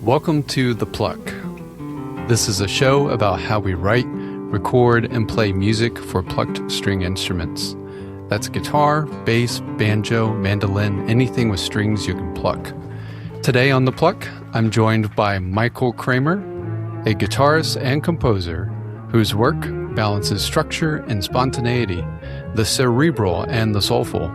Welcome to The Pluck. This is a show about how we write, record, and play music for plucked string instruments. That's guitar, bass, banjo, mandolin, anything with strings you can pluck. Today on The Pluck, I'm joined by Michael Kramer, a guitarist and composer whose work balances structure and spontaneity, the cerebral and the soulful.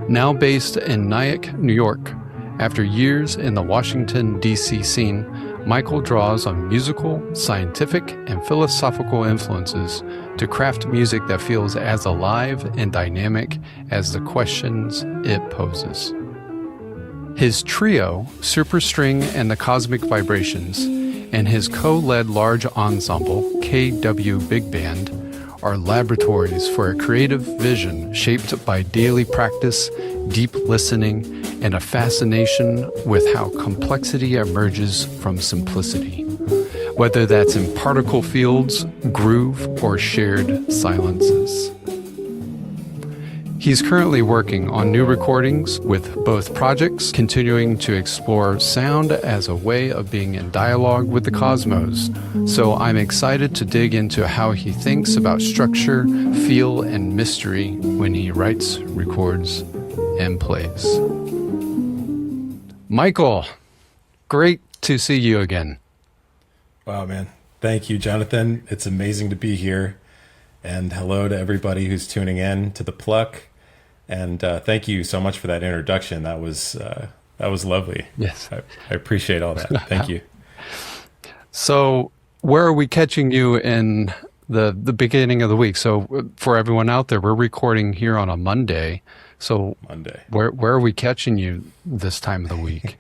Now based in Nyack, New York, after years in the Washington, D.C. scene, Michael draws on musical, scientific, and philosophical influences to craft music that feels as alive and dynamic as the questions it poses. His trio, Superstring and the Cosmic Vibrations, and his co-led large ensemble, KW Big Band, are laboratories for a creative vision shaped by daily practice, deep listening, and a fascination with how complexity emerges from simplicity, whether that's in particle fields, groove, or shared silences. He's currently working on new recordings with both projects, continuing to explore sound as a way of being in dialogue with the cosmos. So I'm excited to dig into how he thinks about structure, feel, and mystery when he writes, records, and plays. Michael, great to see you again. Wow, man. Thank you, Jonathan. It's amazing to be here. And hello to everybody who's tuning in to The Pluck. And thank you so much for that introduction. That was lovely. Yes. I appreciate all that. Thank you. So where are we catching you in the beginning of the week? So for everyone out there, we're recording here on a Monday. So Monday. Where are we catching you this time of the week?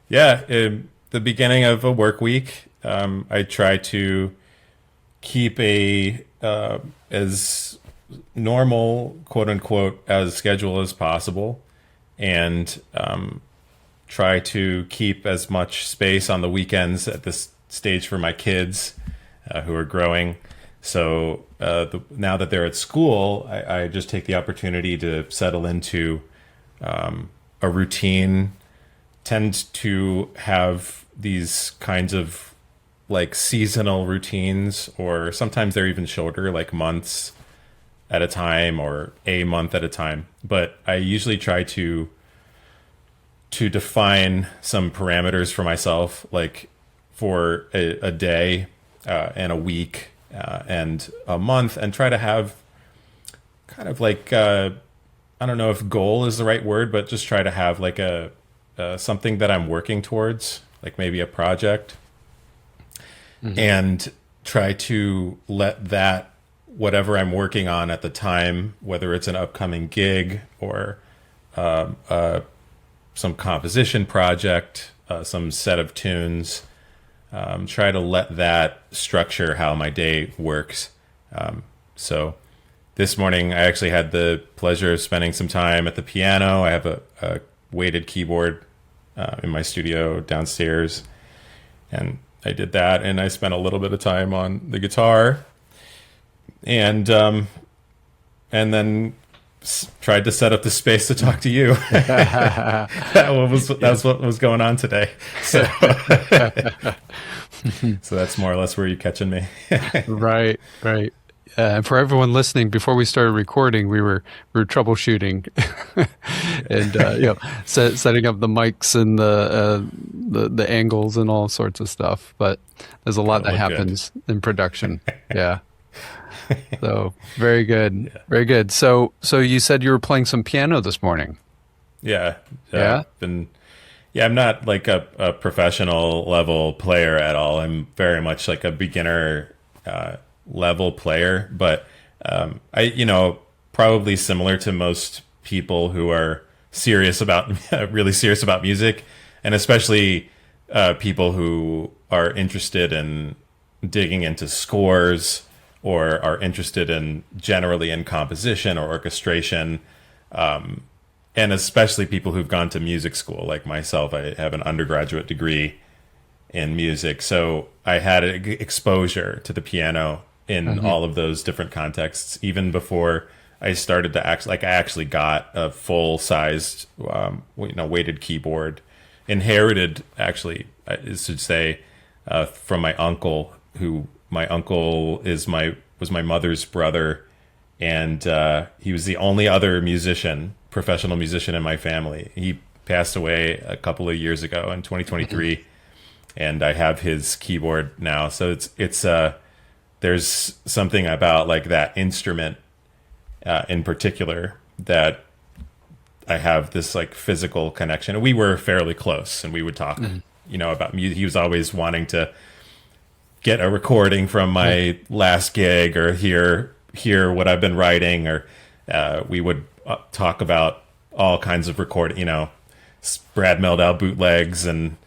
Yeah, the beginning of a work week. I try to keep as normal, quote unquote, as schedule as possible, and try to keep as much space on the weekends at this stage for my kids who are growing. So now that they're at school, I just take the opportunity to settle into a routine, tend to have these kinds of like seasonal routines, or sometimes they're even shorter, like months at a time or a month at a time. But I usually try to define some parameters for myself, like for a day and a week and a month, and try to have kind of like, I don't know if goal is the right word, but just try to have like a something that I'm working towards, like maybe a project, and try to let that, whatever I'm working on at the time, whether it's an upcoming gig or some composition project, some set of tunes, try to let that structure how my day works. So this morning, I actually had the pleasure of spending some time at the piano. I have a weighted keyboard in my studio downstairs, and I did that, and I spent a little bit of time on the guitar, and then tried to set up the space to talk to you. That's what was going on today. So, so that's more or less where you're catching me. Right. For everyone listening, before we started recording, we were troubleshooting and setting up the mics and the angles and all sorts of stuff. But there's a lot that happens in production. Yeah. So very good. Yeah. Very good. So you said you were playing some piano this morning. Yeah. Yeah. I'm not like a professional level player at all. I'm very much like a beginner level player, but I probably similar to most people who are really serious about music, and especially people who are interested in digging into scores, or are interested in generally in composition or orchestration, and especially people who've gone to music school like myself. I have an undergraduate degree in music, so I had exposure to the piano in all of those different contexts, even before I started to I actually got a full-sized weighted keyboard, inherited actually I should say, from my uncle, who my uncle was my mother's brother, and he was the only other professional musician in my family. He passed away a couple of years ago in 2023, and I have his keyboard now. So it's there's something about like that instrument in particular that I have this like physical connection. And we were fairly close, and we would talk, about music. He was always wanting to get a recording from my last gig or hear what I've been writing, or we would talk about all kinds of recording, Brad Mehldau bootlegs and,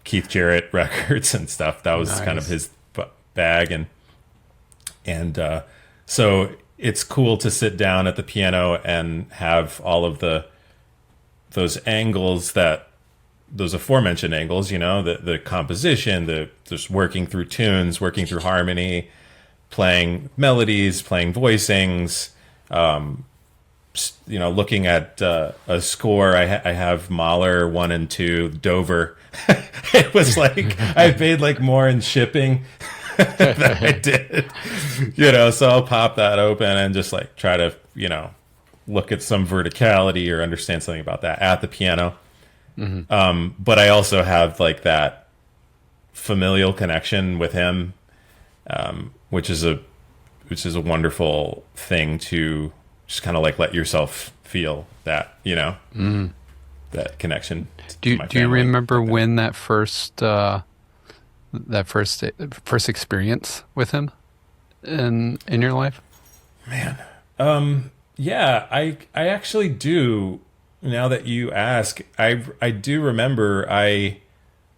Keith Jarrett records and stuff. That was kind of his bag. And so it's cool to sit down at the piano and have all of those angles, those aforementioned angles, the composition, just working through tunes, working through harmony, playing melodies, playing voicings, looking at a score. I have Mahler 1 and 2, Dover. It was like I paid like more in shipping than I did, so I'll pop that open and just like try to, look at some verticality or understand something about that at the piano. But I also have like that familial connection with him, which is a wonderful thing to just kind of like let yourself feel that, that connection. Do you remember when that first experience with him in your life? Man, yeah, I actually do. Now that you ask, I do remember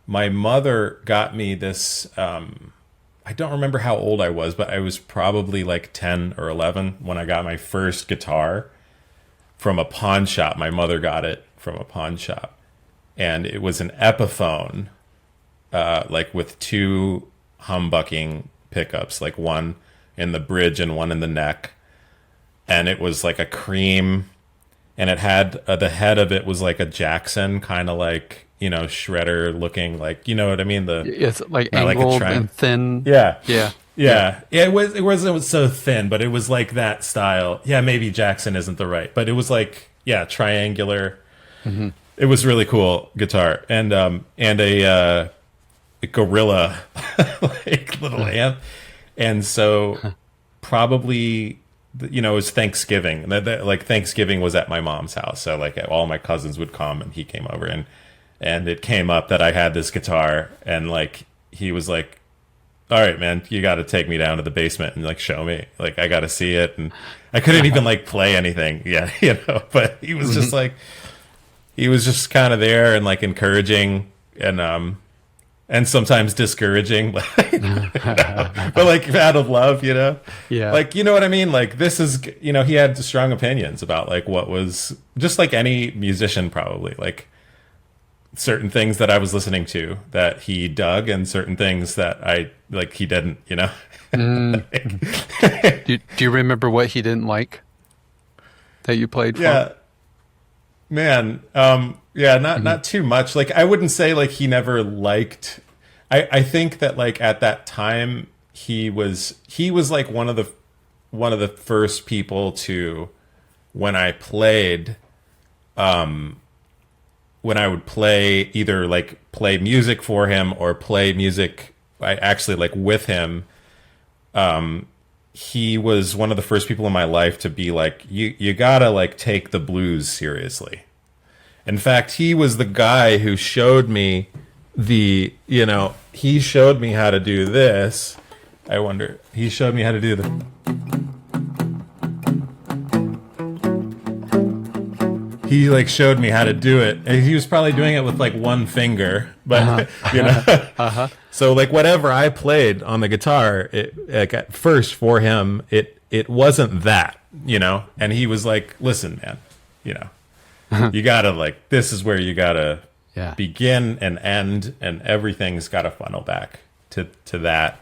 my mother got me this, I don't remember how old I was, but I was probably like 10 or 11 when I got my first guitar from a pawn shop. My mother got it from a pawn shop, and it was an Epiphone, like with 2 humbucking pickups, like one in the bridge and one in the neck. And it was like a cream, and it had the head of it was like a Jackson, kind of like, shredder looking, like, you know what I mean? It's like angled and thin. Yeah. It wasn't so thin, but it was like that style. Yeah, maybe Jackson isn't the right, but it was like, triangular. It was really cool guitar, and a gorilla like little amp. And so probably, it was Thanksgiving. Like Thanksgiving was at my mom's house, so like all my cousins would come, and he came over, and it came up that I had this guitar, and like he was like, "All right, man, you got to take me down to the basement and like show me. Like I got to see it." And I couldn't even like play anything, But he was just like, he was just kind of there and like encouraging and sometimes discouraging, but like out of love, Yeah. Like, you know what I mean? Like this is, he had strong opinions about like what was, just like any musician probably, like certain things that I was listening to that he dug and certain things that he didn't, Do you remember what he didn't like that you played for? Yeah, man. Not too much. Like I wouldn't say like he never liked. I think that like at that time he was like one of the first people to, when I played, when I would play, either like play music for him or play music actually like with him, he was one of the first people in my life to be like, you gotta like take the blues seriously. In fact, he was the guy who showed me he showed me how to do this. He showed me how to do the. He like showed me how to do it. And he was probably doing it with like one finger, but So like whatever I played on the guitar, like at first for him, it wasn't that, And he was like, "Listen, man, you gotta like, this is where you gotta begin and end, and everything's gotta funnel back to that."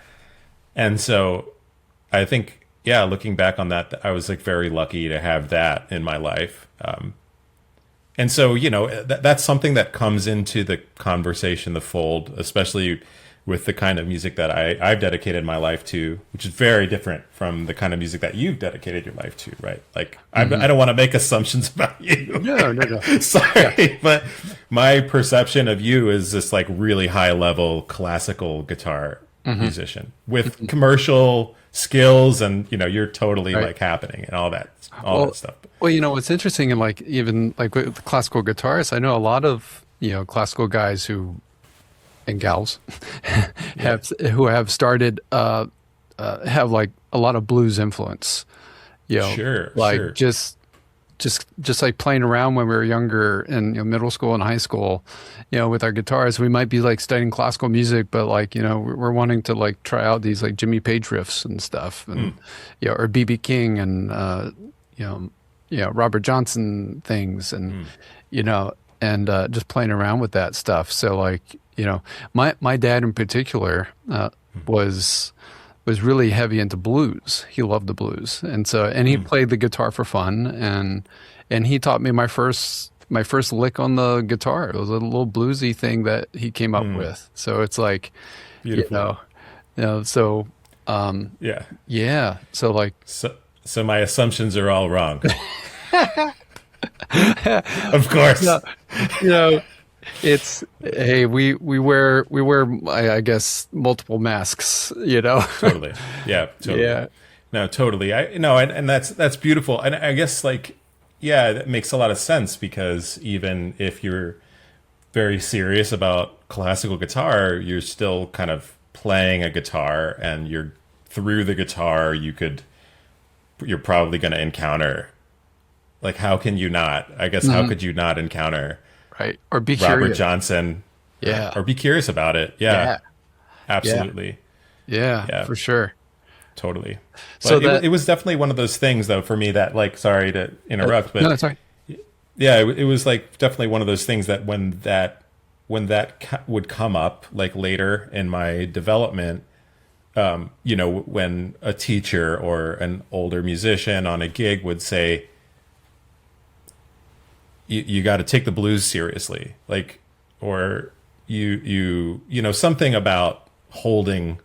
And so I think, looking back on that, I was like very lucky to have that in my life. And so, that's something that comes into the conversation, the fold, especially with the kind of music that I've dedicated my life to, which is very different from the kind of music that you've dedicated your life to, right? Like, I don't want to make assumptions about you. No. Sorry, but my perception of you is this like really high level classical guitar musician with commercial skills, and you're totally like happening and all that stuff. Well, what's interesting, and like even like with classical guitarists, I know a lot of classical guys and gals who have started have like a lot of blues influence. Sure, like sure. just like playing around when we were younger in middle school and high school, with our guitars, we might be like studying classical music, but like we're wanting to like try out these like Jimmy Page riffs and stuff, and or BB King and Robert Johnson things, and and just playing around with that stuff. So like my dad in particular was really heavy into blues. He loved the blues, and he played the guitar for fun, and he taught me my first lick on the guitar. It was a little bluesy thing that he came up with. So it's like, beautiful. So yeah. So like, so my assumptions are all wrong. Of course. It's we wear I guess multiple masks, Totally. Yeah, totally. Yeah. No, totally. And that's beautiful. And I guess like, yeah, that makes a lot of sense, because even if you're very serious about classical guitar, you're still kind of playing a guitar, and through the guitar you're probably going to encounter, like, how can you not? I guess how could you not encounter right, or be Robert curious. Johnson, Yeah, or be curious about it. Yeah. Absolutely. Yeah, for sure. Totally. But So it was definitely one of those things, though, for me that, like, sorry to interrupt, but no, sorry. yeah, it was like definitely one of those things that when that would come up, like later in my development, when a teacher or an older musician on a gig would say, you got to take the blues seriously, like, or something about holding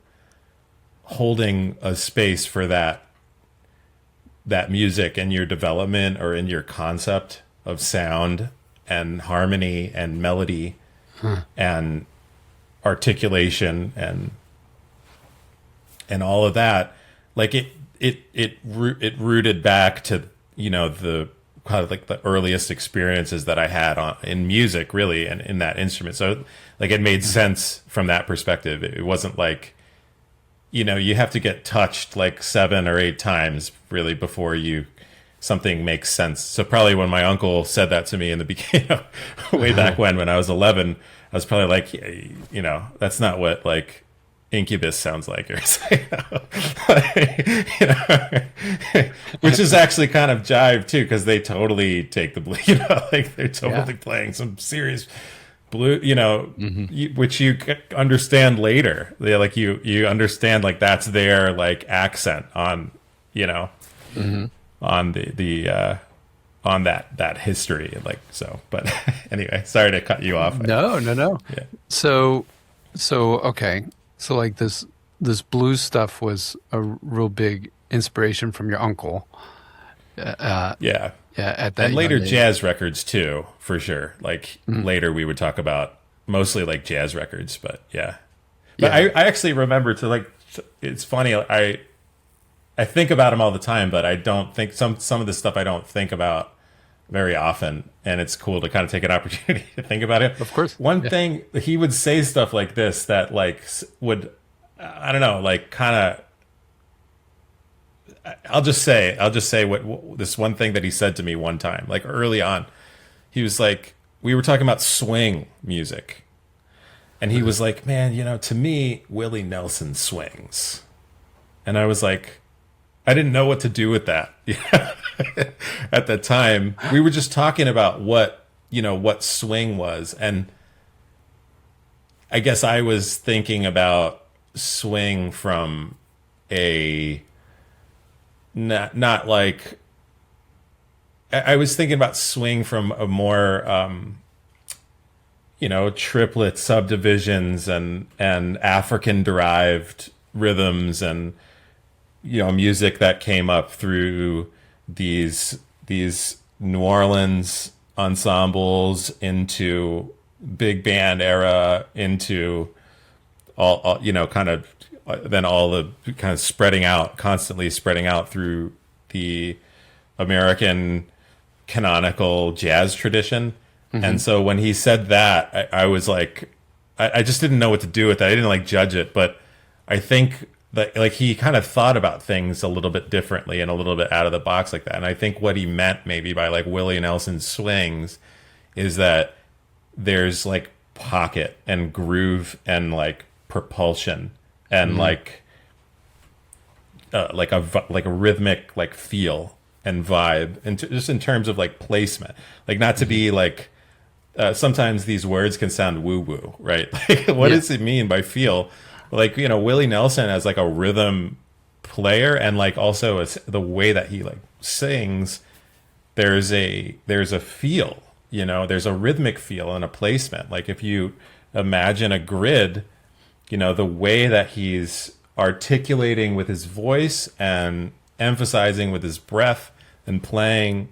a space for that music in your development, or in your concept of sound and harmony and melody and articulation and all of that. Like it rooted back to the kind of like the earliest experiences that I had in music, really, and in that instrument. So like it made sense from that perspective. It wasn't like, you have to get touched like 7 or 8 times really before something makes sense. So probably when my uncle said that to me in the beginning, way back when I was 11, I was probably like, that's not what like Incubus sounds like, or which is actually kind of jive too, because they totally take the blues, like they're totally playing some serious blue, which you understand later. They like you understand, like that's their like accent on, on the on that history, like so. But anyway, sorry to cut you off. No. Yeah. So okay. So like this blues stuff was a real big inspiration from your uncle. Yeah. At that, and later young age. jazz records too, for sure. Like later we would talk about mostly like jazz records, but yeah. But I actually remember it's funny. I think about them all the time, but I don't think some of the stuff I don't think about very often, and it's cool to kind of take an opportunity to think about it. Of course. One thing, he would say stuff like this that like would, I don't know, like kind of, I'll just say what this one thing that he said to me one time, like early on. He was like, we were talking about swing music, and he was like, man, to me, Willie Nelson swings. And I was like, I didn't know what to do with that. At the time, we were just talking about what swing was. And I guess I was thinking about swing from a, not like, I was thinking about swing from a more, triplet subdivisions and African derived rhythms and, music that came up through these New Orleans ensembles into big band era, into all kind of, then all the kind of constantly spreading out through the American canonical jazz tradition. And so when he said that, I was like, I just didn't know what to do with that. I didn't like judge it, but I think that like he kind of thought about things a little bit differently and a little bit out of the box like that. And I think what he meant maybe by like Willie Nelson's swings is that there's like pocket and groove and like propulsion and like a rhythmic like feel and vibe, and just in terms of like placement, like not to be like sometimes these words can sound woo woo, right? Like what does it mean by feel? Like, Willie Nelson as like a rhythm player, and like also the way that he like sings, there's a feel, there's a rhythmic feel and a placement. Like if you imagine a grid, the way that he's articulating with his voice and emphasizing with his breath and playing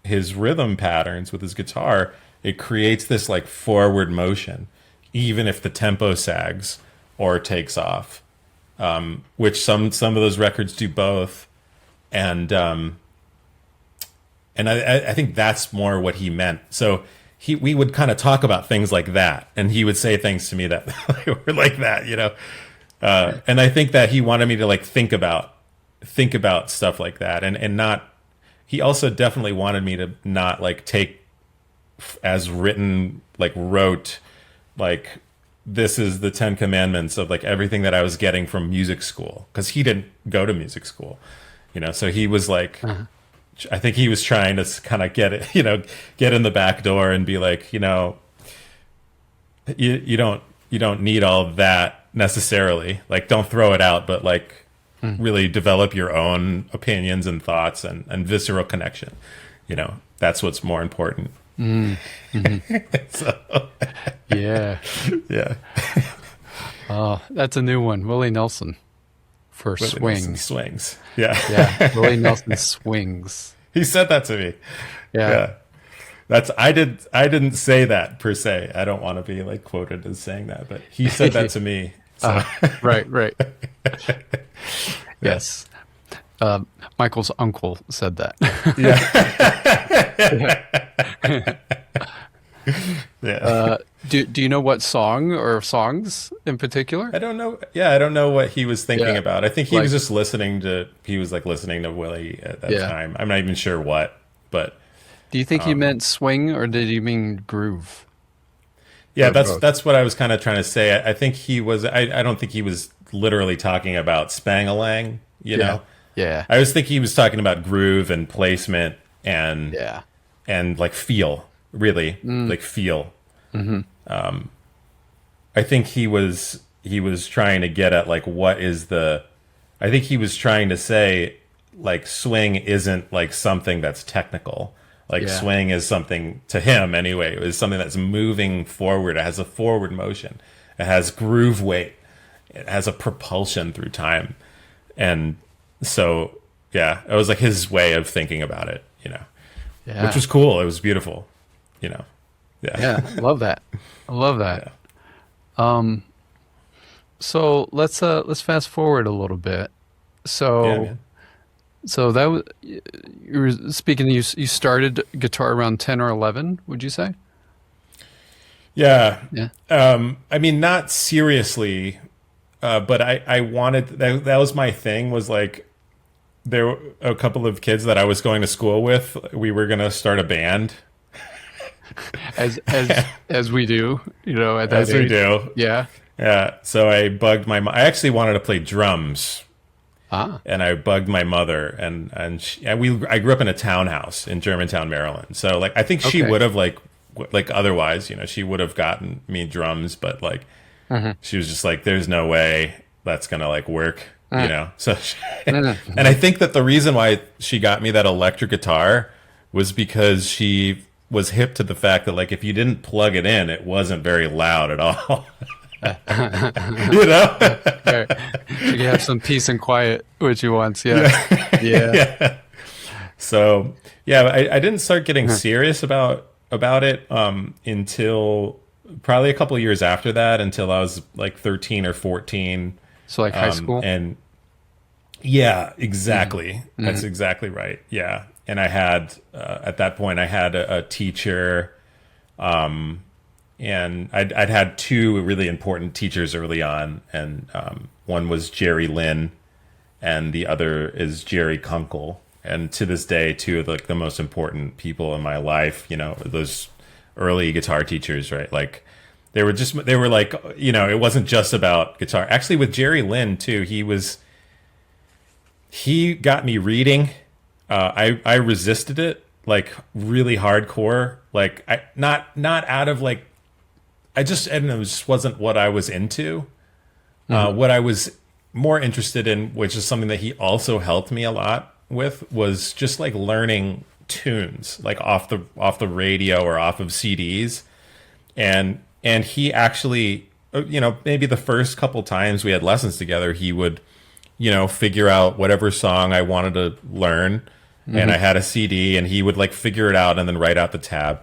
his rhythm patterns with his guitar, it creates this like forward motion, even if the tempo sags or takes off, which some of those records do both. And I think that's more what he meant. So we would kind of talk about things like that, and he would say things to me that were like that, and I think that he wanted me to like think about stuff like that, and not. He also definitely wanted me to not like take as written, like wrote, like this is the 10 Commandments of like everything that I was getting from music school, because he didn't go to music school, so he was like. I think he was trying to kind of get it, get in the back door and be like, you don't need all of that necessarily. Like, don't throw it out, but like really develop your own opinions and thoughts and visceral connection. That's what's more important. So, yeah. Oh, that's a new one. Willie Nelson. For swings. Yeah. Willie Nelson swings. He said that to me. Yeah. I didn't say that per se. I don't want to be like quoted as saying that, but he said that to me. So. Right. Yes. Michael's uncle said that. Yeah. Do you know what song or songs in particular? I don't know. Yeah, I don't know what he was thinking about. I think he was just listening to Willie at that time. I'm not even sure what, but do you think he meant swing or did he mean groove? Yeah, that's what I was kind of trying to say. I think he was. I don't think he was literally talking about Spang-a-lang. know. Yeah. I was thinking he was talking about groove and placement and like feel. Really, like feel. Mm-hmm. I think he was trying to get at like what is the. I think he was trying to say like swing isn't like something that's technical. Like swing is something to him anyway. It is something that's moving forward. It has a forward motion. It has groove weight. It has a propulsion through time. And so it was like his way of thinking about it. Which was cool. It was beautiful. I love that. So let's fast forward a little bit. So that was, you were speaking. You started guitar around 10 or 11. Would you say? Yeah. I mean, not seriously, but I wanted that was my thing. Was like there were a couple of kids that I was going to school with. We were going to start a band. As we do, at that age. We do. Yeah. So I bugged my mom. I actually wanted to play drums. And I bugged my mother, and I grew up in a townhouse in Germantown, Maryland. So like I think she would have like otherwise, she would have gotten me drums, but like she was just like, there's no way that's gonna like work, So and I think that the reason why she got me that electric guitar was because she was hip to the fact that like if you didn't plug it in, it wasn't very loud at all. You know? Right. You can have some peace and quiet, which you want. Yeah. Yeah. So yeah, I didn't start getting serious about it until probably a couple of years after that, until I was like 13 or 14. So like high school? And yeah, exactly. That's exactly right. Yeah. And I had, at that point, I had a teacher, and I'd had two really important teachers early on. And one was Jerry Lynn, and the other is Jerry Kunkel. And to this day, two of like the most important people in my life, you know, those early guitar teachers, right? Like they were like, you know, it wasn't just about guitar. Actually, with Jerry Lynn too, he got me reading. I resisted it like really hardcore. Like not out of like, and it just wasn't what I was into. What I was more interested in, which is something that he also helped me a lot with, was just like learning tunes, like off the radio or off of CDs. And he actually, you know, maybe the first couple times we had lessons together, he would, you know, figure out whatever song I wanted to learn. And I had a CD, and he would like figure it out and then write out the tab.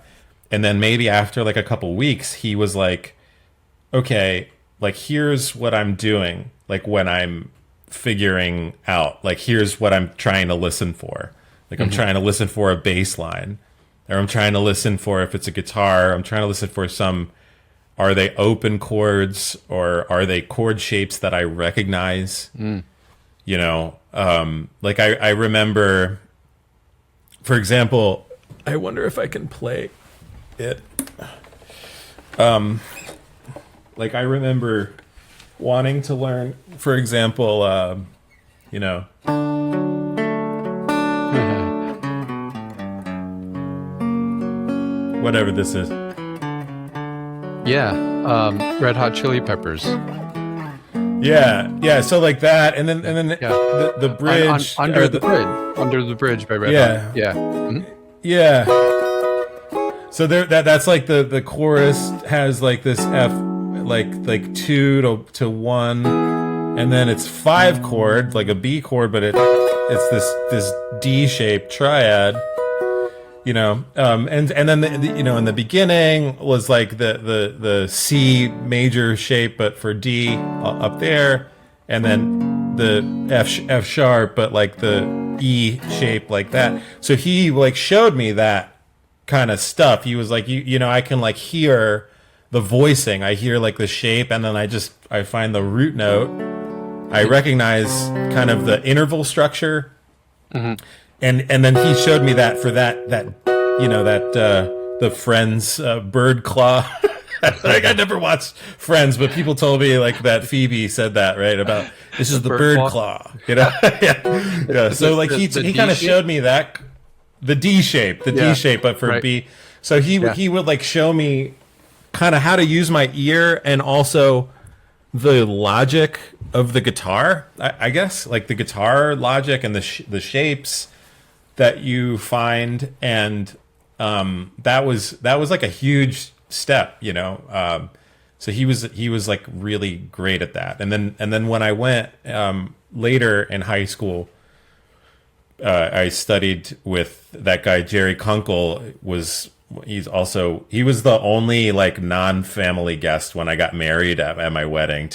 And then maybe after like a couple weeks, he was like, okay, like here's what I'm doing. Like when I'm figuring out, like here's what I'm trying to listen for. Like I'm trying to listen for a bass line, or I'm trying to listen for, if it's a guitar, I'm trying to listen for are they open chords, or are they chord shapes that I recognize? You know, like I remember, for example, I wonder if I can play it. Like I remember wanting to learn, for example, you know, whatever this is. Yeah. Red Hot Chili Peppers. Yeah. So like that, and then the bridge under the bridge by Red Hot. Yeah. Mm-hmm. Yeah. So that's like the chorus has like this F, like 2 to 1, and then it's 5 chord, like a B chord, but it's this D shaped triad. You know, and then you know, in the beginning was like the C major shape, but for D up there, and then the F sharp, but like the E shape like that. So he like showed me that kind of stuff. He was like, you know, I can like hear the voicing. I hear like the shape, and then I find the root note. I recognize kind of the interval structure. And then he showed me that for that you know, that the Friends bird claw. Like I never watched Friends, but people told me like that Phoebe said that, right, about this is the bird claw. You know, yeah. So like he kind of showed me that the D shape, but for B. So he would like show me kind of how to use my ear, and also the logic of the guitar. I guess like the guitar logic and the shapes that you find, and that was like a huge step, you know. So he was like really great at that. And then when I went later in high school, I studied with that guy Jerry Kunkel. He was the only like non-family guest when I got married at my wedding.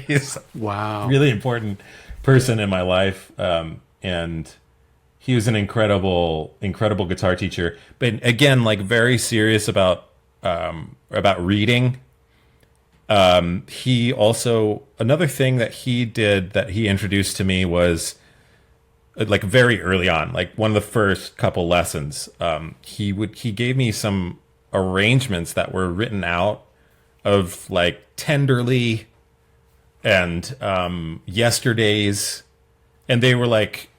He's wow, really important person in my life, and he was an incredible guitar teacher, but again, like very serious about reading. He also, another thing that he did that he introduced to me was like very early on, like one of the first couple lessons. He gave me some arrangements that were written out of like Tenderly and Yesterdays, and they were like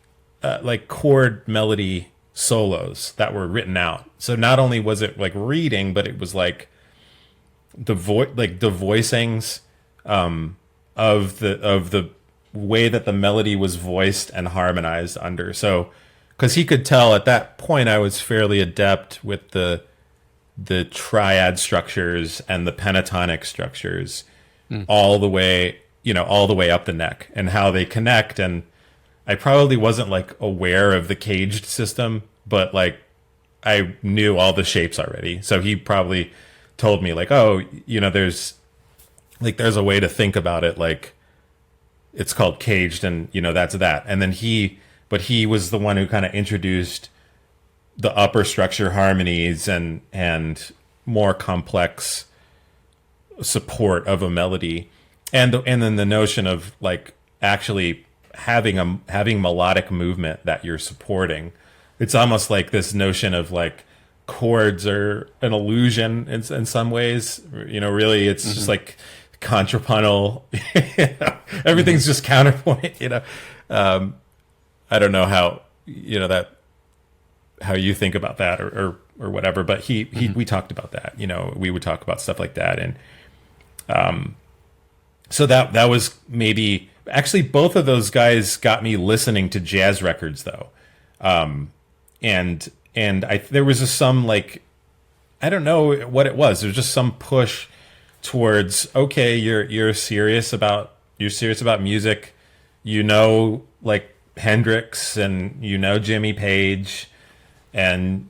chord melody solos that were written out. So not only was it like reading, but it was like the voicings of the way that the melody was voiced and harmonized under. So because he could tell at that point I was fairly adept with the triad structures and the pentatonic structures, all the way up the neck and how they connect. And I probably wasn't like aware of the caged system, but like I knew all the shapes already. So he probably told me like, oh, there's a way to think about it. Like it's called caged, and that's that. And then he was the one who kind of introduced the upper structure harmonies and more complex support of a melody. And then the notion of like actually having melodic movement that you're supporting. It's almost like this notion of like chords are an illusion in some ways. Really, it's just like contrapuntal. Everything's just counterpoint. I don't know how how you think about that or whatever. But we talked about that. We would talk about stuff like that, and so that was maybe actually both of those guys got me listening to jazz records though. And there was some like, I don't know what it was. There's just some push towards, okay, you're serious about music, like Hendrix and Jimmy Page and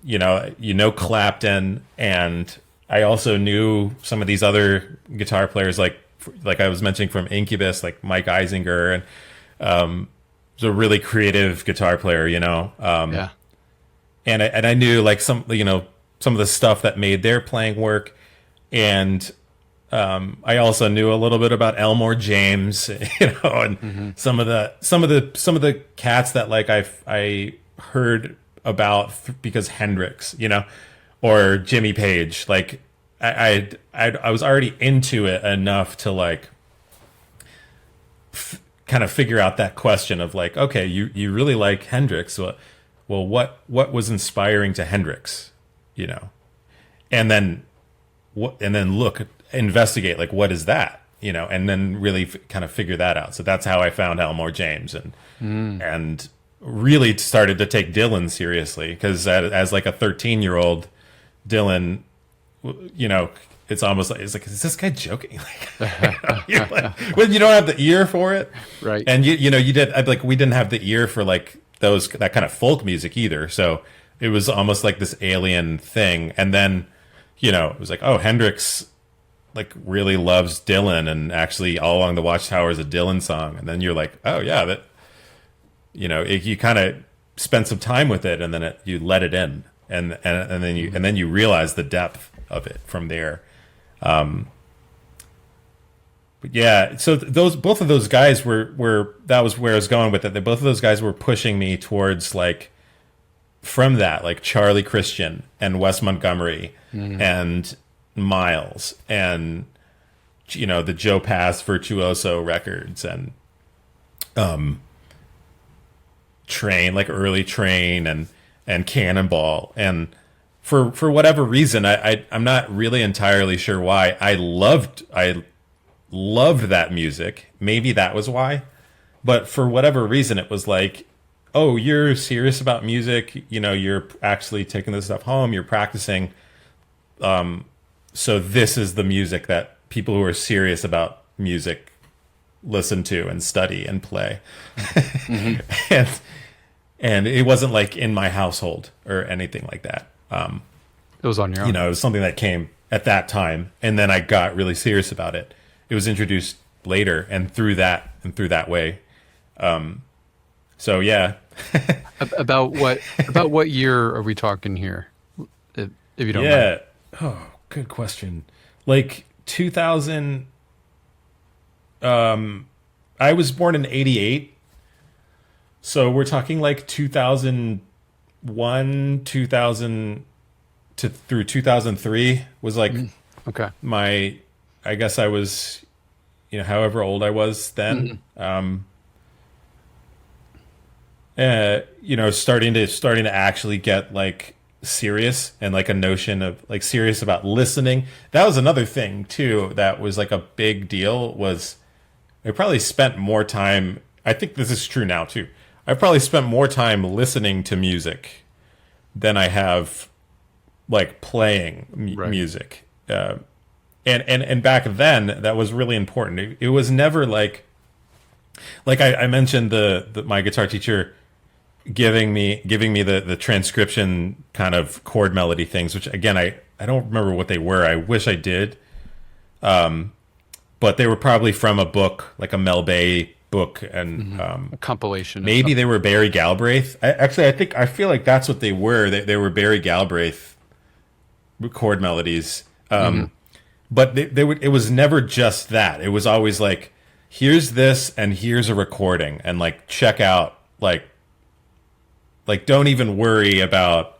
Clapton, and I also knew some of these other guitar players like I was mentioning from Incubus, like Mike Eisinger, and was a really creative guitar player, yeah. And I knew like some of the stuff that made their playing work, and I also knew a little bit about Elmore James, and some of the cats that like I heard about because Hendrix, or Jimmy Page. Like I was already into it enough to like kind of figure out that question of like, okay, you really like Hendrix. Well, what was inspiring to Hendrix, and then investigate like what is that, and then really kind of figure that out. So that's how I found Elmore James and really started to take Dylan seriously, because as like a 13-year-old, Dylan, it's almost like, is this guy joking? When you don't have the ear for it, right? And we didn't have the ear for like that kind of folk music either. So it was almost like this alien thing. And then, it was like, oh, Hendrix like really loves Dylan, and actually All Along the Watchtower is a Dylan song. And then you're like, oh yeah, that, you kind of spend some time with it, and then you let it in, and then you realize the depth of it from there. But yeah, so both of those guys were that was where I was going with it. Both of those guys were pushing me towards like, from that, like Charlie Christian and Wes Montgomery and Miles and the Joe Pass Virtuoso records and Train, like early Train and Cannonball. And for whatever reason, I'm not really entirely sure why, I loved that music. Maybe that was why. But for whatever reason, it was like, oh, you're serious about music. You're actually taking this stuff home. You're practicing. So this is the music that people who are serious about music listen to and study and play. And it wasn't like in my household or anything like that. It was on your own. It was something that came at that time, and then I got really serious about it. It was introduced later, and through that way. So yeah. About what year are we talking here? If you don't mind. Yeah. Oh, good question. Like 2000. I was born in 88. So we're talking like 2001, 2000 through 2003 was like okay. I guess I was, however old I was then. Starting to actually get like serious, and like a notion of like serious about listening. That was another thing too that was like a big deal. Was I probably spent more time, I think this is true now too, I probably spent more time listening to music than I have like playing music. And back then that was really important. It was never like I mentioned my guitar teacher giving me the transcription kind of chord melody things, which again I don't remember what they were. I wish I did. But they were probably from a book, like a Mel Bay book, and a compilation. Maybe they were Barry Galbraith. I feel like that's what they were. They were Barry Galbraith chord melodies. But it was never just that. It was always like, here's this and here's a recording, and like check out, like don't even worry about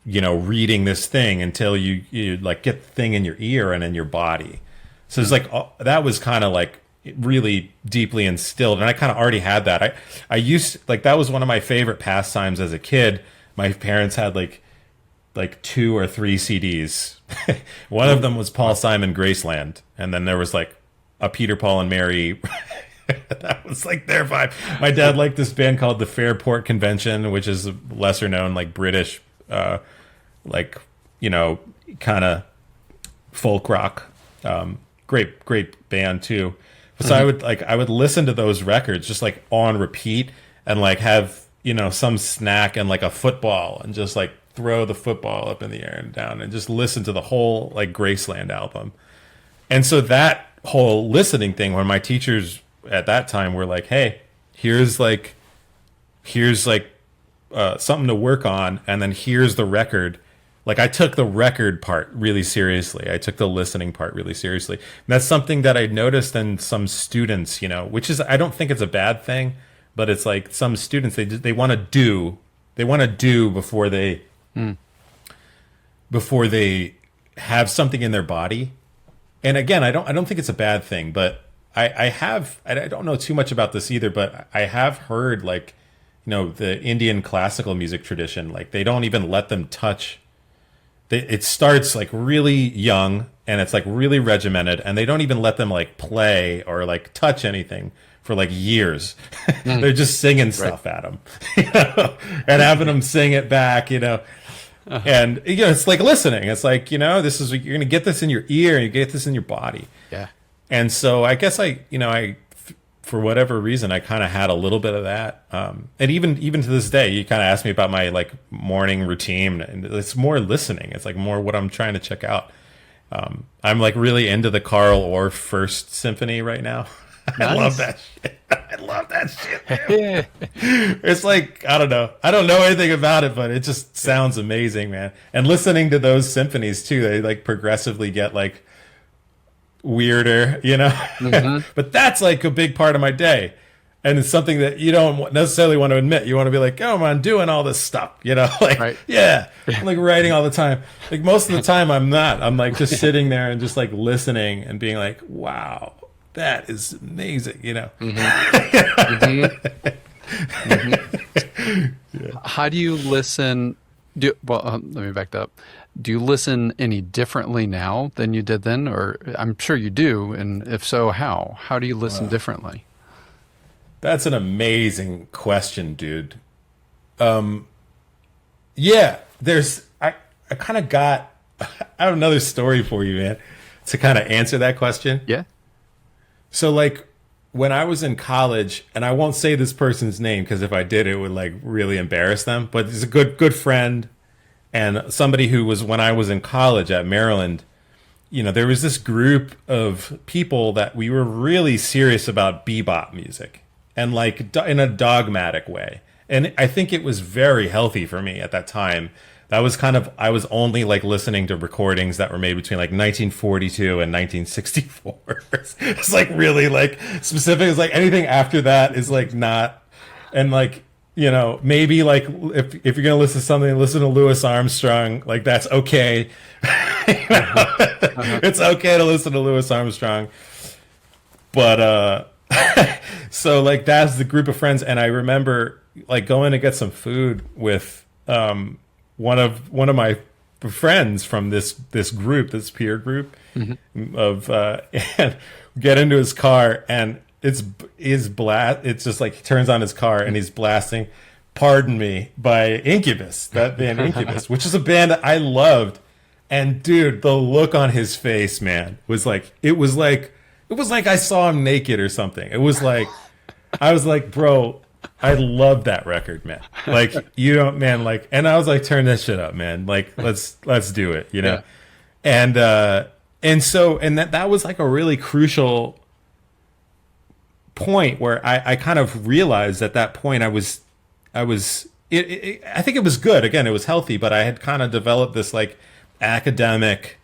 reading this thing until you like get the thing in your ear and in your body. So it's like that was kind of like really deeply instilled, and I kind of already had that. I used like that was one of my favorite pastimes as a kid. My parents had like 2 or 3 CDs. One of them was Paul Simon Graceland, and then there was like a Peter, Paul and Mary. That was like their vibe. My dad liked this band called the Fairport Convention, which is a lesser known like British kind of folk rock. Great band too. So I would listen to those records just like on repeat, and like have some snack and like a football, and just like throw the football up in the air and down, and just listen to the whole like Graceland album. And so that whole listening thing, when my teachers at that time were like, hey, here's something to work on, and then here's the record. Like I took the record part really seriously. I took the listening part really seriously. And that's something that I noticed in some students, which is, I don't think it's a bad thing, but it's like some students, they want to do before they have something in their body. And again, I don't think it's a bad thing, but I don't know too much about this either, but I have heard like, the Indian classical music tradition, like they don't even let them touch. It starts like really young, and it's like really regimented, and they don't even let them like play or like touch anything for like years. They're just singing stuff at them, and having them sing it back, and it's like listening. It's like, this is, you're gonna get this in your ear, and you get this in your body. Yeah. And so I guess I for whatever reason, I kind of had a little bit of that. And even to this day, you kind of asked me about my like morning routine, and it's more listening. It's like more what I'm trying to check out. I'm like really into the Carl Orff First Symphony right now. Nice. I love that shit. I love that shit. It's like, I don't know anything about it, but it just sounds amazing, man. And listening to those symphonies too, they like progressively get like weirder, but that's like a big part of my day, and it's something that you don't necessarily want to admit. You want to be like, oh, I'm doing all this stuff, like right. Yeah, I'm like writing all the time. Like most of the time I'm not. I'm like just sitting there and just like listening and being like, wow, that is amazing, How do you listen? Let me back that up. Do you listen any differently now than you did then? Or I'm sure you do. And if so, how? How do you listen differently? That's an amazing question, dude. Yeah, I kind of got, I have another story for you, man, to kind of answer that question. Yeah. So like when I was in college, and I won't say this person's name because if I did, it would like really embarrass them, but he's a good friend. And somebody who was, when I was in college at Maryland, there was this group of people that we were really serious about bebop music, and like in a dogmatic way. And I think it was very healthy for me at that time. That was I was only like listening to recordings that were made between like 1942 and 1964. It's like really like specific. It's like anything after that is like not, and like, maybe like if you're going to listen to something, listen to Louis Armstrong, like that's okay. It's okay to listen to Louis Armstrong. But, so like that's the group of friends. And I remember like going to get some food with, one of my friends from this group, this peer group and get into his car. And it's just like he turns on his car and he's blasting Pardon Me by Incubus, that band Incubus, which is a band that I loved. And dude, the look on his face, man, was like I saw him naked or something. It was like I was like, bro, I love that record, man. Like, you don't, man, like, and I was like, turn that shit up, man. Like, let's do it, you know? Yeah. And that was like a really crucial point where I kind of realized at that point I think it was good. Again, it was healthy, but I had kind of developed this like academic,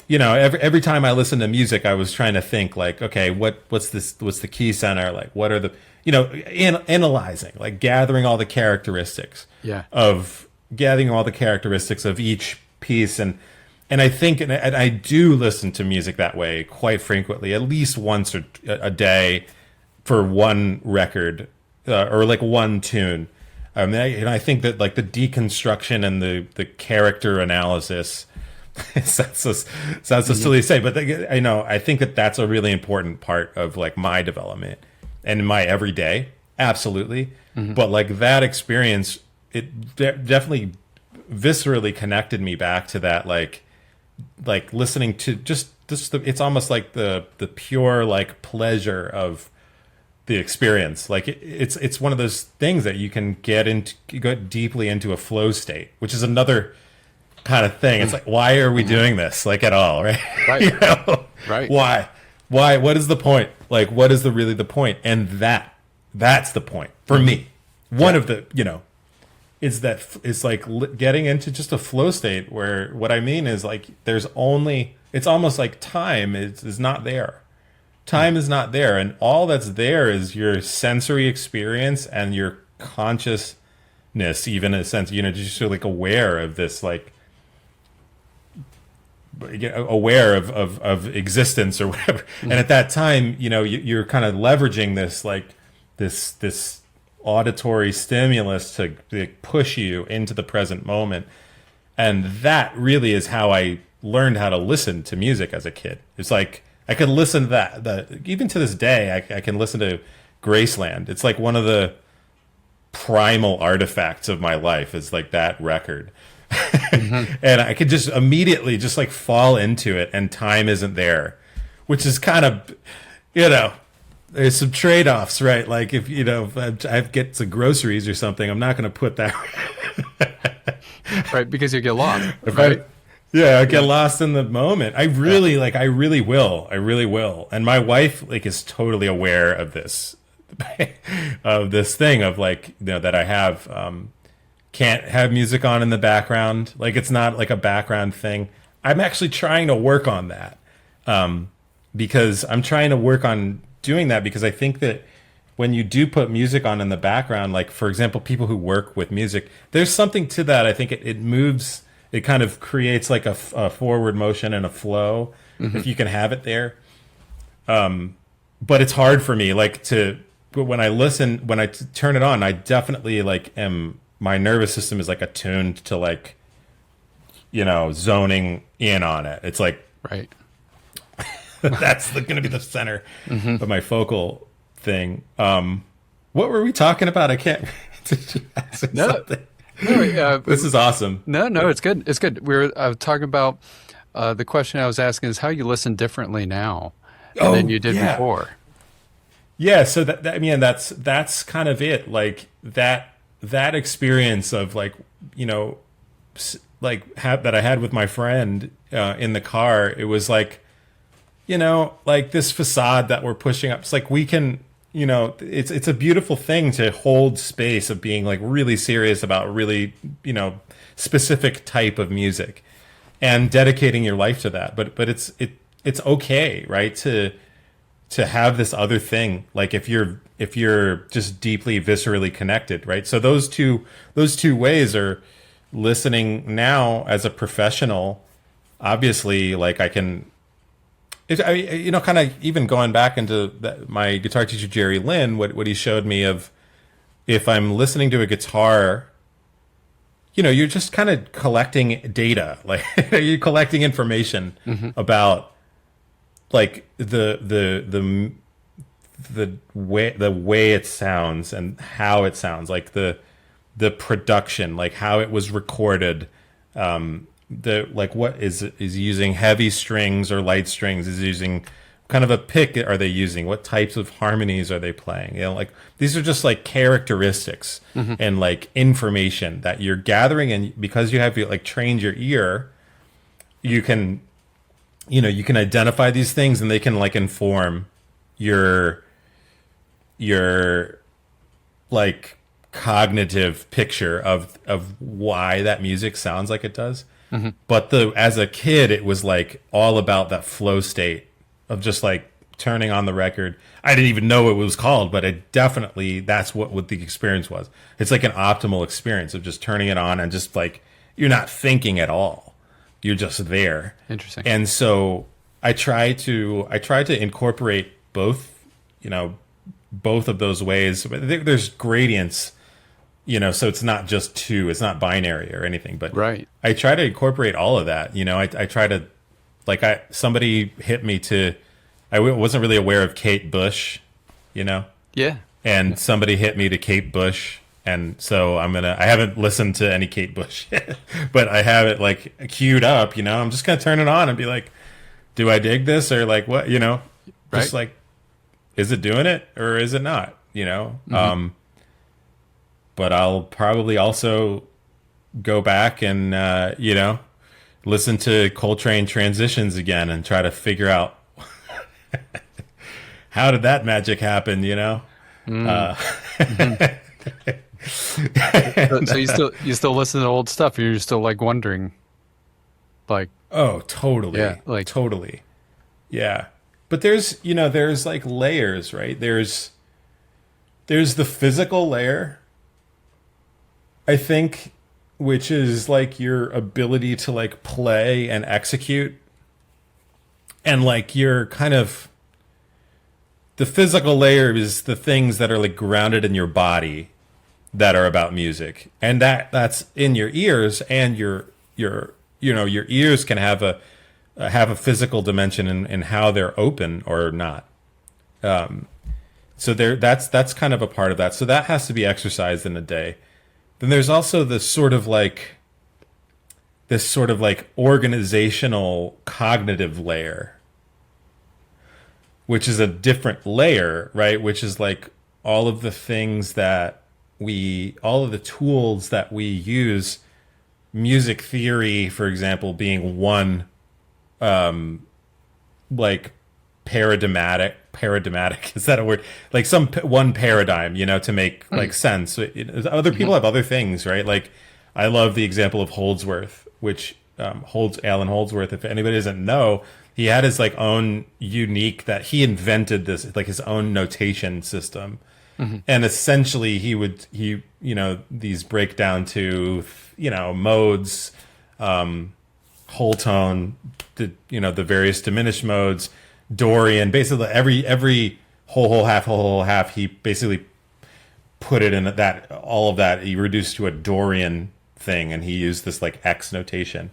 you know, every time I listened to music, I was trying to think like, okay, what's the key center? Like, what are the, you know, analyzing, like gathering all the characteristics of each piece. And I think, and I do listen to music that way quite frequently, at least once a day for one record, or like one tune. And I think that like the deconstruction and the character analysis, sounds so silly to say, but I think that that's a really important part of like my development and my everyday. Absolutely. Mm-hmm. But like that experience, it definitely viscerally connected me back to that, like listening to just it's almost like the pure like pleasure of the experience. Like it's one of those things that you can go deeply into a flow state, which is another kind of thing. It's like, why are we doing this, like, at all, right? Right. You know? Right. Why? What is the point? Like, what is really the point? And that's the point for me. One of the, you know, is that it's like getting into just a flow state where what I mean is like it's almost like time is not there. Time is not there, and all that's there is your sensory experience and your consciousness, even in a sense, you know, just like aware of this, like aware of existence or whatever. Mm-hmm. And at that time, you know, you're kind of leveraging this like this auditory stimulus to push you into the present moment. And that really is how I learned how to listen to music as a kid. It's like I could listen to that even to this day. I can listen to Graceland. It's like one of the primal artifacts of my life is like that record. Mm-hmm. And I could just immediately just like fall into it, and time isn't there, which is kind of, you know, there's some trade-offs, right? Like if, you know, if I get some groceries or something, I'm not going to put that right, because you get lost, right? I get lost in the moment. I really will. And my wife like is totally aware of this, of this thing of like, you know, that I have, can't have music on in the background. Like it's not like a background thing. I'm actually trying to work on that, because I'm trying to work on doing that, because I think that when you do put music on in the background, like for example, people who work with music, there's something to that. I think it moves. It kind of creates like a forward motion and a flow, mm-hmm. if you can have it there. But it's hard for me, like when I turn it on, I definitely like my nervous system is like attuned to like, you know, zoning in on it. It's like, right. That's going to be the center mm-hmm. of my focal thing. What were we talking about? I can't. Did you ask me something? No, this is awesome. No, it's good. It's good. We were talking about the question I was asking is how you listen differently now than you did before. Yeah, so that's kind of it. Like that experience of like, you know, like that I had with my friend in the car. It was like, you know, like this facade that we're pushing up. It's like we can. You know, it's a beautiful thing to hold space of being like really serious about really, you know, specific type of music and dedicating your life to that. But it's okay, right? To have this other thing, like if you're just deeply viscerally connected, right? So those two ways are listening now as a professional. Obviously, like I can. You know, kind of even going back into my guitar teacher, Jerry Lynn, what he showed me of if I'm listening to a guitar, you know, you're just kind of collecting data, like you're collecting information mm-hmm. about like the the way it sounds and how it sounds, like the production, like how it was recorded, the like what is using heavy strings or light strings, is using kind of a pick are they using, what types of harmonies are they playing, like these are just like characteristics and like information that you're gathering, and because you have like trained your ear, you can identify these things, and they can like inform your like cognitive picture of why that music sounds like it does. But as a kid, it was like all about that flow state of just like turning on the record. I didn't even know what it was called, but that's what the experience was. It's like an optimal experience of just turning it on and just like you're not thinking at all. You're just there. Interesting. And so I try to incorporate both of those ways. There's gradients, so it's not just two, it's not binary or anything, but right. I try to incorporate all of that. I try to, like, somebody hit me I wasn't really aware of Kate Bush, Yeah. and somebody hit me to Kate Bush. And so I haven't listened to any Kate Bush yet, but I have it like queued up, I'm just going to turn it on and be like, do I dig this, or like what, right. Just like, is it doing it or is it not, but I'll probably also go back and, listen to Coltrane transitions again and try to figure out how did that magic happen, So you still listen to old stuff, and you're still like wondering, like, oh, totally, yeah, like totally, yeah. But there's like layers, right? There's the physical layer, I think, which is like your ability to like play and execute, and like your kind of the physical layer is the things that are like grounded in your body, that are about music, and that's in your ears, and your ears can have a physical dimension in how they're open or not. So that's kind of a part of that. So that has to be exercised in a day. Then there's also this sort of like organizational cognitive layer, which is a different layer, right? Which is like all of the things that all of the tools that we use, music theory, for example, being one, like paradigmatic, is that a word? Like one paradigm, to make like sense. Other people have other things, right? Like I love the example of Holdsworth, which Alan Holdsworth, if anybody doesn't know, he had his like own unique, that he invented this, like his own notation system. And essentially these break down to, modes, whole tone, the various diminished modes, Dorian, basically every whole half, he basically put it in that, all of that, he reduced to a Dorian thing, and he used this like X notation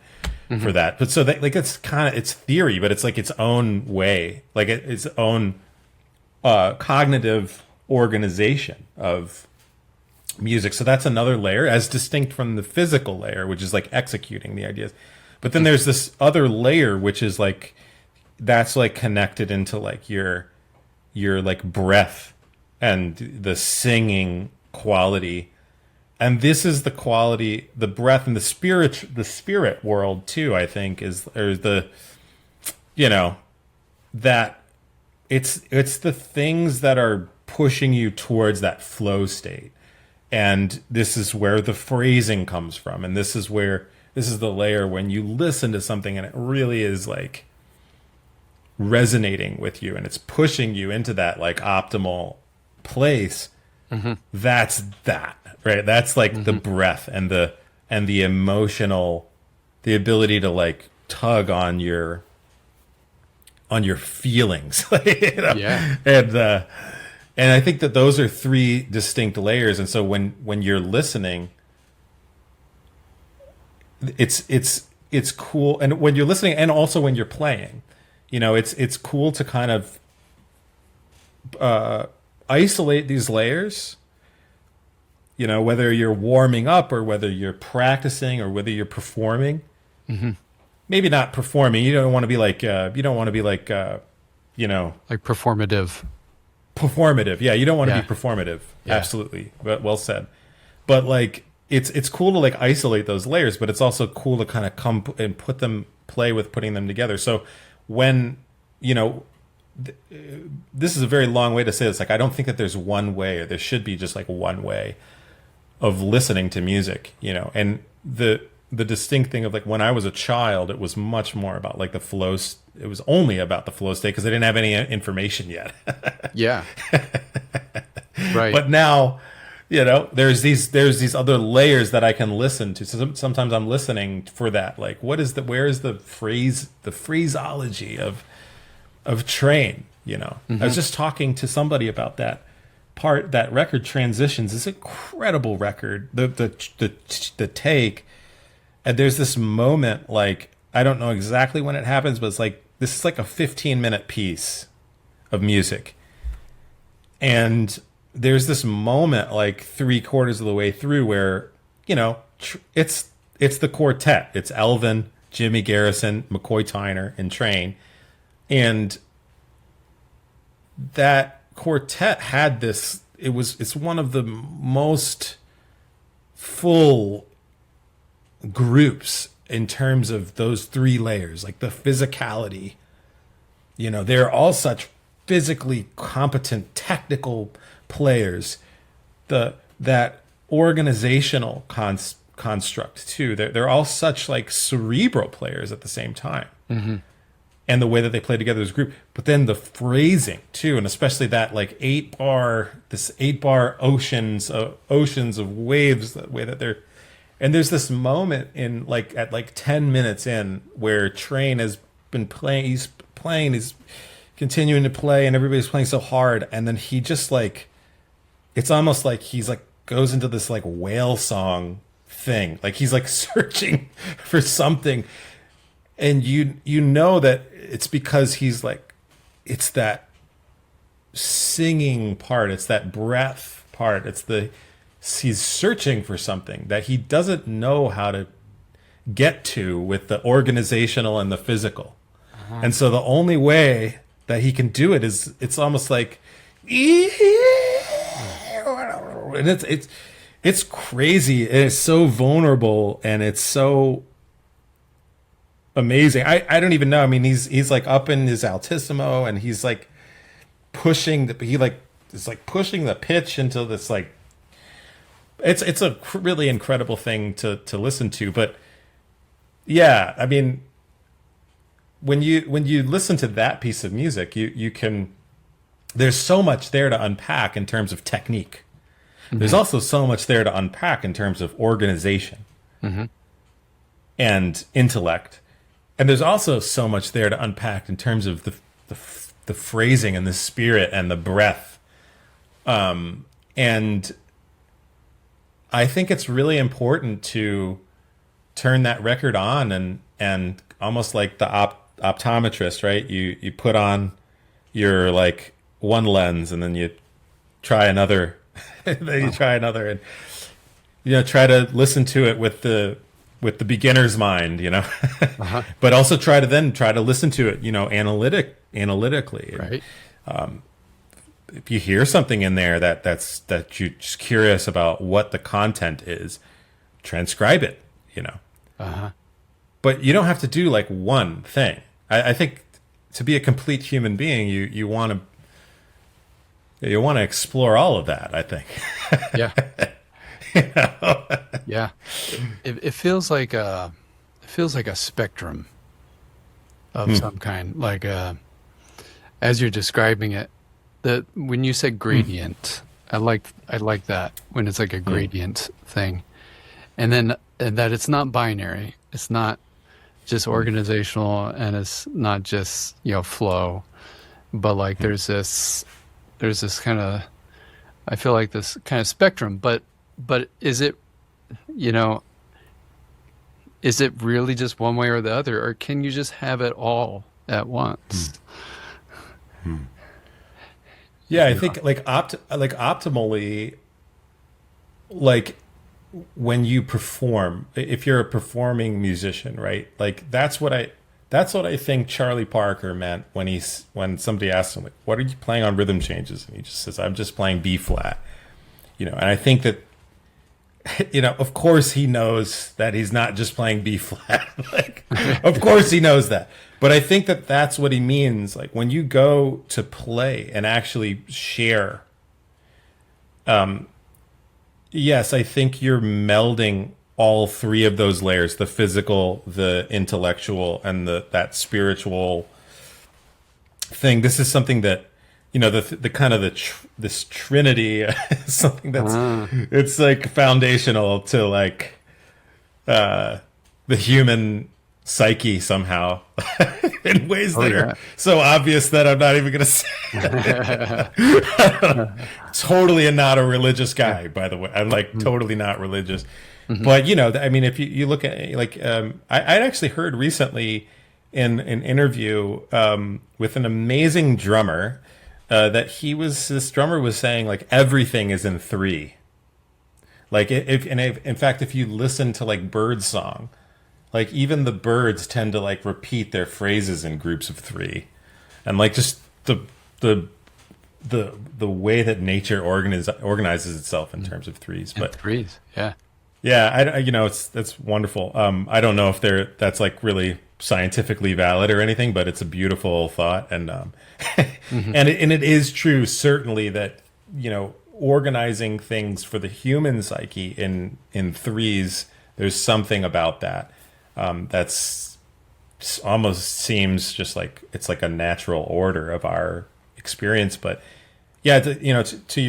for that. But so that, like, it's theory, but it's like its own way, like its own cognitive organization of music. So that's another layer, as distinct from the physical layer, which is like executing the ideas. But then there's this other layer, which is like, that's like connected into like your like breath and the singing quality. And this is the quality, the breath and the spirit world too, I think, that it's the things that are pushing you towards that flow state. And this is where the phrasing comes from. And this is the layer when you listen to something and it really is like resonating with you and it's pushing you into that like optimal place. That's that, right? That's like the breath and the emotional, the ability to like tug on your feelings. Yeah. And I think that those are three distinct layers. And so when you're listening, it's cool. And when you're listening, and also when you're playing, it's cool to kind of isolate these layers, you know, whether you're warming up or whether you're practicing or whether you're performing. Mm-hmm. Maybe not performing. You don't want to be like, you know, Like performative. Performative. Yeah, you don't want to Yeah. be performative. Yeah. Absolutely. But well said. But like, it's cool to like isolate those layers, but it's also cool to kind of come and putting them together. So when, you know, this is a very long way to say this. Like, I don't think that there's one way, or there should be just like one way of listening to music, you know. And the distinct thing of like when I was a child, it was much more about like the flow. It was only about the flow state because I didn't have any information yet. Yeah. Right. But now, you know, there's these other layers that I can listen to. So sometimes I'm listening for that. Like, where is the phraseology of Train? You know, Mm-hmm. I was just talking to somebody about that record, Transitions. This incredible record. The take, and there's this moment, like, I don't know exactly when it happens, but it's like, this is like a 15-minute piece of music. And there's this moment like 3/4 of the way through where, you know, it's the quartet. It's Elvin, Jimmy Garrison, McCoy Tyner, and Train. And that quartet had this, it's one of the most full groups in terms of those three layers, like the physicality. You know, they're all such physically competent, technical players. That organizational construct too. They're all such like cerebral players at the same time. Mm-hmm. And the way that they play together as a group, but then the phrasing too, and especially that like 8-bar oceans of waves, the way that they're. And there's this moment in like at like 10 minutes in where Train has been playing. He's continuing to play, and everybody's playing so hard, and then he just like, it's almost like he's like goes into this like whale song thing, like he's like searching for something, and you know that it's because he's like, it's that singing part, it's that breath part, he's searching for something that he doesn't know how to get to with the organizational and the physical. Uh-huh. And so the only way that he can do it is, it's almost like, and it's crazy, and it's so vulnerable, and it's so amazing. I don't even know. I mean, he's like up in his altissimo, and he's like pushing pushing the pitch into this like, it's a really incredible thing to listen to. But yeah, I mean, when you listen to that piece of music, you can, there's so much there to unpack in terms of technique. Mm-hmm. There's also so much there to unpack in terms of organization, mm-hmm. and intellect. And there's also so much there to unpack in terms of the phrasing and the spirit and the breath. And I think it's really important to turn that record on and almost like the optometrist, right? You put on your like one lens, and then you try another, then you try another, and you know, try to listen to it with the beginner's mind, you know, uh-huh. But also try to listen to it, you know, analytically, right? If you hear something in there that you're just curious about what the content is, transcribe it, you know. Uh-huh. But you don't have to do like one thing. I think to be a complete human being, you want to explore all of that, I think. Yeah. You know? Yeah. It feels like a spectrum of some kind. Like as you're describing it, that when you said gradient, I like that when it's like a gradient thing. And that it's not binary. It's not just organizational, and it's not just, you know, flow, but like there's this kind of, I feel like this kind of spectrum, but is it, you know, is it really just one way or the other, or can you just have it all at once? Yeah, I think like optimally, like when you perform, if you're a performing musician, right? Like that's what I think Charlie Parker meant when somebody asked him, like, what are you playing on rhythm changes? And he just says, I'm just playing B flat. And I think that, of course he knows that he's not just playing B flat. Like, of course he knows that. But I think that that's what he means. Like when you go to play and actually share, yes, I think you're melding all three of those layers: the physical, the intellectual, and that spiritual thing. This is something that, the kind of this trinity is something that's it's like foundational to like the human psyche somehow in ways that are so obvious that I'm not even going to say it. Totally not a religious guy, by the way. I'm like totally not religious. But, I mean, if you look at like, I'd actually heard recently in an interview with an amazing drummer that this drummer was saying like everything is in three. Like in fact, if you listen to like birdsong, like even the birds tend to like repeat their phrases in groups of three, and like just the way that nature organizes itself in terms of threes. But threes, yeah. Yeah, that's wonderful. I don't know if that's like really scientifically valid or anything, but it's a beautiful thought, and and it is true certainly that organizing things for the human psyche in threes. There's something about that that's almost seems just like it's like a natural order of our experience. But yeah, to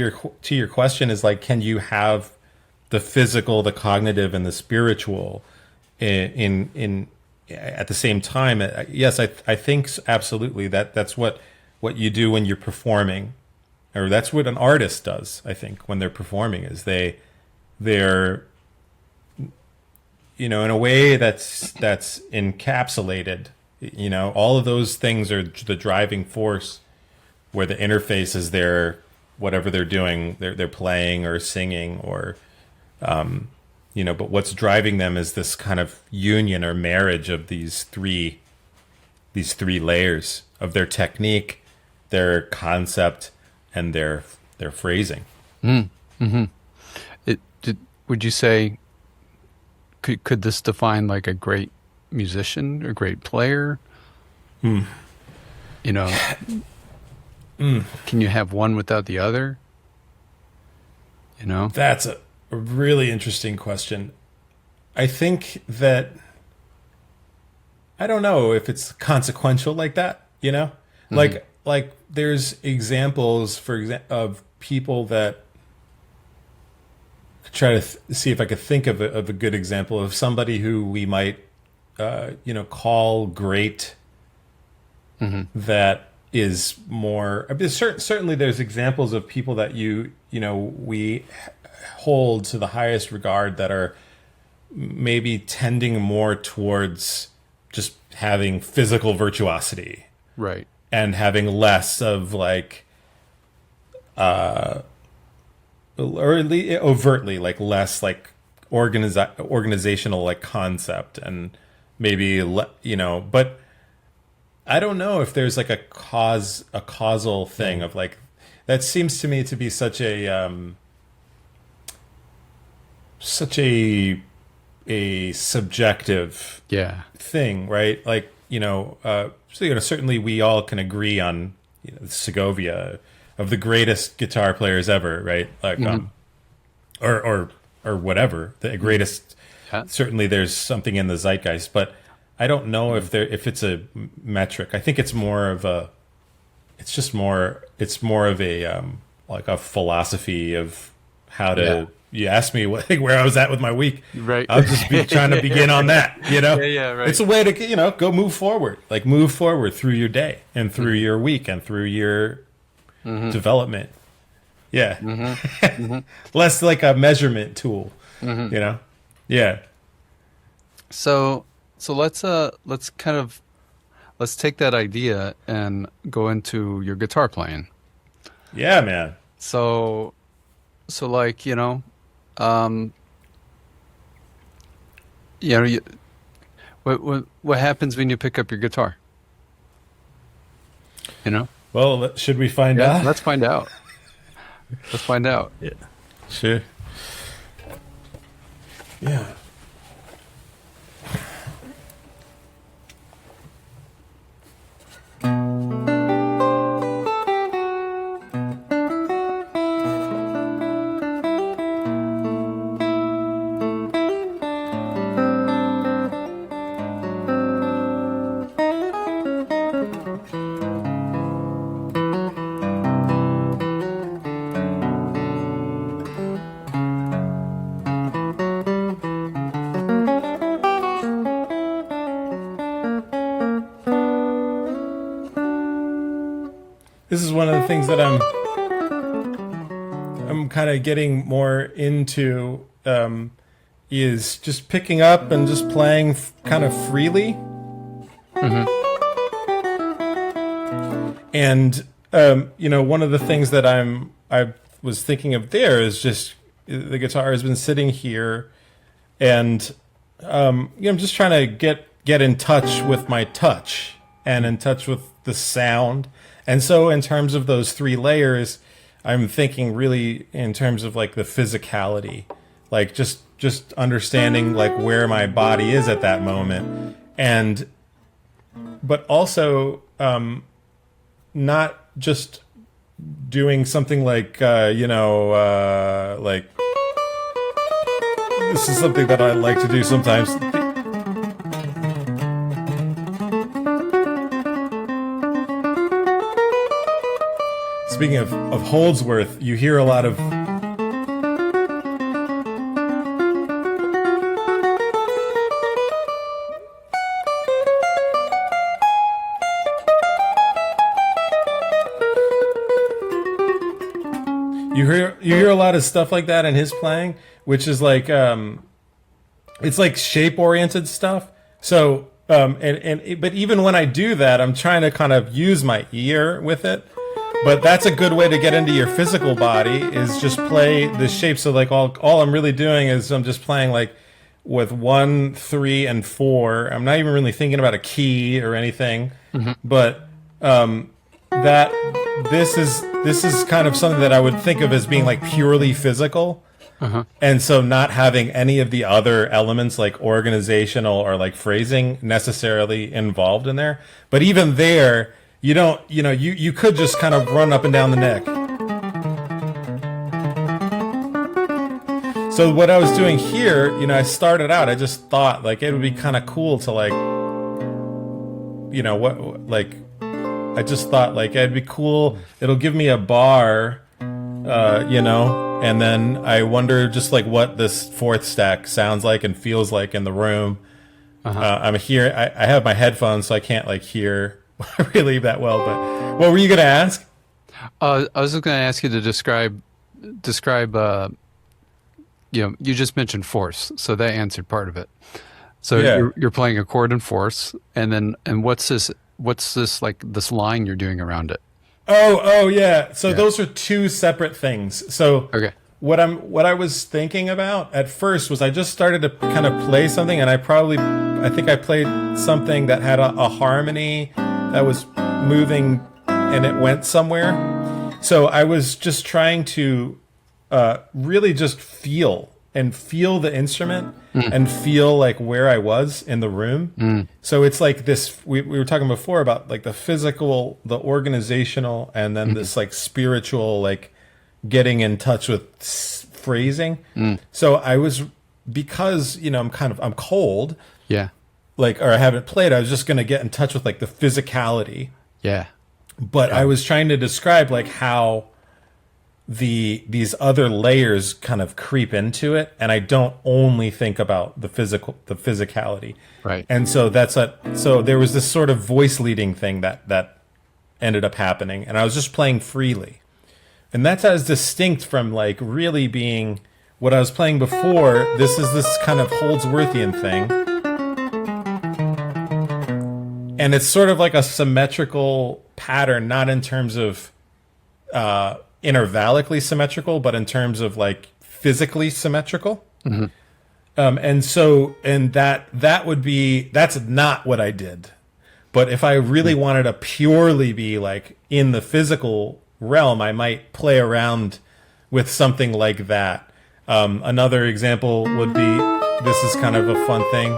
your question is like, can you have the physical, the cognitive, and the spiritual in at the same time? Yes, I think absolutely that's what you do when you're performing, or that's what an artist does. I think when they're performing is they're in a way that's encapsulated. All of those things are the driving force, where the interface is their whatever they're doing, they're playing or singing or. But what's driving them is this kind of union or marriage of these three layers of their technique, their concept, and their phrasing. Would you say could this define like a great musician or great player? Can you have one without the other? That's a really interesting question. I think that I don't know if it's consequential like that, like there's examples of people that try to see if I could think of a good example of somebody who we might call great, that is more. I mean, certainly there's examples of people that we hold to the highest regard that are maybe tending more towards just having physical virtuosity, right, and having less of like or at least overtly like less like organizational like concept, and maybe but I don't know if there's like a causal thing of like that. Seems to me to be such a subjective thing, right? Like certainly we all can agree on Segovia, of the greatest guitar players ever, right? Like or whatever, the greatest. Certainly there's something in the zeitgeist, but I don't know if it's a metric. I think it's more of a like a philosophy of how to. You asked me where I was at with my week. Right. I'll just be trying to begin on that, Yeah, right. It's a way to, go move forward. Like move forward through your day and through your week and through your development. Yeah. Less like a measurement tool, Yeah. So let's take that idea and go into your guitar playing. Yeah, man. So, like, um, you know, you, what happens when you pick up your guitar? You know? Well, should we find Yeah, out? let's find out. Let's find out. Yeah. Sure. Yeah. This is one of the things that I'm kind of getting more into, is just picking up and just playing kind of freely. Mm-hmm. And one of the things that I was thinking of there is just the guitar has been sitting here, and I'm just trying to get in touch with my touch and in touch with the sound. And so in terms of those three layers, I'm thinking really in terms of like the physicality, like just understanding like where my body is at that moment. But also not just doing something like, like this is something that I like to do sometimes. Speaking of Holdsworth, you hear a lot of you hear a lot of stuff like that in his playing, which is like it's like shape oriented stuff. So but even when I do that, I'm trying to kind of use my ear with it. But that's a good way to get into your physical body, is just play the shape. So like all I'm really doing is I'm just playing like with 1, 3, and 4. I'm not even really thinking about a key or anything. Mm-hmm. But that this is kind of something that I would think of as being like purely physical. Uh-huh. And so not having any of the other elements like organizational or like phrasing necessarily involved in there. But even there, you don't, you could just kind of run up and down the neck. So what I was doing here, I started out, I just thought like it would be kind of cool to like, I just thought like it'd be cool. It'll give me a bar, and then I wonder just like what this fourth stack sounds like and feels like in the room. Uh-huh. I'm here. I have my headphones, so I can't like hear really that well. But what were you going to ask? I was just going to ask you to describe. You just mentioned force, so that answered part of it. So yeah. You're playing a chord in force, and what's this? What's this like this line you're doing around it? Oh yeah. So those are two separate things. So okay. What I was thinking about at first was I just started to kind of play something, and I think I played something that had a harmony that was moving and it went somewhere. So I was just trying to really just feel the instrument and feel like where I was in the room. So it's like this, we were talking before about like the physical, the organizational, and then this like spiritual, like getting in touch with phrasing. So I was, because, I'm cold. Yeah. Like, or I haven't played, I was just going to get in touch with like the physicality. Yeah. But I was trying to describe like how these other layers kind of creep into it, and I don't only think about the physicality. Right. And so so there was this sort of voice leading thing that ended up happening, and I was just playing freely. And that's as distinct from like really being what I was playing before. This is this kind of Holdsworthian thing. And it's sort of like a symmetrical pattern, not in terms of intervallically symmetrical, but in terms of like physically symmetrical. And that's not what I did. But if I really wanted to purely be like in the physical realm, I might play around with something like that. Another example would be, this is kind of a fun thing.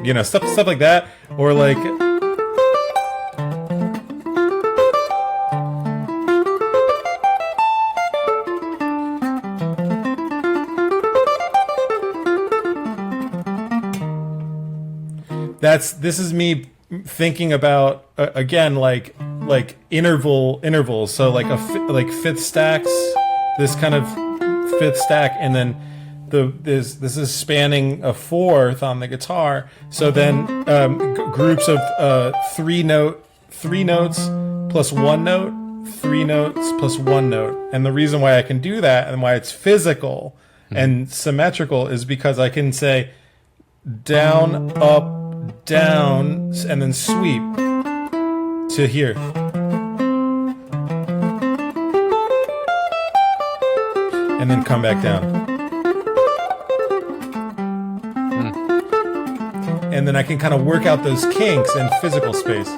You know, stuff like that, or like. This is me thinking about again like intervals. So like like fifth stacks, this kind of fifth stack, and then this is spanning a fourth on the guitar. So then groups of three notes plus one note, 3 notes plus 1 note. And the reason why I can do that and why it's physical and symmetrical is because I can say down, up, down, and then sweep to here. And then come back down. And then I can kind of work out those kinks in physical space.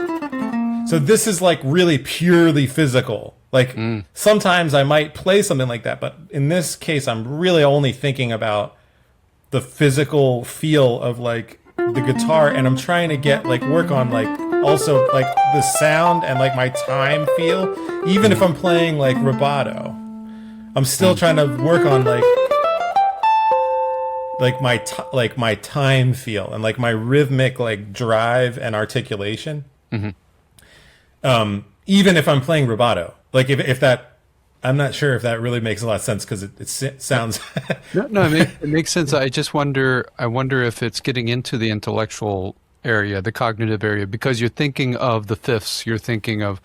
So this is like really purely physical. Like sometimes I might play something like that, but in this case, I'm really only thinking about the physical feel of like the guitar, and I'm trying to get like work on like also like the sound and like my time feel. Even if I'm playing like rubato, I'm still trying to work on like my time feel and like my rhythmic like drive and articulation. Even if I'm playing rubato, like if that, I'm not sure if that really makes a lot of sense because it sounds. No, it makes sense. I just wonder if it's getting into the intellectual area, the cognitive area, because you're thinking of the fifths, you're thinking of,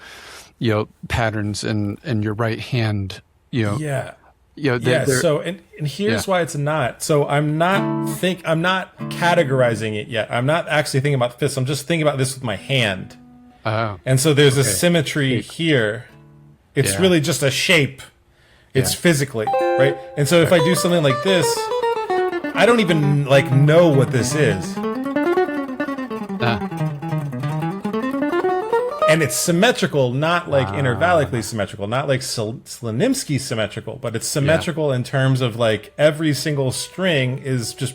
patterns in your right hand, Yeah. They're, so and here's why it's not. So I'm not categorizing it yet. I'm not actually thinking about fifths. I'm just thinking about this with my hand. Oh. And so there's a symmetry here. It's really just a shape. It's physically, right? And so if I do something like this, I don't even like know what this is. And it's symmetrical, not like intervallically symmetrical, not like Slonimsky symmetrical, but it's symmetrical in terms of like every single string is just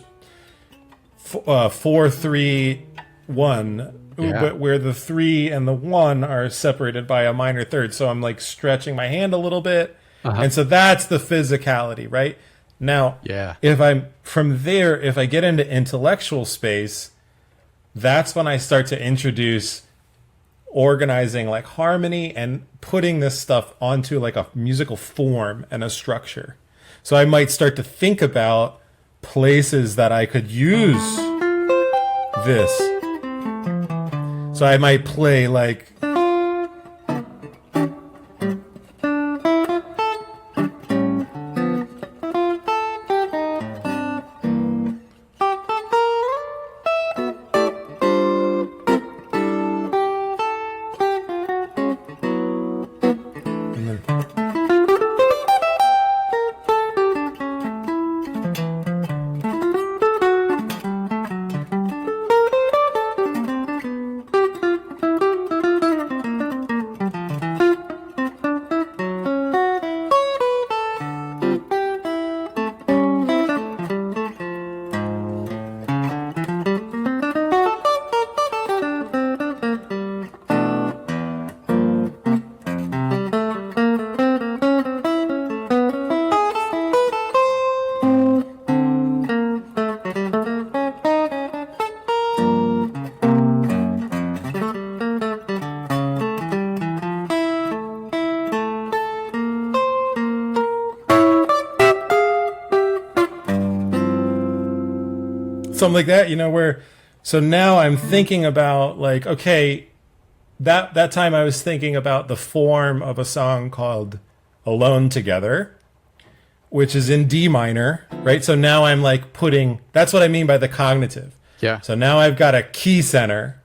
4, 3, 1. But where the 3 and the 1 are separated by a minor third. So I'm like stretching my hand a little bit. And so that's the physicality, right? Now, if I'm from there, if I get into intellectual space, that's when I start to introduce organizing like harmony and putting this stuff onto like a musical form and a structure. So I might start to think about places that I could use this. So I might play like something like that, where, so now I'm thinking about like, okay, that time I was thinking about the form of a song called Alone Together, which is in D minor, right? So now I'm like that's what I mean by the cognitive. Yeah. So now I've got a key center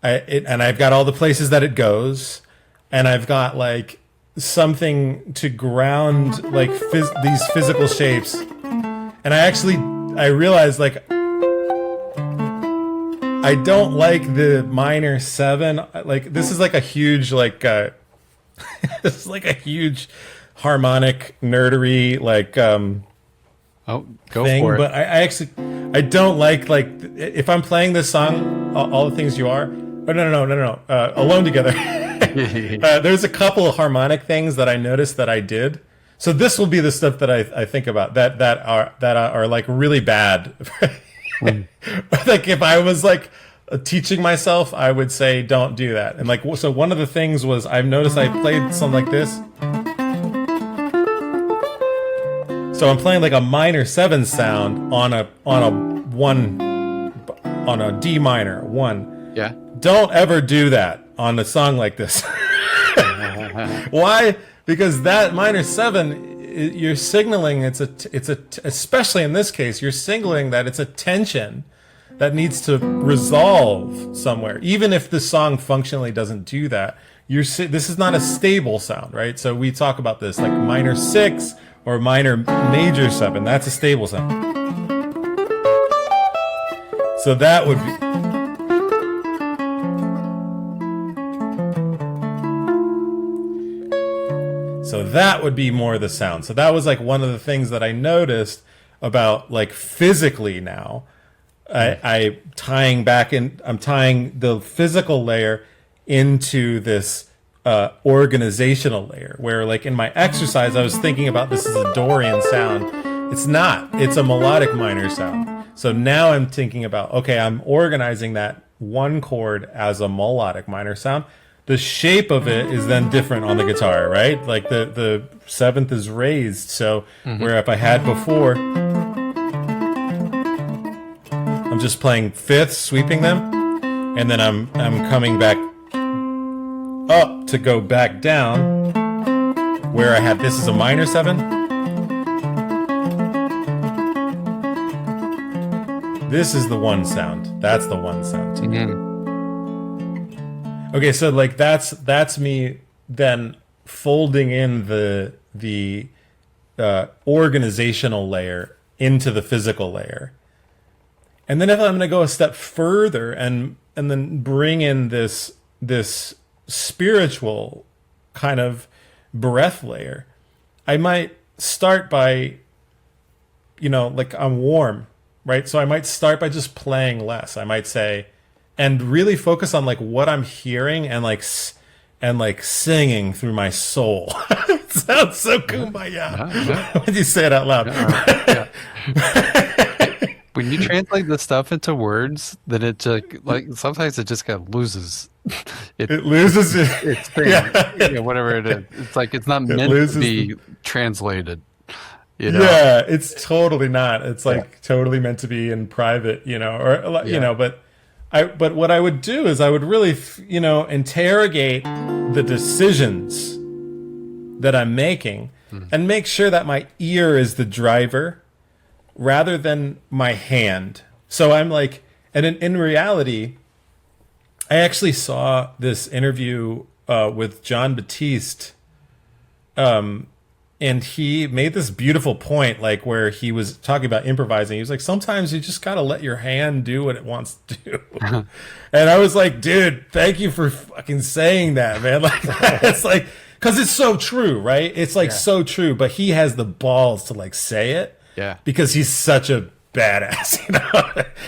and I've got all the places that it goes, and I've got like something to ground like these physical shapes. And I realized like I don't like the minor 7. Like this is like a huge like this is like a huge harmonic nerdery like Oh, go thing, for it. but I don't like if I'm playing this song, all the things you are. Oh no, Alone Together. There's a couple of harmonic things that I noticed that I did. So this will be the stuff that I think about that are like really bad. Like if I was like teaching myself, I would say don't do that. And like so, one of the things was I've noticed I played something like this. So I'm playing like a minor 7 sound on a D minor 1. Yeah. Don't ever do that on a song like this. Why? Because that minor 7, you're signaling especially in this case, you're signaling that it's a tension that needs to resolve somewhere. Even if the song functionally doesn't do that, this is not a stable sound, right? So we talk about this like minor 6 or minor major 7. That's a stable sound. So that would be. So that would be more the sound. So that was like one of the things that I noticed about like physically now. I'm tying the physical layer into this organizational layer where like in my exercise I was thinking about this as a Dorian sound. It's not. It's a melodic minor sound. So now I'm thinking about, okay, I'm organizing that one chord as a melodic minor sound. The shape of it is then different on the guitar, right? Like the 7th is raised. So where if I had before, I'm just playing 5ths, sweeping them, and then I'm coming back up to go back down where I had this is a minor 7. This is the 1 sound. That's the 1 sound. Okay, so like that's me then folding in the organizational layer into the physical layer. And then if I'm going to go a step further and then bring in this spiritual kind of breath layer, I might start by, like I'm warm, right? So I might start by just playing less. I might say, and really focus on like what I'm hearing and like singing through my soul. It sounds so kumbaya when you say it out loud. When you translate the stuff into words, then it like sometimes it just kind of loses. It loses its thing, whatever it is. It's like it's not meant to be translated. Yeah, it's totally not. It's like totally meant to be in private, But what I would do is I would really, interrogate the decisions that I'm making and make sure that my ear is the driver rather than my hand. So I'm like, and in reality, I actually saw this interview with John Batiste, and he made this beautiful point, like where he was talking about improvising. He was like, sometimes you just got to let your hand do what it wants to do. And I was like, dude, thank you for fucking saying that, man. Like, it's like, cause it's so true, right? It's like so true, but he has the balls to like say it because he's such a badass,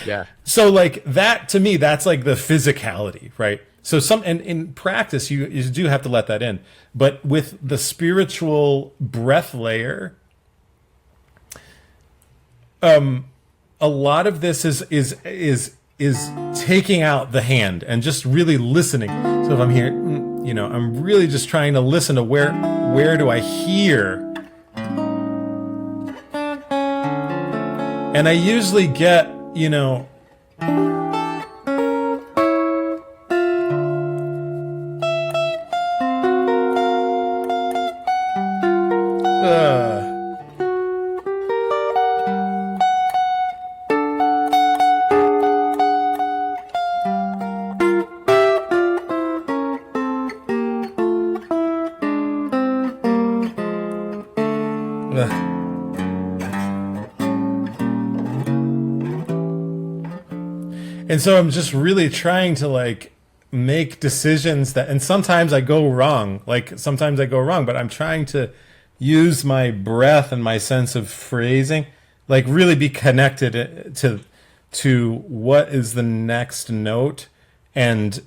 Yeah. So like that, to me, that's like the physicality, right? So and in practice, you do have to let that in. But with the spiritual breath layer, a lot of this is taking out the hand and just really listening. So if I'm here, I'm really just trying to listen to where do I hear? And I usually get, And so I'm just really trying to like make decisions that, and sometimes I go wrong. Like sometimes I go wrong, but I'm trying to use my breath and my sense of phrasing, like really be connected to what is the next note, and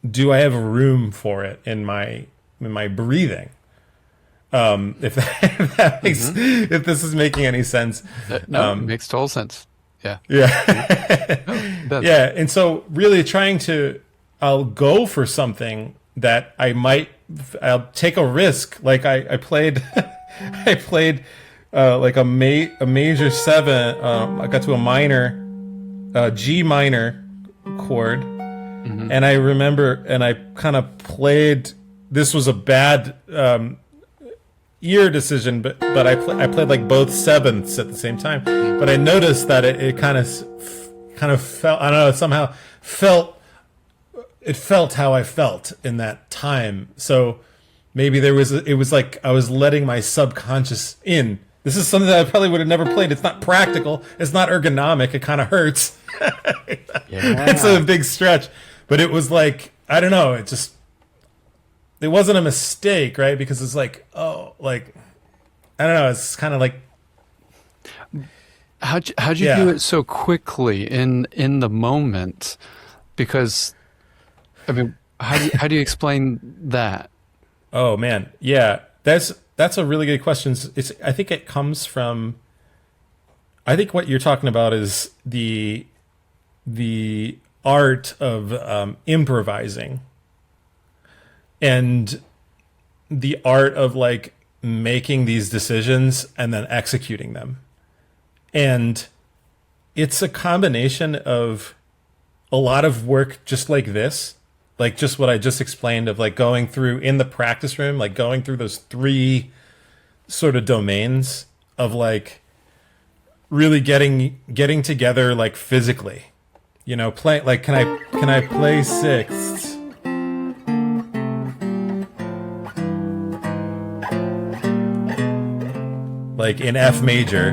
do I have room for it in my breathing? If this is making any sense. No, it makes total sense. Yeah. Yeah. No, yeah. And so really I'll go for something that I'll take a risk. Like I played, like a major 7. I got to a minor, G minor chord. Mm-hmm. And I remember, and I kind of played, this was a bad, ear decision, but I played like both sevenths at the same time. But I noticed that it kind of felt, I don't know, somehow felt how I felt in that time. So maybe it was like I was letting my subconscious in. This is something that I probably would have never played. It's not practical. It's not ergonomic. It kind of hurts. Yeah. It's a big stretch, but it was like, I don't know. It wasn't a mistake, right? Because it's like, oh, like, I don't know. It's kind of like, how'd you do it so quickly in the moment? Because, I mean, how do you explain that? Oh man, yeah, that's a really good question. I think it comes from, I think what you're talking about is the art of improvising. And the art of like making these decisions and then executing them. And it's a combination of a lot of work just like this, like just what I just explained of like going through in the practice room, like going through those 3 sort of domains of like really getting together like physically, you know, play like, can I play sixths? Like in F major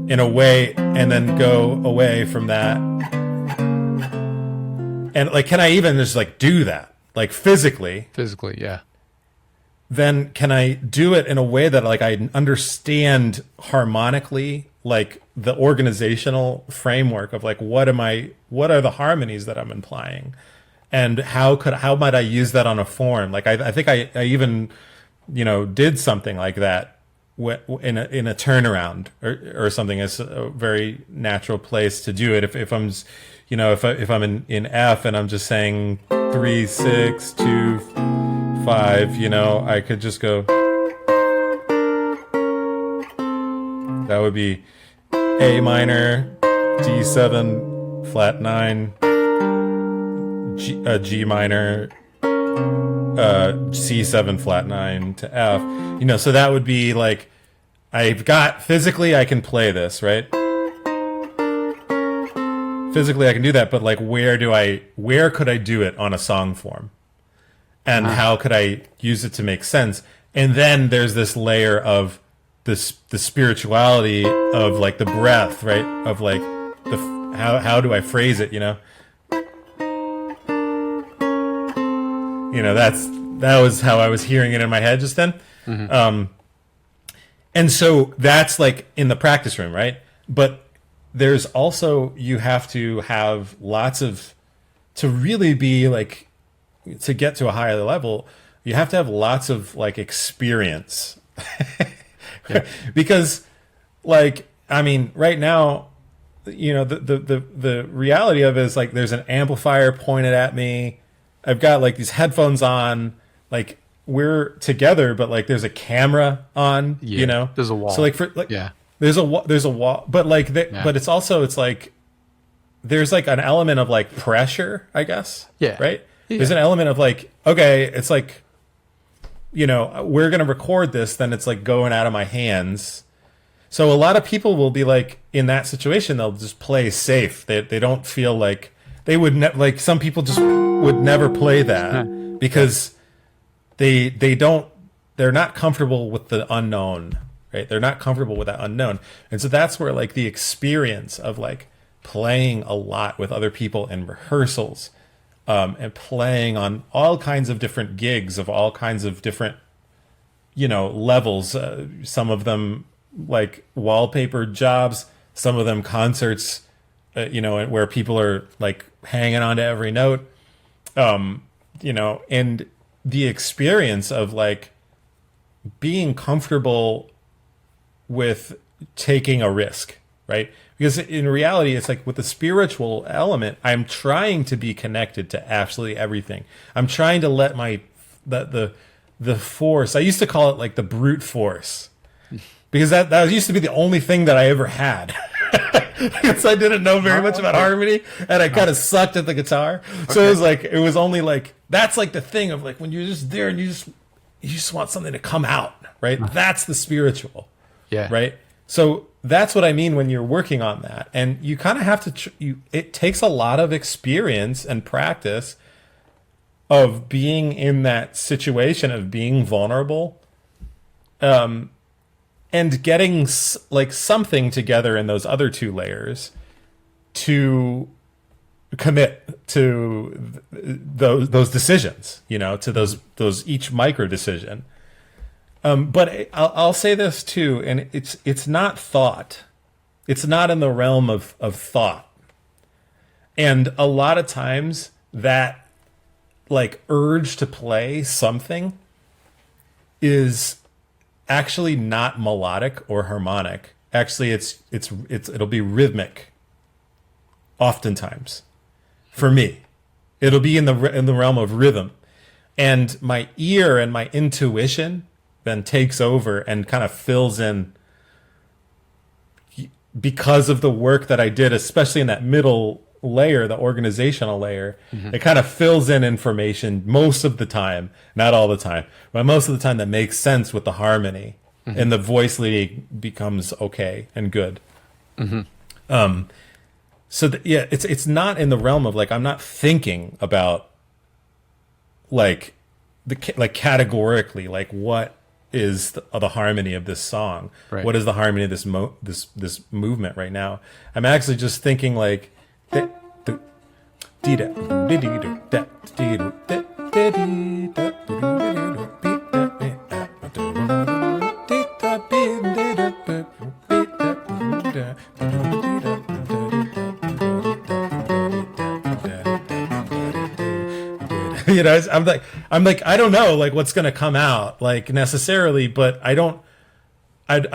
in a way, and then go away from that. And like, can I even just like do that? Like physically, yeah. Then can I do it in a way that like I understand harmonically, like the organizational framework of like, what are the harmonies that I'm implying? And how might I use that on a form? Like, I think I even, you know, did something like that in a turnaround or something. Is a very natural place to do it. If I'm, you know, if I'm in F and I'm just saying 3, 6, 2, 5, you know, I could just go. That would be A minor, D7, flat 9, G minor, C7 flat 9 to F, you know, so that would be like, I've got physically I can play this, right? Physically I can do that, but like where could I do it on a song form? And how could I use it to make sense? And then there's this layer of the spirituality of like the breath, right? Of like how do I phrase it, you know? You know, that was how I was hearing it in my head just then. Mm-hmm. And so that's like in the practice room, right? But there's also, you have to have to really be like, to get to a higher level, you have to have lots of like experience. Yeah. Because like, I mean, right now, you know, the reality of it is like, there's an amplifier pointed at me. I've got like these headphones on, like we're together, but like there's a camera on, you know, there's a wall. So like there's a wall, but like, but it's also, it's like, there's like an element of like pressure, I guess. Yeah. Right. Yeah. There's an element of like, okay, it's like, you know, we're going to record this, then it's like going out of my hands. So a lot of people will be like in that situation, they'll just play safe. They don't feel like they would like some people just would never play that because they're not comfortable with the unknown, right? They're not comfortable with that unknown. And so that's where like the experience of like playing a lot with other people in rehearsals, and playing on all kinds of different gigs of all kinds of different, levels. Some of them like wallpaper jobs, some of them concerts, where people are like hanging on to every note, and the experience of like being comfortable with taking a risk, right? Because in reality, it's like with the spiritual element, I'm trying to be connected to absolutely everything. I'm trying to let the force, I used to call it like the brute force, because that used to be the only thing that I ever had. Because I didn't know very much about harmony, and I kind of sucked at the guitar. So it was only like, that's like the thing of like when you're just there and you just want something to come out, right? That's the spiritual, right? So that's what I mean when you're working on that, and you kind of have to. It takes a lot of experience and practice of being in that situation of being vulnerable, and getting like something together in those other two layers to commit to those decisions, to those each micro decision. But I'll say this too, and it's not thought. It's not in the realm of thought. And a lot of times that like urge to play something is actually not melodic or harmonic. Actually, it'll be rhythmic. Oftentimes, for me, it'll be in the realm of rhythm, and my ear and my intuition then takes over and kind of fills in, because of the work that I did, especially in that middle layer, the organizational layer. It kind of fills in information most of the time, not all the time, but most of the time that makes sense with the harmony, and the voice leading becomes okay and good. So it's not in the realm of like, I'm not thinking about like categorically, like what is the harmony of this song? Right. What is the harmony of this this movement right now? I'm actually just thinking like, I'm like, I don't know, like what's going to come out like necessarily, but I'm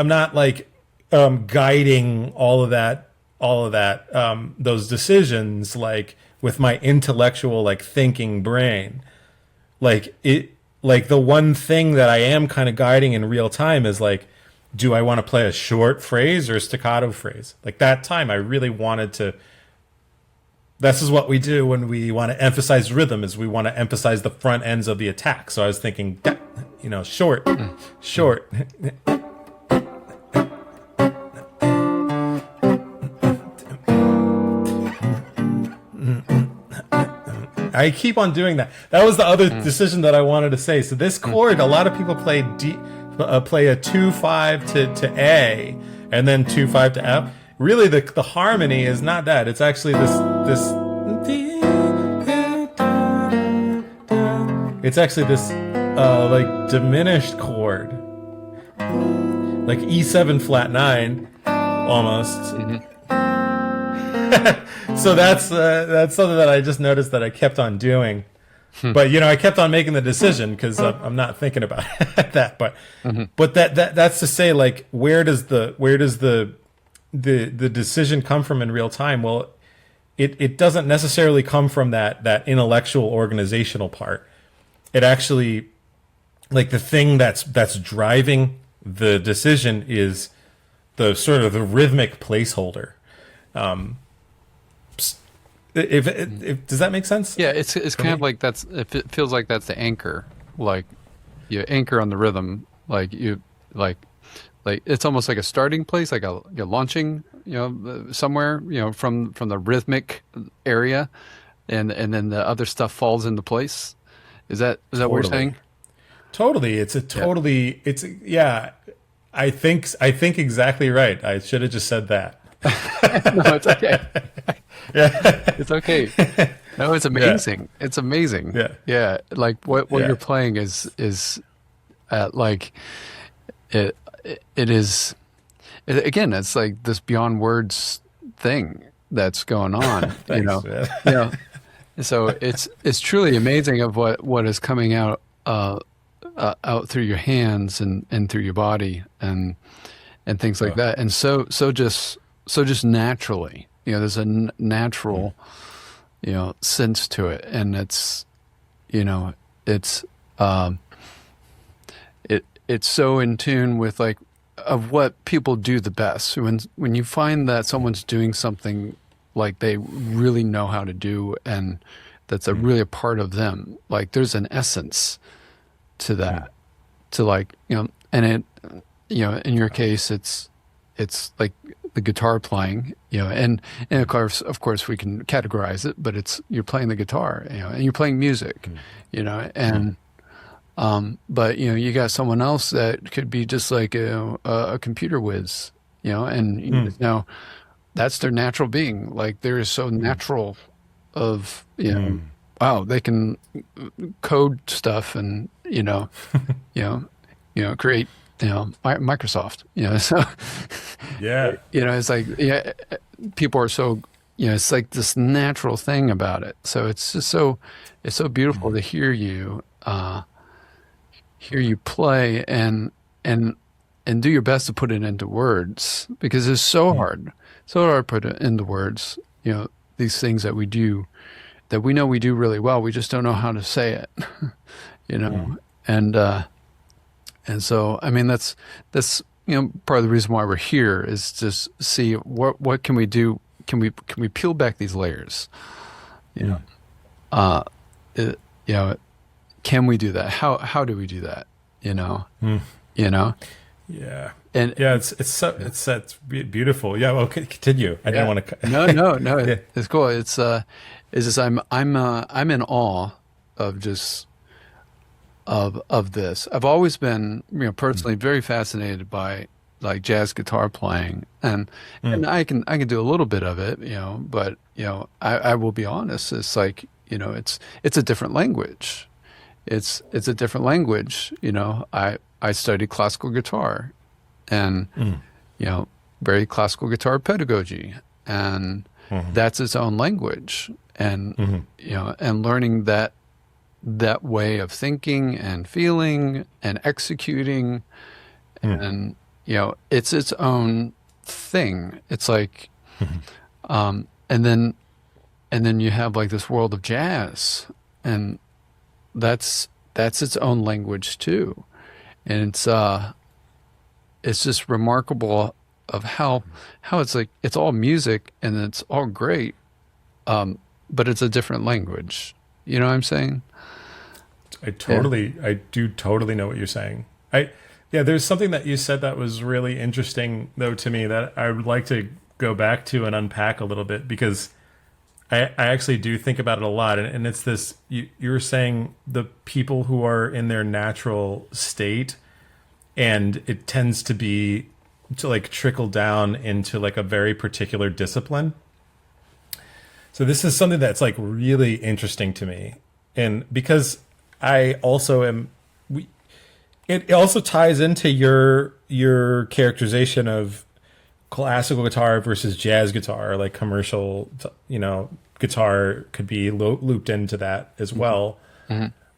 not like, guiding all of that, those decisions, like with my intellectual, like thinking brain, like the one thing that I am kind of guiding in real time is like, do I want to play a short phrase or a staccato phrase? Like that time I really wanted to. This is what we do when we want to emphasize rhythm, is we want to emphasize the front ends of the attack. So I was thinking, short. I keep on doing that. That was the other decision that I wanted to say. So this chord, a lot of people play a 2-5 to A, and then 2-5 to F. Really, the harmony is not that. It's actually this. It's actually this like diminished chord, like E7 flat 9, almost. So that's something that I just noticed that I kept on doing. But I kept on making the decision because I'm not thinking about that. But that's to say, like, where does the decision come from in real time? Well, it doesn't necessarily come from that intellectual organizational part. It actually, like, the thing that's driving the decision is the sort of the rhythmic placeholder. If does that make sense? Yeah, it's kind of like it feels like that's the anchor. Like you anchor on the rhythm. Like it's almost like a starting place, like a launching, somewhere, from the rhythmic area, and then the other stuff falls into place. Is that what you're saying? Totally. I think exactly right. I should have just said that. No, it's okay. Yeah. It's okay. No, it's amazing. It's amazing. Yeah. Yeah. Like what Yeah. you're playing is like it it is again, it's like this beyond words thing that's going on, you Thanks, know. man. You know, so it's truly amazing of what is coming out through your hands and through your body and things like that. And so just naturally, you know, there's a natural, you know, sense to it. And it's, you know, it's so in tune with like of what people do the best. When you find that someone's doing something like they really know how to do, and that's really a part of them, like there's an essence to that, to like, you know, and it, you know, in your case, it's like the guitar playing, you know, and of course we can categorize it, but it's, you're playing the guitar, you know, and you're playing music, you know, and but you know, you got someone else that could be just like a computer whiz, you know, and you know, that's their natural being. Like they're so natural of, you know, wow, they can code stuff and, you know, create, you know, Microsoft, you know, so Yeah. you know, it's like, yeah, people are so, you know, it's like this natural thing about it. So it's just it's so beautiful to hear you play and do your best to put it into words, because it's so hard to put it into words, you know, these things that we do, that we know we do really well. We just don't know how to say it, you know, and so, I mean, that's, you know, part of the reason why we're here is just see what can we do? Can we peel back these layers? You know, you know, can we do that? How do we do that? You know, you know, Yeah. and Yeah. It's beautiful. Yeah. Well, continue. I didn't want to. no, Yeah. it's cool. It's just I'm in awe of just of this. I've always been, you know, personally very fascinated by like jazz guitar playing, and I can do a little bit of it, you know, but you know, I will be honest, it's like, you know, it's a different language. It's a different language, you know. I studied classical guitar, and you know, very classical guitar pedagogy, and that's its own language, and you know, and learning that way of thinking and feeling and executing, and you know, it's its own thing. It's like, and then you have like this world of jazz, and that's its own language too, and it's just remarkable of how it's like it's all music and it's all great, but it's a different language. You know what I'm saying? I do totally know what you're saying. There's something that you said that was really interesting though to me that I would like to go back to and unpack a little bit, because I actually do think about it a lot. And it's this, you're saying the people who are in their natural state, and it tends to like trickle down into like a very particular discipline. So this is something that's like really interesting to me. And because I also am, it also ties into your characterization of classical guitar versus jazz guitar, like commercial, you know, guitar could be looped into that as well,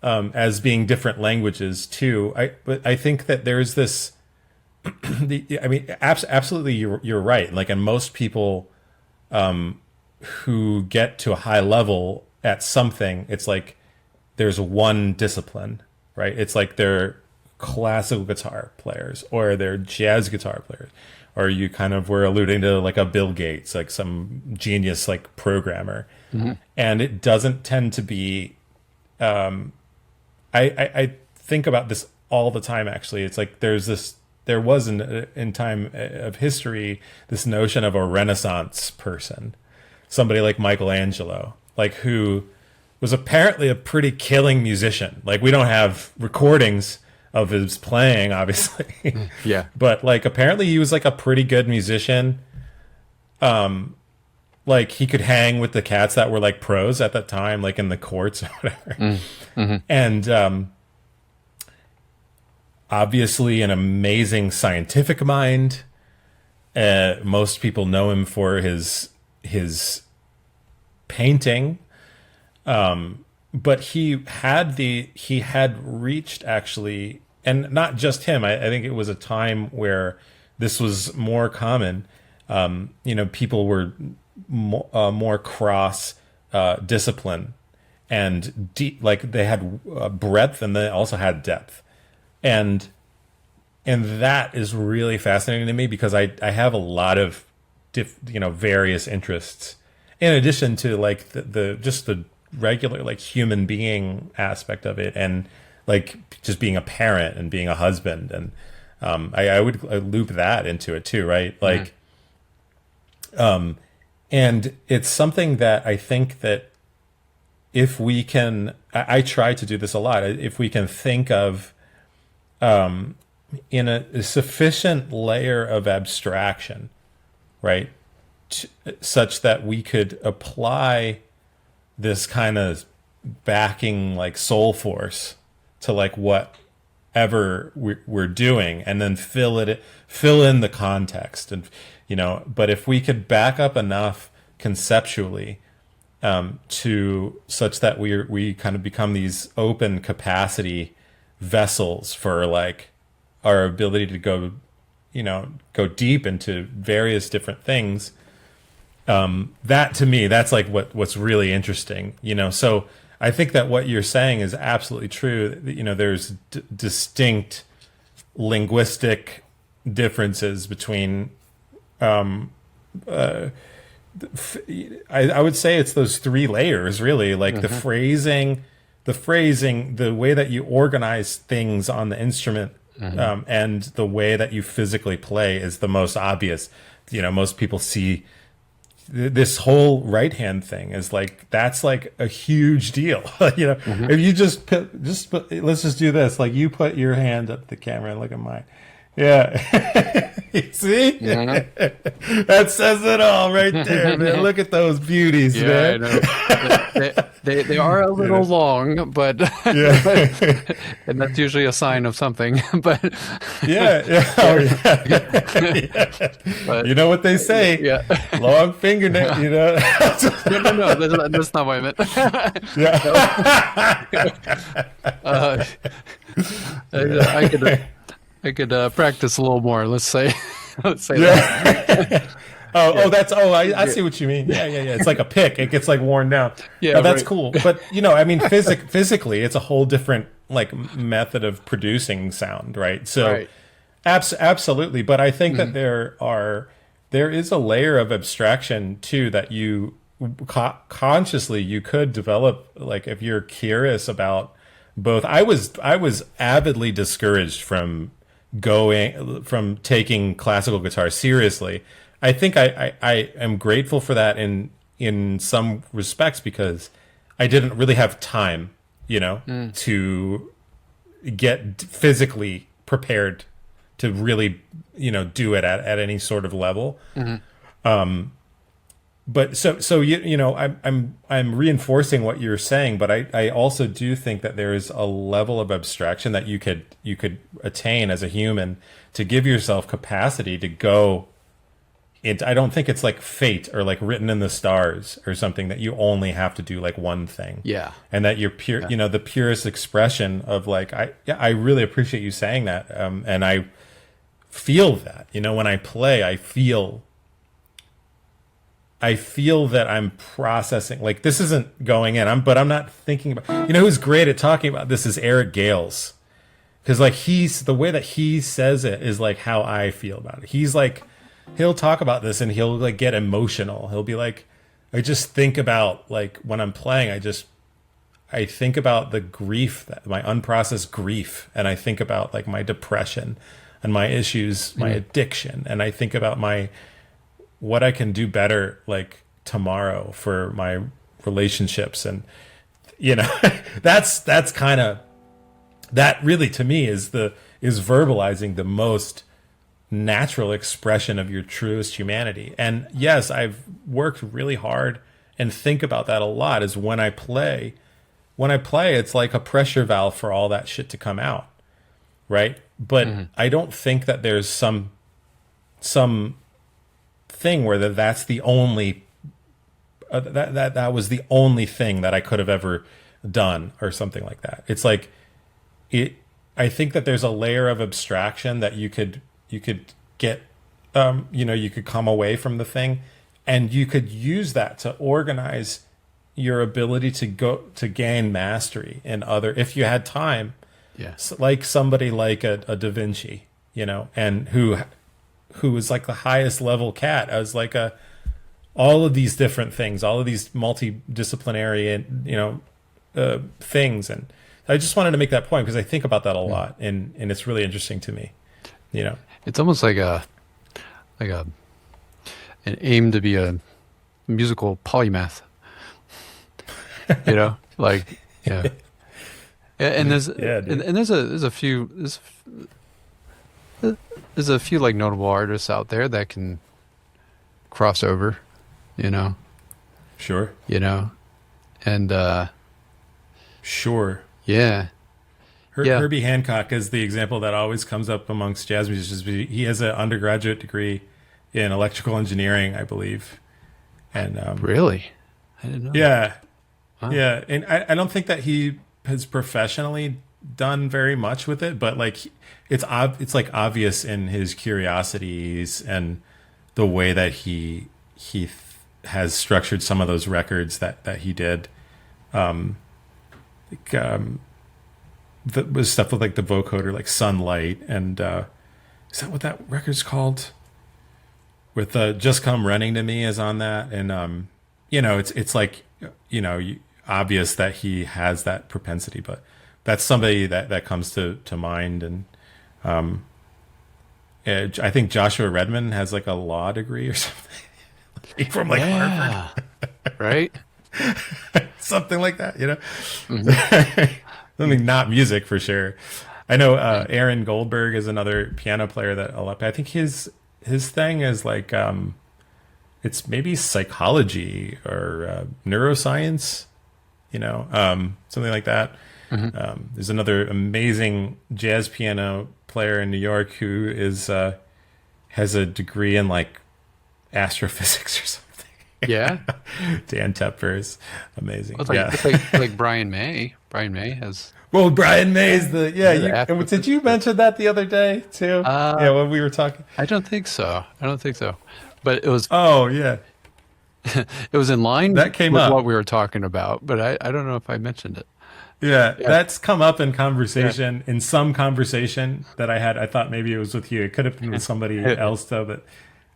as being different languages too. But I think that there's this, I mean, absolutely, you're right. Like, and most people who get to a high level at something, it's like there's one discipline, right? It's like they're classical guitar players or they're jazz guitar players, or you kind of were alluding to like a Bill Gates, like some genius like programmer. And it doesn't tend to be, I think about this all the time, actually. It's like there was in time of history, this notion of a Renaissance person, somebody like Michelangelo, like who was apparently a pretty killing musician. Like, we don't have recordings of his playing, obviously. Yeah. But like, apparently he was like a pretty good musician. like he could hang with the cats that were like pros at that time, like in the courts or whatever. And obviously an amazing scientific mind. Most people know him for his painting. But he had reached actually, and not just him. I think it was a time where this was more common. People were more cross discipline and deep, like they had breadth and they also had depth, and that is really fascinating to me because I have a lot of various interests in addition to like the just the regular like human being aspect of it, and like just being a parent and being a husband, and I would loop that into it too, right? Like, and it's something that I think that if we can, I try to do this a lot. If we can think of, in a sufficient layer of abstraction, right, such that we could apply this kind of backing like soul force to like whatever we're doing, and then fill in the context, and but if we could back up enough conceptually to such that we kind of become these open capacity vessels for like our ability to go deep into various different things. That to me, that's like what's really interesting, so I think that what you're saying is absolutely true. There's distinct linguistic differences between, I would say it's those three layers really, like the phrasing, the way that you organize things on the instrument, and the way that you physically play is the most obvious. Most people see this whole right hand thing is like, that's like a huge deal. If you just let's just do this. Like you put your hand up the camera and look at mine. Yeah. See? That says it all right there, man. Look at those beauties, man. I know. They are a little long, but and that's usually a sign of something. But But, you know what they say? Long fingernail. No, that's not what I meant. I could practice a little more. Let's say that. I see what you mean. Yeah. It's like a pick. It gets like worn down. Yeah, that's right. Cool. But physically, it's a whole different like method of producing sound, right? So, right. Absolutely. But I think that there is a layer of abstraction too that you consciously you could develop. Like if you're curious about both. I was avidly discouraged from taking classical guitar seriously. I think I am grateful for that in some respects because I didn't really have time, to get physically prepared to really, do it at any sort of level. But so I'm reinforcing what you're saying, but I also do think that there is a level of abstraction that you could attain as a human to give yourself capacity to go. I don't think it's like fate or like written in the stars or something that you only have to do like one thing. Yeah. And that you're pure, the purest expression of like, I really appreciate you saying that. And I feel that, when I play, I feel that I'm processing, like this isn't going in, but I'm not thinking about, who's great at talking about this is Eric Gales. Cause like the way that he says it is like how I feel about it. He's like, he'll talk about this and he'll like get emotional. He'll be like, I just think about like when I'm playing, I think about the grief, my unprocessed grief. And I think about like my depression and my issues, my addiction. And I think about what I can do better like tomorrow for my relationships. And, that's kind of, that really to me is verbalizing the most natural expression of your truest humanity. And yes, I've worked really hard and think about that a lot, is when I play, it's like a pressure valve for all that shit to come out. Right. But I don't think that there's some thing where that's the only, that was the only thing that I could have ever done or something like that. It's like I think that there's a layer of abstraction that you could get, you could come away from the thing, and you could use that to organize your ability to gain mastery in other, if you had time. Yeah. Like somebody like a Da Vinci, and who was like the highest level cat. I was like all of these different things, all of these multidisciplinary, things. And I just wanted to make that point because I think about that a lot, and it's really interesting to me. It's almost like an aim to be a musical polymath. Like, yeah. And there's a few like notable artists out there that can cross over, Sure. And sure. Yeah. Herbie Hancock is the example that always comes up amongst jazz musicians. He has an undergraduate degree in electrical engineering, I believe. And really? I didn't know. Yeah. Wow. Yeah. And I don't think that he has professionally done very much with it, but like it's like obvious in his curiosities and the way that he has structured some of those records that he did. Was stuff with like the vocoder, like Sunlight, and is that what that record's called? With Just Come Running to Me is on that, and it's like obvious that he has that propensity, but that's somebody that comes to mind. And I think Joshua Redman has like a law degree or something from like Harvard, right? Something like that, Something not music for sure. I know Aaron Goldberg is another piano player that I think his thing is like it's maybe psychology or neuroscience, something like that. There's another amazing jazz piano player in New York who is has a degree in like astrophysics or something. Yeah. Dan Tepper is amazing. Well, it's like Brian May. Brian May has. Well, Brian May's did you mention that the other day too? When we were talking. I don't think so. But it was. Oh yeah. It was in line that came with up. what we were talking about, but I don't know if I mentioned it. Yeah, that's come up in conversation, in some conversation that I had. I thought maybe it was with you. It could have been with somebody else though, but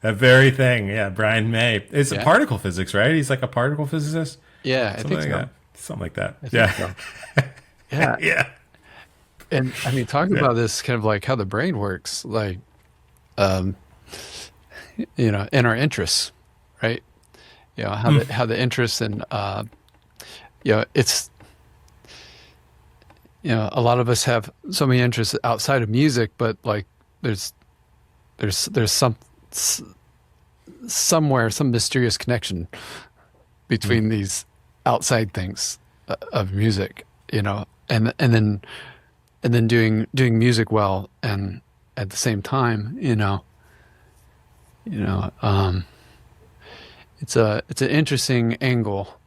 that very thing. Yeah, Brian May. It's particle physics, right? He's like a particle physicist. Yeah, I think so. That. Something like that. So. Yeah. Yeah. And I mean, talking about this kind of like how the brain works, like, in our interests, right? How the interests and, it's, a lot of us have so many interests outside of music, but like there's somewhere some mysterious connection between these outside things of music, and then doing music well, and at the same time, it's an interesting angle.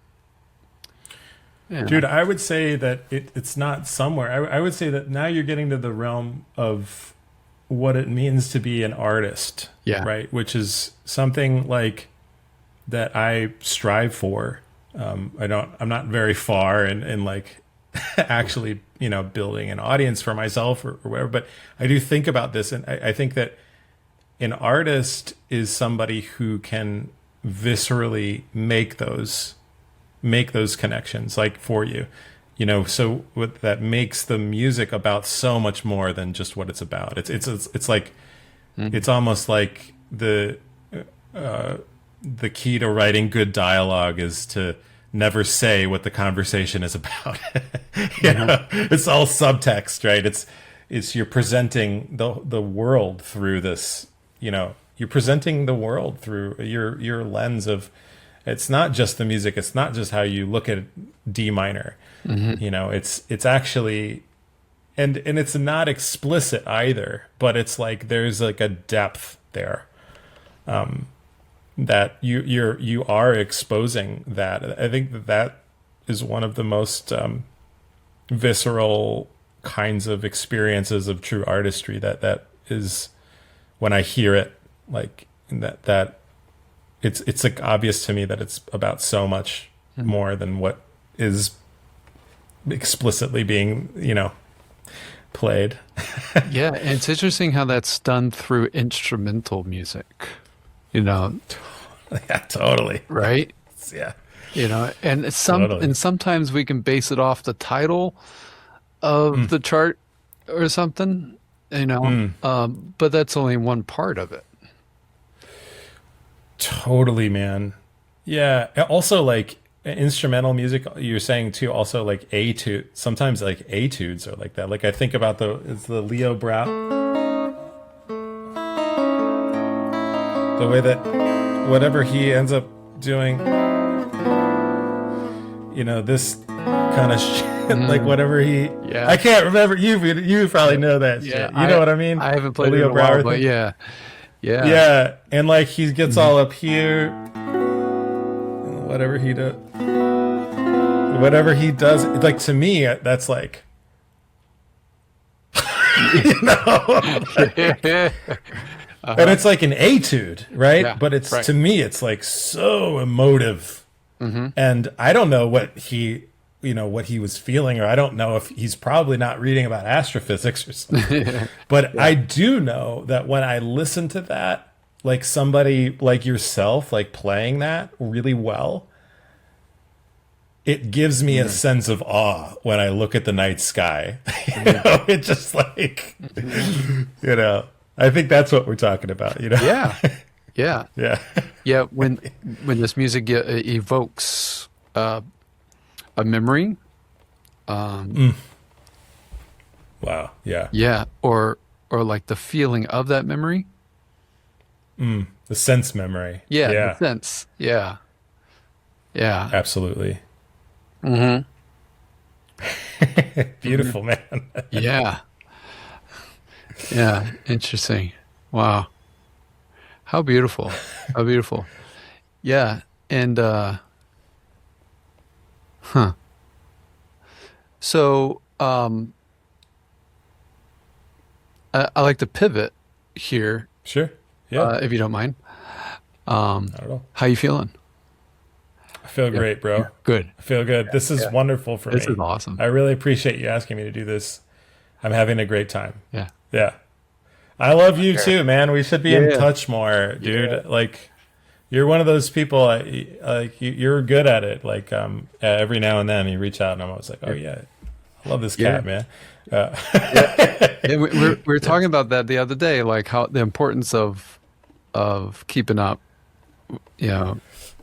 Yeah. Dude, I would say that it's not somewhere. I would say that now you're getting to the realm of what it means to be an artist, right? Which is something like that I strive for. I'm not very far in like actually, building an audience for myself or whatever, but I do think about this, and I think that an artist is somebody who can viscerally make those connections, like for you, so what that makes the music about so much more than just what it's about. It's like, it's almost like the key to writing good dialogue is to never say what the conversation is about. It's all subtext, right? It's you're presenting the world through this you're presenting the world through your lens of, it's not just the music, it's not just how you look at D minor. It's actually, and it's not explicit either, but it's like there's like a depth there that you are exposing that. I think that is one of the most visceral kinds of experiences of true artistry, that is when I hear it, like that it's like obvious to me that it's about so much more than what is explicitly being played. Yeah, and it's interesting how that's done through instrumental music. Yeah, totally. Right? Yeah. And Totally. and sometimes we can base it off the title of the chart or something, but that's only one part of it. Totally, man. Yeah. Also, like instrumental music, you're saying too, also like etude, sometimes like etudes are like that. Like I think about it's the Leo Brow, the way that whatever he ends up doing, this kind of shit, like whatever I can't remember. You probably know that shit. You know what I mean? I haven't played Leo it in a while, Brower but thing. yeah. Yeah, and like he gets all up here, whatever he does, like to me, that's like, and it's like an etude, right? Yeah, but it's right. To me, it's like so emotive, and I don't know what he was feeling, or I don't know if he's probably not reading about astrophysics or something. But I do know that when I listen to that, like somebody like yourself, like playing that really well, it gives me a sense of awe when I look at the night sky. It just like, I think that's what we're talking about, Yeah. Yeah. When this music evokes a memory, Wow. Yeah. yeah, or like the feeling of that memory. The sense memory. Yeah, Yeah. the sense. Yeah. Absolutely. Beautiful, man. Yeah. Interesting. Wow. How beautiful. Yeah. And so I like to pivot here, Sure. Yeah. if you don't mind. Not at all. How you feeling? I feel great, bro. Good. I feel good. This is wonderful for me. This is awesome. I really appreciate you asking me to do this. I'm having a great time. Yeah. Yeah. I love you too, man. We should be in touch more, dude. Yeah. Like, you're one of those people, you're good at it. Like, every now and then you reach out and I'm always like, oh yeah, I love this cat, man. Yeah, we were talking about that the other day, like how the importance of keeping up,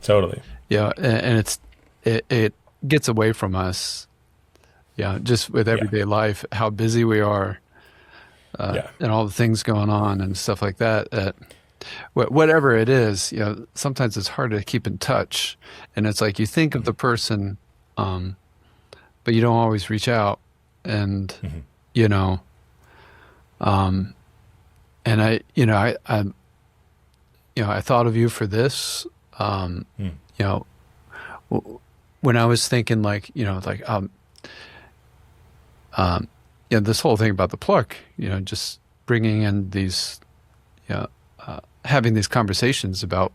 Totally. and it gets away from us, just with everyday life, how busy we are, and all the things going on and stuff like that. That whatever it is, sometimes it's hard to keep in touch, and it's like you think of the person, but you don't always reach out, and and I thought of you for this, when I was thinking this whole thing about the Pluck, just bringing in these, having these conversations about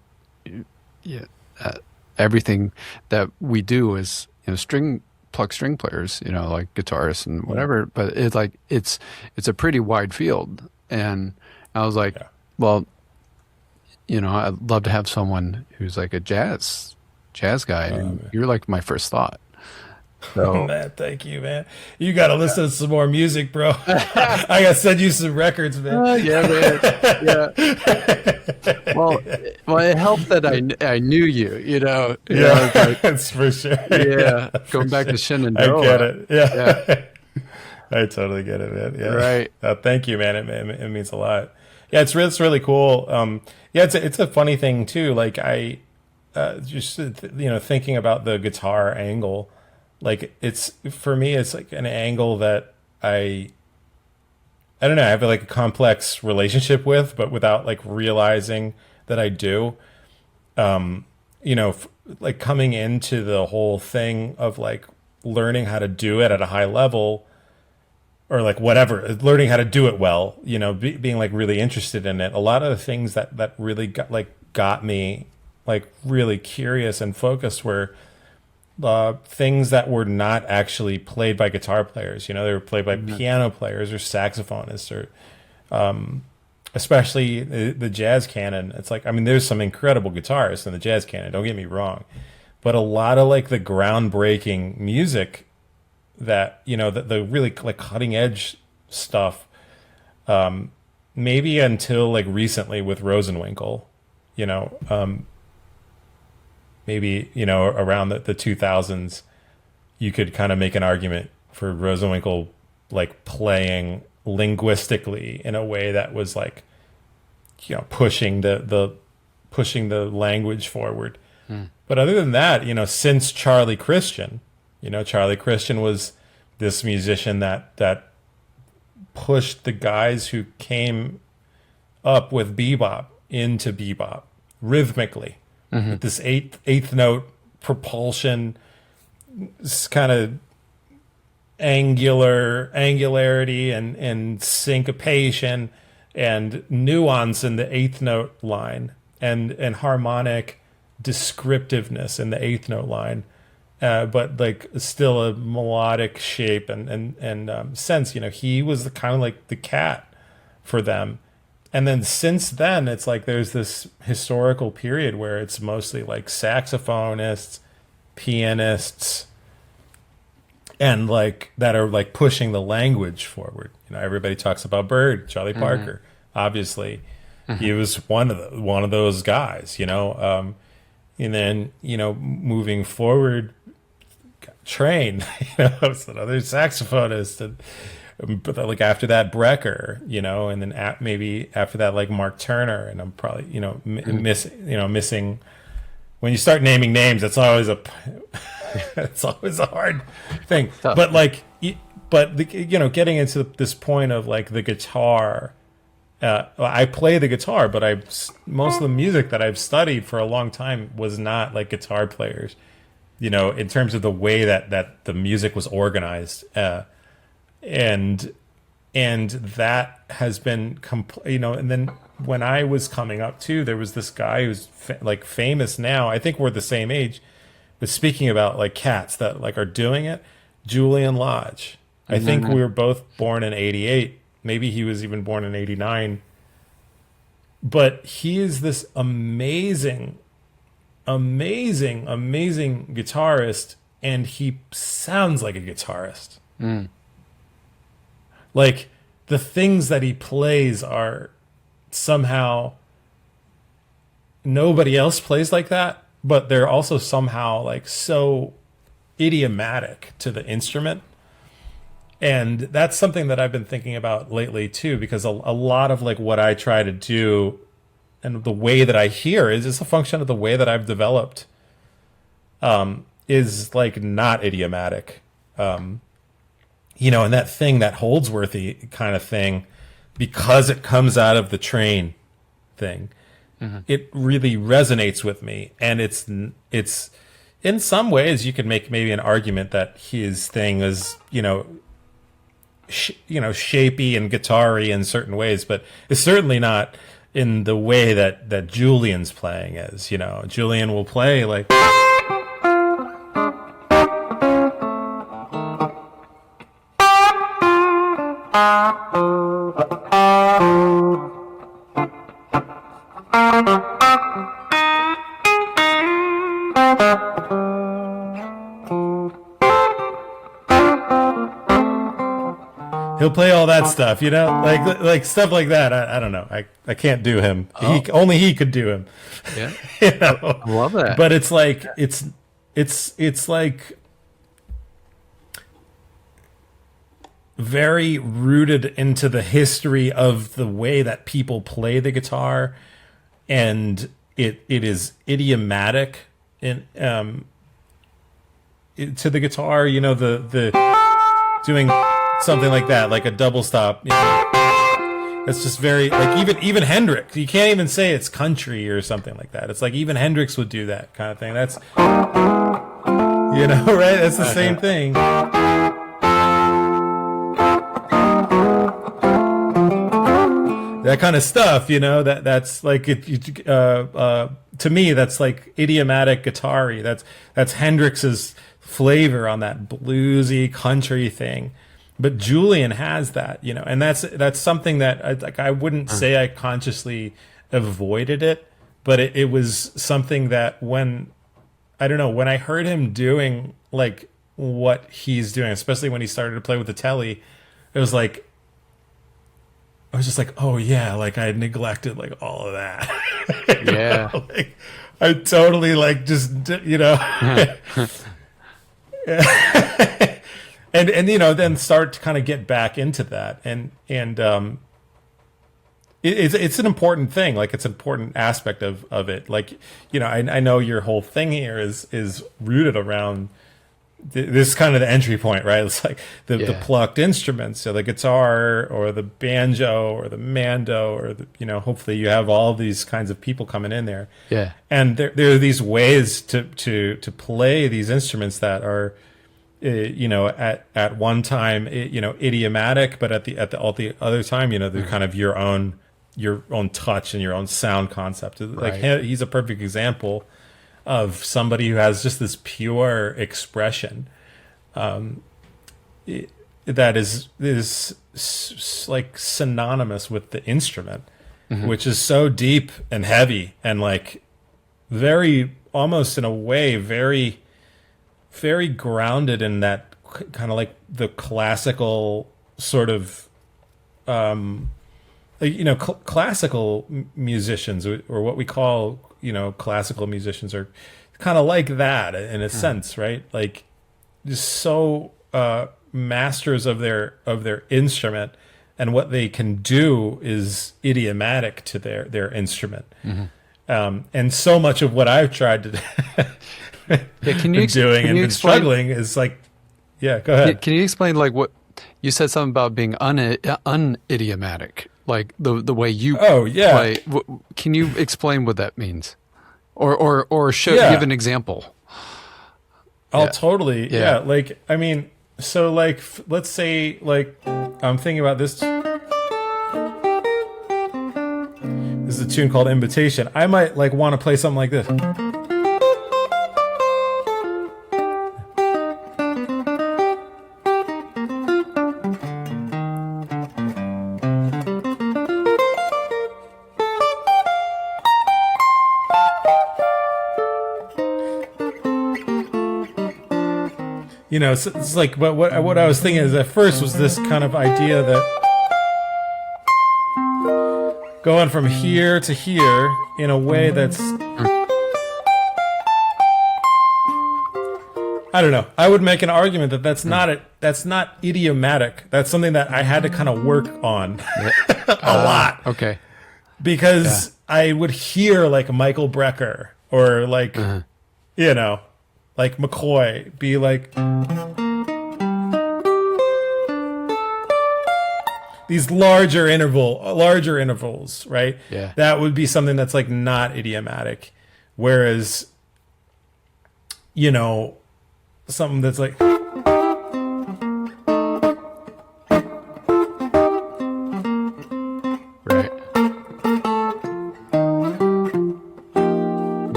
everything that we do as Pluck string players, like guitarists and whatever. But it's a pretty wide field, and I was like, well, I'd love to have someone who's like a jazz guy, and you're like my first thought. So, oh, man, thank you, man. You got to listen to some more music, bro. I got to send you some records, man. Yeah, man. Yeah. Well, it helped that I knew you. Yeah, that's for sure. Yeah, going back to Shenandoah. I get it. Yeah. I totally get it, man. Yeah. Right. Thank you, man. It means a lot. Yeah, it's really cool. Yeah, it's a funny thing too. Like I just thinking about the guitar angle, like it's for me, it's like an angle that I don't know, I have like a complex relationship with, but without like realizing that I do. Like coming into the whole thing of like learning how to do it at a high level, or like whatever, learning how to do it well, being like really interested in it. A lot of the things that really got me like really curious and focused were things that were not actually played by guitar players. They were played by piano players or saxophonists, or especially the jazz canon. It's like, I mean, there's some incredible guitarists in the jazz canon, don't get me wrong, but a lot of like the groundbreaking music that, the really like cutting edge stuff, maybe until like recently with Rosenwinkel, maybe, around the 2000s, you could kind of make an argument for Rosenwinkel like playing linguistically in a way that was like, pushing the language forward. But other than that, since Charlie Christian, Charlie Christian was this musician that pushed the guys who came up with bebop into bebop rhythmically. With this eighth note propulsion, this kind of angularity and syncopation and nuance in the eighth note line, and harmonic descriptiveness in the eighth note line, but like still a melodic shape and sense. He was the kind of like the cat for them. And then since then, it's like there's this historical period where it's mostly like saxophonists, pianists, and like that are like pushing the language forward. Everybody talks about Bird, Charlie Parker. Obviously, he was one of those guys. And then moving forward, Train, was another saxophonist, and but like after that Brecker, and then maybe after that like Mark Turner, and I'm probably missing. When you start naming names, it's always a hard thing. Tough. But like, getting into this point of like the guitar. I play the guitar, but most of the music that I've studied for a long time was not like guitar players. In terms of the way that the music was organized. And that has been and then when I was coming up too, there was this guy who's like famous now. I think we're the same age, but speaking about like cats that like are doing it, Julian Lodge. I think we were both born in 88. Maybe he was even born in 89. But he is this amazing guitarist, and he sounds like a guitarist. Like the things that he plays are somehow nobody else plays like that, but they're also somehow like so idiomatic to the instrument. And that's something that I've been thinking about lately too, because a lot of like what I try to do and the way that I hear is just a function of the way that I've developed, is like not idiomatic. And that thing, that Holdsworthy kind of thing, because it comes out of the Train thing, it really resonates with me. And it's in some ways you could make maybe an argument that his thing is, shapy and guitar-y in certain ways, but it's certainly not in the way that Julian's playing is. Julian will play like he'll play all that stuff, like stuff like that. I don't know. I can't do him. Only he could do him. Yeah, I love that. But it's like it's like very rooted into the history of the way that people play the guitar, and it is idiomatic in to the guitar. You know, the doing something like that, like a double stop. You know, it's just very like even Hendrix. You can't even say it's country or something like that. It's like even Hendrix would do that kind of thing. That's, you know, right? That's the same thing. That kind of stuff, you know, that's like to me, that's like idiomatic guitar-y. That's Hendrix's flavor on that bluesy country thing. But Julian has that, you know, and that's something that I wouldn't say I consciously avoided it, but it was something that when I heard him doing like what he's doing, especially when he started to play with the telly, it was like, I was just like, oh yeah, like I had neglected like all of that. Yeah. know? Like, I totally like just, you know, and you know, then start to kind of get back into that. And it's an important thing. Like it's an important aspect of it. Like, you know, I know your whole thing here is rooted around this is kind of the entry point, right? It's like the plucked instruments, so the guitar or the banjo or the mando or the, you know, hopefully you have all these kinds of people coming in there. Yeah. And there are these ways to play these instruments that are, you know, at one time, you know, idiomatic, but at the other time, you know, they're kind of your own touch and your own sound concept. Like he's a perfect example of somebody who has just this pure expression that is like synonymous with the instrument, which is so deep and heavy and like very, almost in a way, very, very grounded in that kind of like the classical sort of, you know, classical musicians or what we call, you know, classical musicians are kind of like that in a sense, right? Like just so masters of their instrument, and what they can do is idiomatic to their instrument. And so much of what I've tried to doing and struggling is like, yeah, go ahead. Can you explain like what you said something about being unidiomatic? Like the way you play. Can you explain what that means, or give an example? I'll totally like, I mean, so like let's say like I'm thinking about this. This is a tune called Invitation. I might like want to play something like this. You know, it's like, but what I was thinking is at first was this kind of idea that going from here to here in a way that's, I don't know. I would make an argument that that's not idiomatic. That's something that I had to kind of work on a lot. Okay. Because I would hear like Michael Brecker or like, you know, like McCoy be like these larger intervals, right? Yeah. That would be something that's like not idiomatic. Whereas, you know, something that's like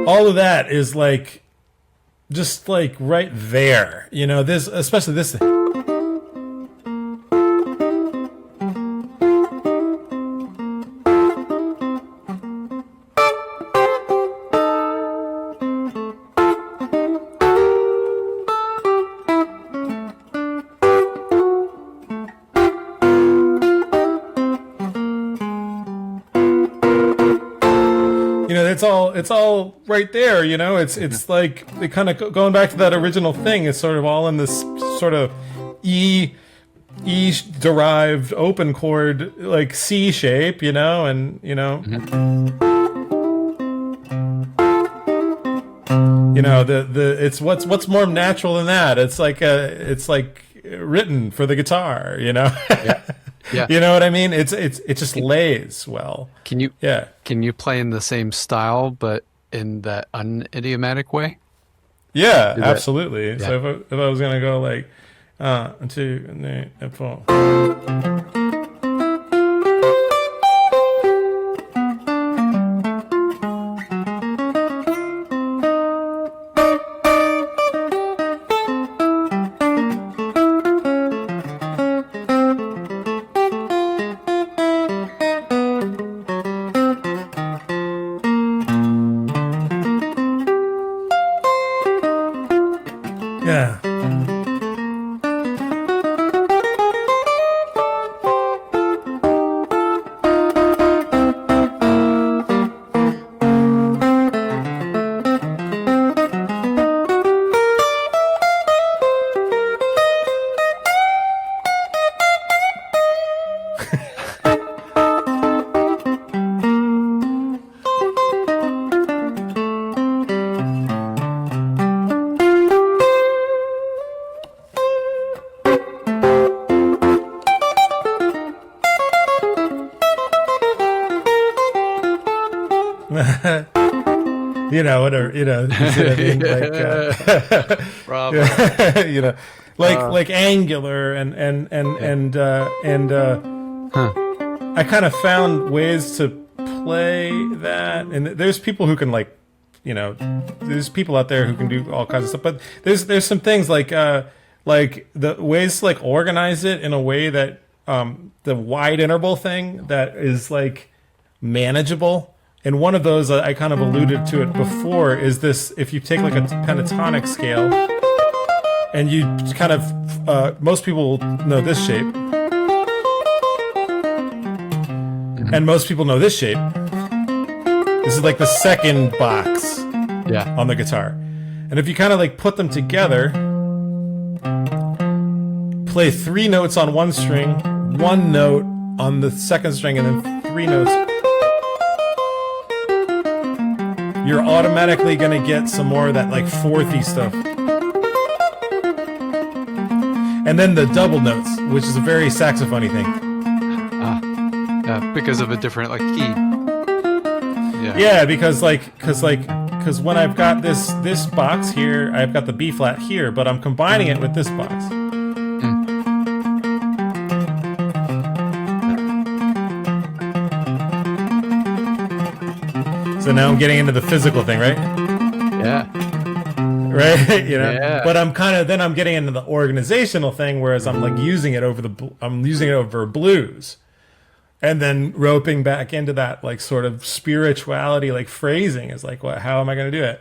all of that is like just like right there, you know, this, especially this thing. It's all right there, you know. It's like they kind of going back to that original thing. It's sort of all in this sort of E derived open chord, like C shape, and it's what's more natural than that. It's like written for the guitar, Yeah. Yeah. You know what I mean? It just lays well. Can you play in the same style but in that unidiomatic way? Yeah, absolutely. Yeah. So if I was gonna go like 2, 3, 4. Yeah. Whatever, you see what I mean? Like angular and I kind of found ways to play that, and there's people who can there's people out there who can do all kinds of stuff, but there's some things like the ways to like organize it in a way that the wide interval thing that is like manageable. And one of those, I kind of alluded to it before, is this: if you take like a pentatonic scale and you kind of, most people will know this shape, and most people know this shape. This is like the second box on the guitar. And if you kind of like put them together, play 3 notes on one string, 1 note on the second string, and then 3 notes, you're automatically going to get some more of that like fourthy stuff. And then the double notes, which is a very saxophony thing. Because of a different like key. Yeah, because when I've got this box here, I've got the B flat here, but I'm combining it with this box. So now I'm getting into the physical thing, right? Yeah. Right? Yeah. But I'm getting into the organizational thing, whereas I'm like using it over blues. And then roping back into that like sort of spirituality, like phrasing is like, what? How am I going to do it?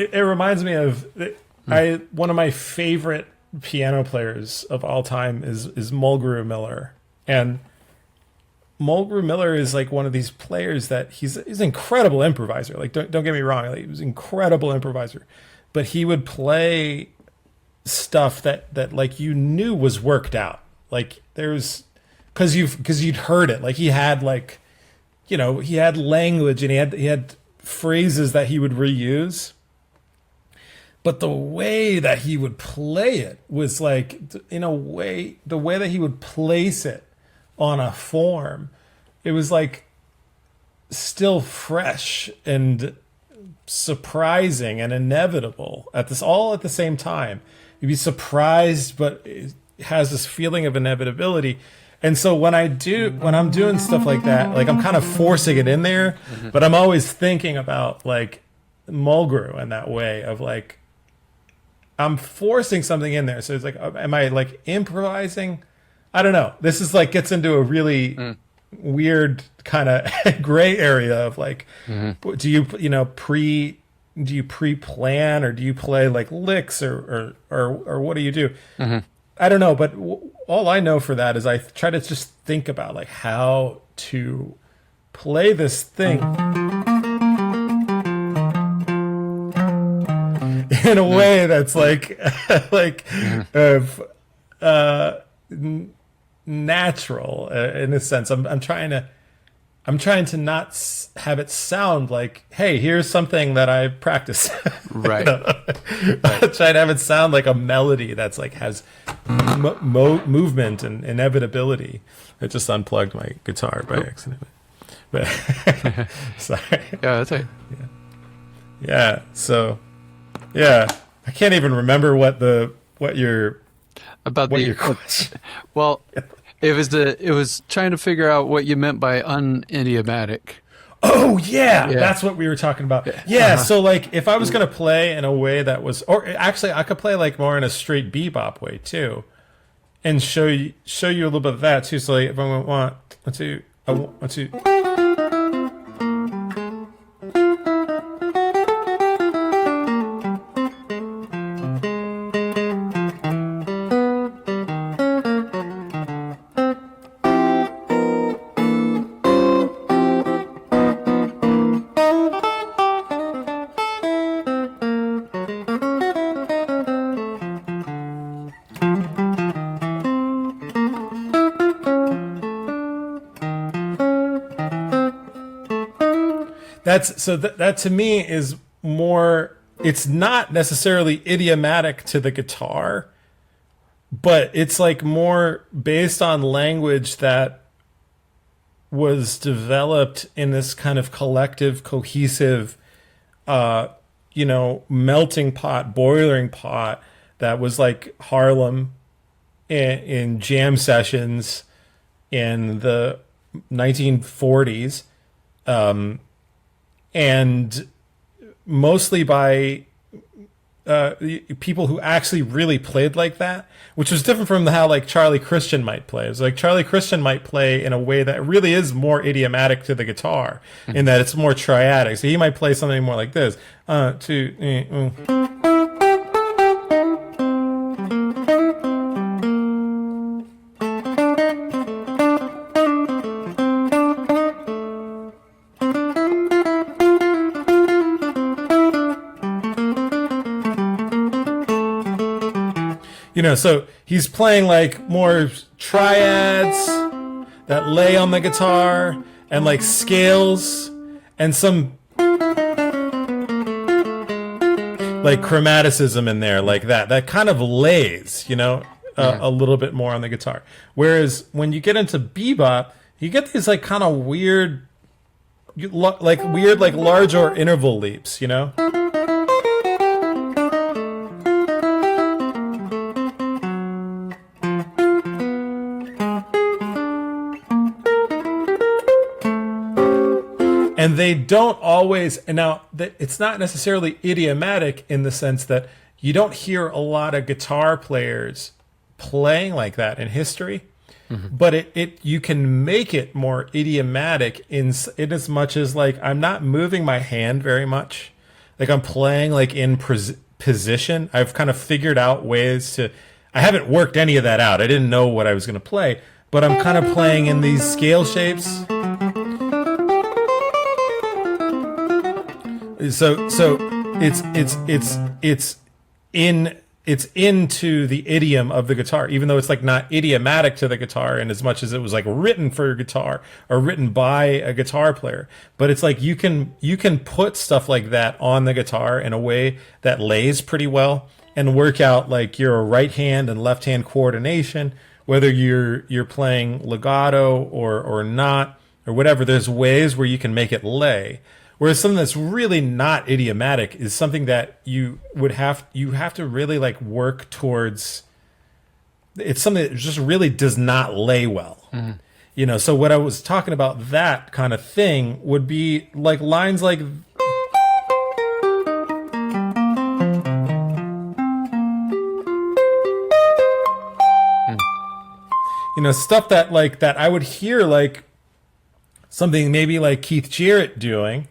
It reminds me of one of my favorite piano players of all time is Mulgrew Miller, and Mulgrew Miller is like one of these players that he's an incredible improviser. Like don't get me wrong, like, he was an incredible improviser, but he would play stuff that like you knew was worked out. Like there's because you'd heard it. Like he had like he had language and he had phrases that he would reuse. But the way that he would play it was like, in a way, the way that he would place it on a form, it was like still fresh and surprising and inevitable all at the same time. You'd be surprised, but it has this feeling of inevitability. And so when I'm doing stuff like that, like I'm kind of forcing it in there, but I'm always thinking about like Mulgrew in that way of like, I'm forcing something in there. So it's like, am I like improvising? I don't know. This is like gets into a really weird kind of gray area of like, do you pre-plan, or do you play like licks, or what do you do? I don't know, but all I know for that is I try to just think about like how to play this thing in a way that's like natural, in a sense. I'm trying to not have it sound like, hey, here's something that I practice. Right. I'm trying to have it sound like a melody that's like has movement and inevitability. I just unplugged my guitar by accident. But sorry. Yeah, that's right. Yeah. So, yeah, I can't even remember what your question. Well, it was trying to figure out what you meant by unidiomatic. Oh yeah, that's what we were talking about. Yeah, so like if I was gonna play in a way that was, or actually I could play like more in a straight bebop way too, and show you a little bit of that too. So like if I want to. That to me is more, it's not necessarily idiomatic to the guitar, but it's like more based on language that was developed in this kind of collective, cohesive, melting pot, boiling pot that was like Harlem in jam sessions in the 1940s. And mostly by people who actually really played like that, which was different from how like Charlie Christian might play. It was like Charlie Christian might play in a way that really is more idiomatic to the guitar, in that it's more triadic. So he might play something more like this. So he's playing like more triads that lay on the guitar, and like scales, and some like chromaticism in there, like that kind of lays, a little bit more on the guitar. Whereas when you get into bebop, you get these like kind of weird, like larger interval leaps, And they don't always, and now it's not necessarily idiomatic in the sense that you don't hear a lot of guitar players playing like that in history, but you can make it more idiomatic in as much as like I'm not moving my hand very much, like I'm playing like in position. I've kind of figured out ways to. I haven't worked any of that out. I didn't know what I was going to play, but I'm kind of playing in these scale shapes. So it's into the idiom of the guitar, even though it's like not idiomatic to the guitar in as much as it was like written for a guitar or written by a guitar player. But it's like you can put stuff like that on the guitar in a way that lays pretty well and work out like your right hand and left hand coordination, whether you're playing legato or not or whatever. There's ways where you can make it lay. Whereas something that's really not idiomatic is something that you have to really like work towards. It's something that just really does not lay well. So what I was talking about, that kind of thing would be like lines like stuff that I would hear like something maybe like Keith Jarrett doing.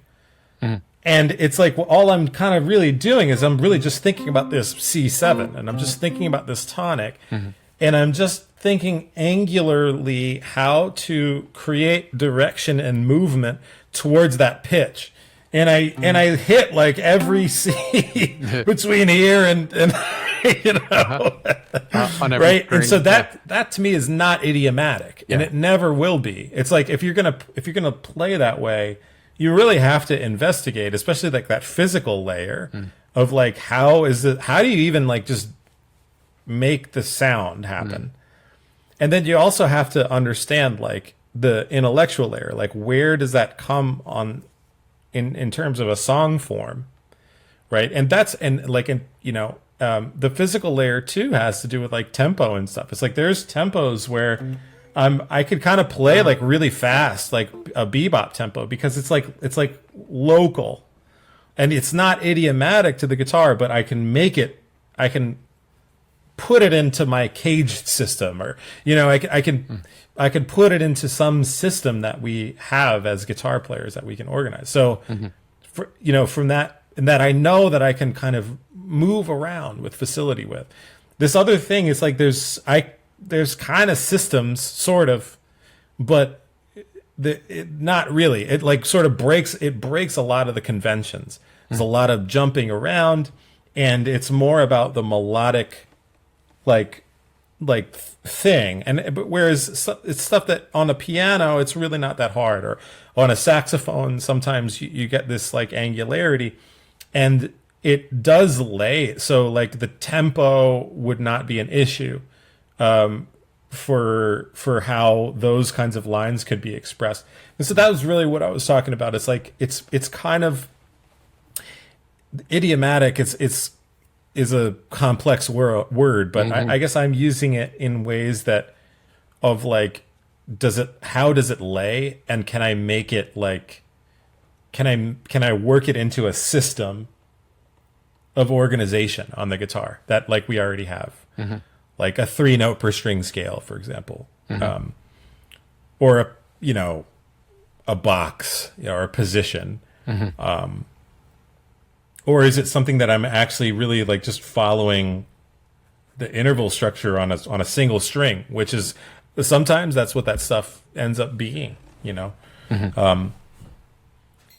And it's like, well, all I'm kind of really doing is I'm really just thinking about this C7, and I'm just thinking about this tonic, and I'm just thinking angularly how to create direction and movement towards that pitch. And I hit like every C between here and you know, on every right? And so string, that to me is not idiomatic, and it never will be. It's like if you're gonna play that way, you really have to investigate, especially like that physical layer of like how do you even like just make the sound happen? And then you also have to understand like the intellectual layer, like where does that come on in terms of a song form, right? And the physical layer too has to do with like tempo and stuff. It's like there's tempos where I could kind of play like really fast, like a bebop tempo, because it's like local, and it's not idiomatic to the guitar, but I can put it into my caged system, or I can put it into some system that we have as guitar players that we can organize. So, from that, and that I know that I can kind of move around with facility with. This other thing is like there's kind of systems, sort of, but not really. It like sort of breaks a lot of the conventions. There's a lot of jumping around, and it's more about the melodic, like thing. But whereas it's stuff that on a piano, it's really not that hard, or on a saxophone, sometimes you get this like angularity, and it does lay. So like the tempo would not be an issue. For how those kinds of lines could be expressed. And so that was really what I was talking about. It's like it's kind of idiomatic. Is a complex word, but I guess I'm using it in ways that of like, how does it lay, and can I make it like, can I work it into a system of organization on the guitar that like we already have. Like a 3-note per string scale, for example, or a box, or a position, or is it something that I'm actually really like just following the interval structure on a single string, which is sometimes that's what that stuff ends up being, Yeah,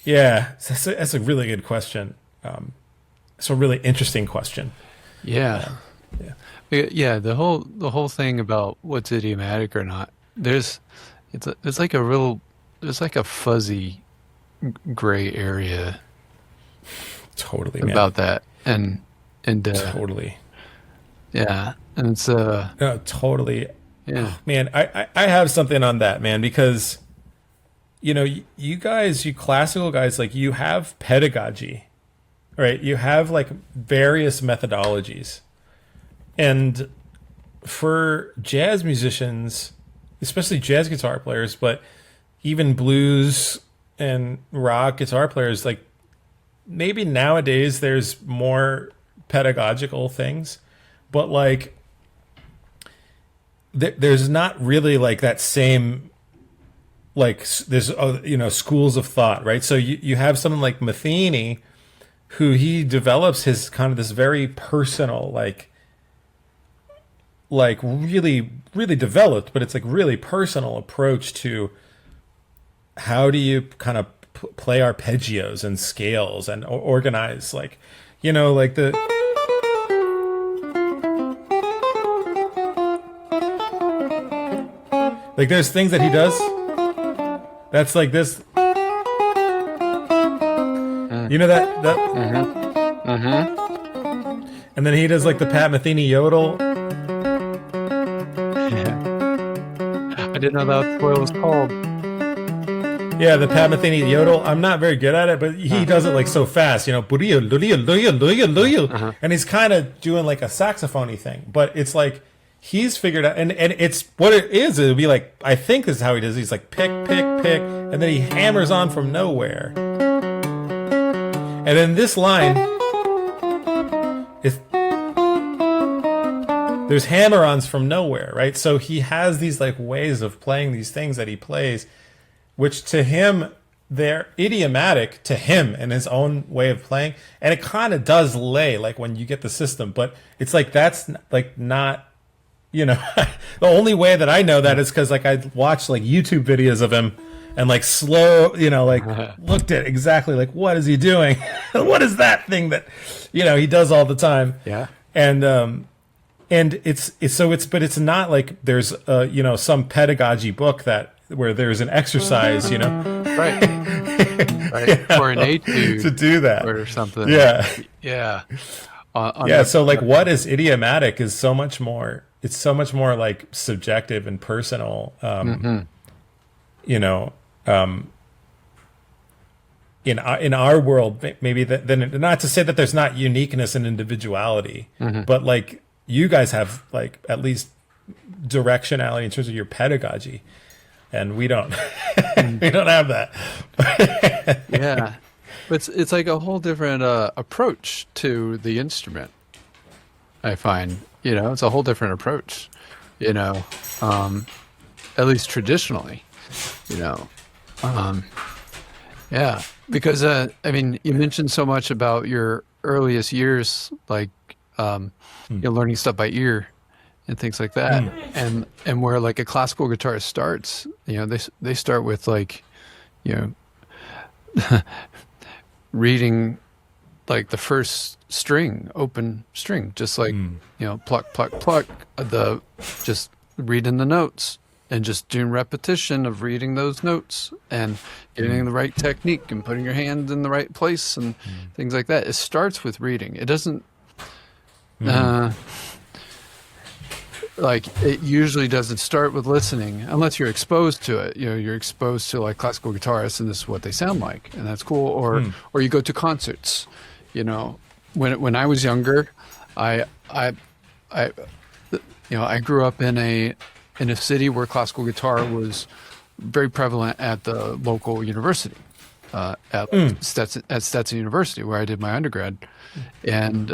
that's a really good question. It's a really interesting question. Yeah. Yeah, the whole thing about what's idiomatic or not, there's like a fuzzy gray area totally about that, and totally, yeah, and it's no, totally, yeah, man. I have something on that, man, because you guys, you classical guys, like you have pedagogy, right? You have like various methodologies. And for jazz musicians, especially jazz guitar players, but even blues and rock guitar players, like maybe nowadays there's more pedagogical things, but like there's not really like that same, like there's schools of thought, right? So you have someone like Matheny, who he develops his kind of this very personal, like really, really developed, but it's like really personal approach to how do you kind of play arpeggios and scales and organize, like, like the like there's things that he does that's like this, and then he does like the Pat Metheny yodel. I didn't know that's what it was called. Yeah, the Pat Metheny yodel. I'm not very good at it, but he does it like so fast, and he's kind of doing like a saxophone-y thing, but it's like he's figured out, and it's what it is. It'll be like, I think this is how he does it. He's like pick, pick, pick, and then he hammers on from nowhere. And then this line is, there's hammer-ons from nowhere, right? So he has these like ways of playing these things that he plays which to him, they're idiomatic to him and his own way of playing. And it kind of does lay like when you get the system, but it's like, that's like not, you know, the only way that I know that is because like I watched like YouTube videos of him and like slow, you know, like looked at exactly like, what is he doing? What is that thing that, you know, he does all the time? Yeah. And but it's not like there's you know, some pedagogy book where there's an exercise, you know, Right. Right. Or an etude to do that or something. Yeah. Yeah. So like what is idiomatic is so much more, it's so much more like subjective and personal. You know, in our world, maybe then, not to say that there's not uniqueness and individuality, but like you guys have like at least directionality in terms of your pedagogy, and we don't. We don't have that. Yeah, but it's like a whole different approach to the instrument. I find, you know, it's a whole different approach. You know, at least traditionally. You know, yeah, because I mean, you mentioned so much about your earliest years, like you know, learning stuff by ear and things like that, and where like a classical guitarist starts, you know, they start with like, you know, reading like the first string, open string, just like you know, pluck, pluck, pluck, just reading the notes. And just doing repetition of reading those notes and getting the right technique and putting your hand in the right place and things like that. It starts with reading. It doesn't, like, it usually doesn't start with listening unless you're exposed to it. You know, you're exposed to like classical guitarists and this is what they sound like, and that's cool. Or you go to concerts. You know, when I was younger, I grew up in a city where classical guitar was very prevalent at the local university, at Stetson University, where I did my undergrad. And,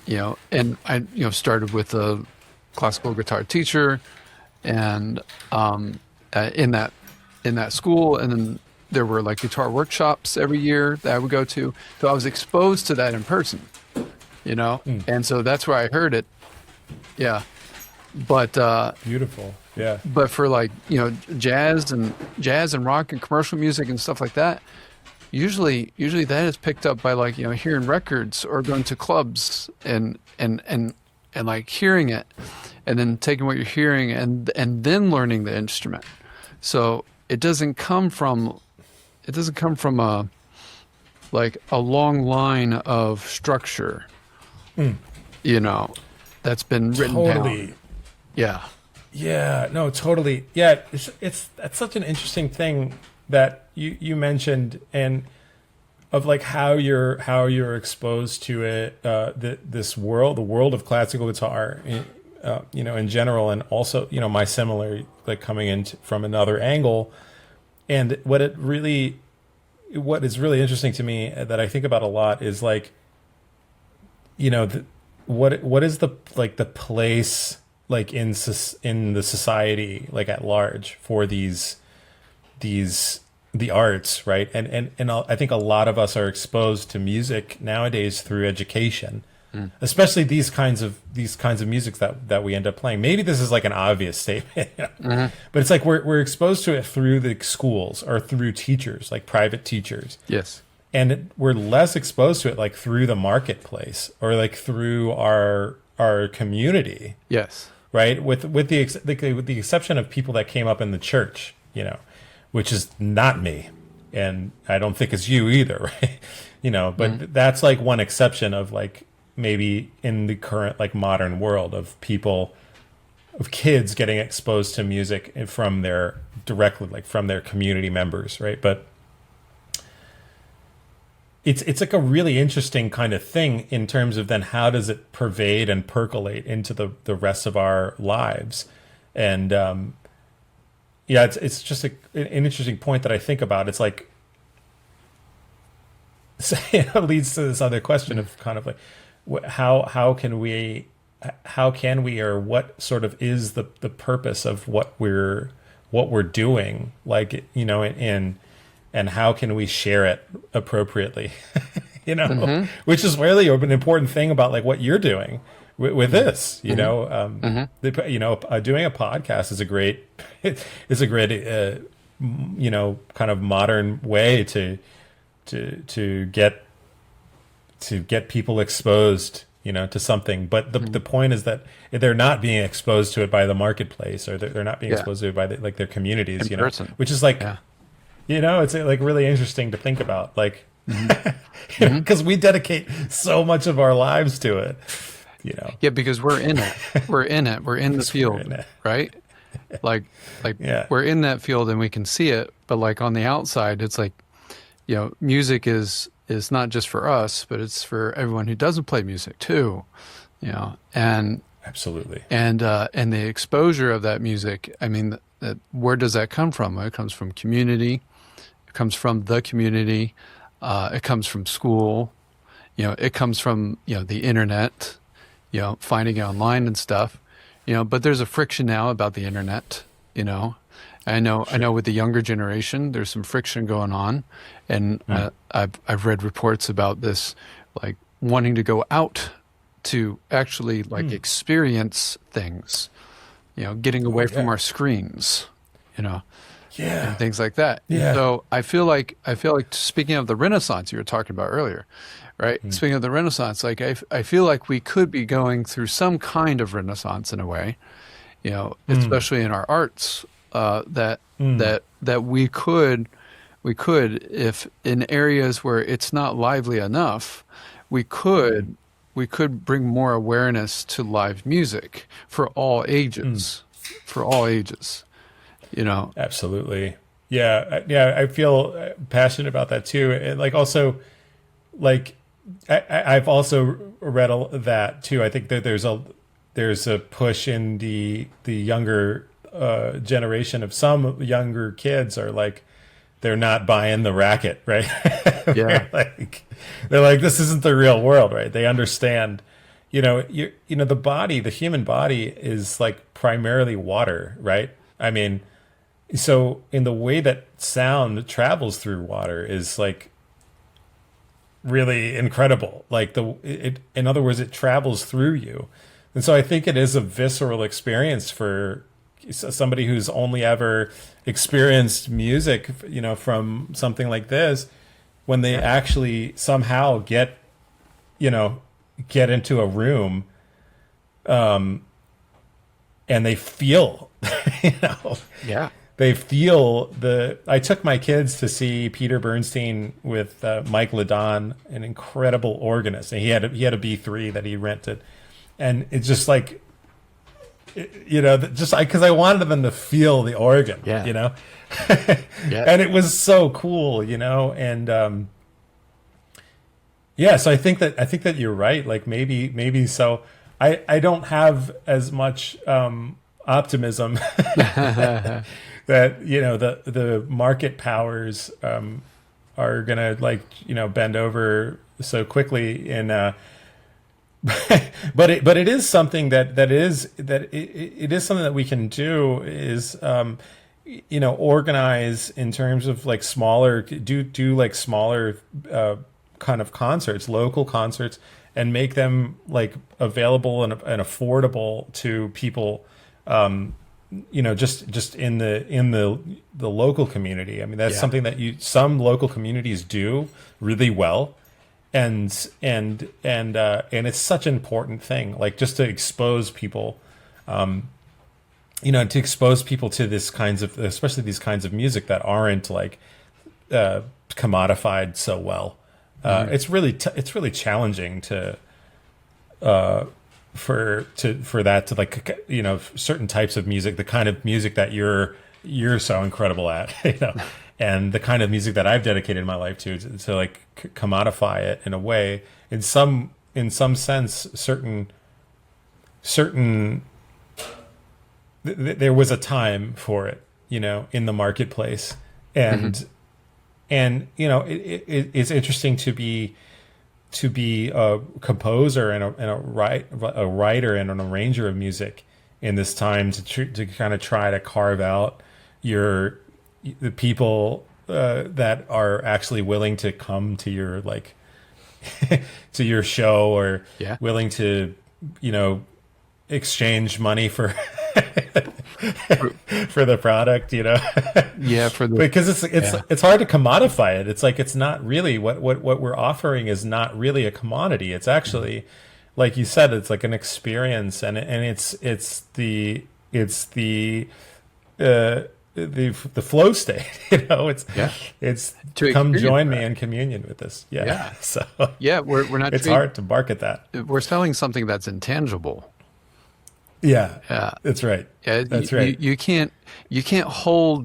you know, and I, you know, started with a classical guitar teacher and in that school. And then there were like guitar workshops every year that I would go to. So I was exposed to that in person, you know? And so that's where I heard it. Yeah. But Beautiful. Yeah. But for like, you know, jazz and rock and commercial music and stuff like that, usually that is picked up by like, you know, hearing records or going to clubs and like hearing it and then taking what you're hearing and then learning the instrument. So it doesn't come from a long line of structure, you know, that's been written down. Yeah. Yeah, no, totally. Yeah, that's such an interesting thing that you mentioned, and of like how you're exposed to it, the world of classical guitar, you know, in general, and also, you know, my similar, like coming in from another angle, and what is really interesting to me that I think about a lot is like, you know, what is the place like in the society, like at large, for the arts, right? And I think a lot of us are exposed to music nowadays through education, especially these kinds of music that we end up playing. Maybe this is like an obvious statement, you know? But it's like we're exposed to it through the schools or through teachers, like private teachers. Yes. And we're less exposed to it like through the marketplace or like through our community. Yes. Right, with the exception of people that came up in the church, you know, which is not me, and I don't think it's you either, right? You know, but that's like one exception of like maybe in the current like modern world of kids getting exposed to music from their community members, right? But it's like a really interesting kind of thing in terms of then how does it pervade and percolate into the rest of our lives. And yeah, it's just an interesting point that I think about. It's like, it leads to this other question of kind of like how can we or what sort of is the purpose of what we're what we're doing, like, you know, and how can we share it appropriately, you know, which is really an important thing about like what you're doing with this, you know, doing a podcast is a great, you know, kind of modern way to get people exposed, you know, to something. But the point is that they're not being exposed to it by the marketplace, or they're not being exposed to it by their communities, you know, which is like, you know, it's like really interesting to think about, like, because we dedicate so much of our lives to it, you know. Yeah, because we're in it. We're in the field, right? Like we're in that field and we can see it, but like on the outside, it's like, you know, music is not just for us, but it's for everyone who doesn't play music too, you know. And absolutely, and the exposure of that music, I mean, where does that come from? It comes from community. It comes from the community. It comes from school. You know, it comes from, you know, the internet, you know, finding it online and stuff, you know. But there's a friction now about the internet, you know. I know with the younger generation, there's some friction going on, and I've read reports about this, like wanting to go out to actually like experience things, you know, getting away from our screens, you know, and things like that. Yeah. So I feel like speaking of the Renaissance you were talking about earlier, right? Speaking of the Renaissance, like I feel like we could be going through some kind of Renaissance in a way, you know, especially in our arts. That we could, if in areas where it's not lively enough, we could bring more awareness to live music for all ages, you know. Absolutely. Yeah. I feel passionate about that too. And like, also, like, I've also read that too. I think that there's a push in the younger generation of some younger kids are like, they're not buying the racket, right? Yeah. they're like, this isn't the real world, right? They understand, you know, the human body is like primarily water, right? I mean, so in the way that sound travels through water is like really incredible. Like in other words, it travels through you. And so I think it is a visceral experience for somebody who's only ever experienced music, you know, from something like this, when they actually somehow get into a room, and they feel, you know, they feel I took my kids to see Peter Bernstein with Mike Ledon, an incredible organist, and he had a B3 that he rented, and it's just like, you know, just because I wanted them to feel the organ, you know, and it was so cool, you know, and so I think that you're right. Like maybe so. I don't have as much optimism that, you know, the market powers are gonna, like, you know, bend over so quickly in. But it is something that is something that we can do, is you know, organize in terms of like smaller like smaller kind of concerts, local concerts, and make them like available and affordable to people, you know, just in the local community. I mean, that's something that some local communities do really well. And it's such an important thing, like just to expose people, you know, to expose people to especially these kinds of music that aren't like commodified so well. It's really challenging for that to, like, you know, certain types of music, the kind of music that you're so incredible at, you know. And the kind of music that I've dedicated my life to like commodify it in a way, in some sense, there was a time for it, you know, in the marketplace, and you know, it's interesting to be a composer and a writer and an arranger of music in this time, to kind of try to carve out, the people that are actually willing to come to your like to your show, or willing to, exchange money for for the product, because it's hard to commodify it. It's like, it's not really what we're offering is not really a commodity. It's actually, like you said, it's like an experience, and it's the flow state. It's to come join me in communion with this. So we're not. It's hard to market that. We're selling something that's intangible. That's right. That's right. You can't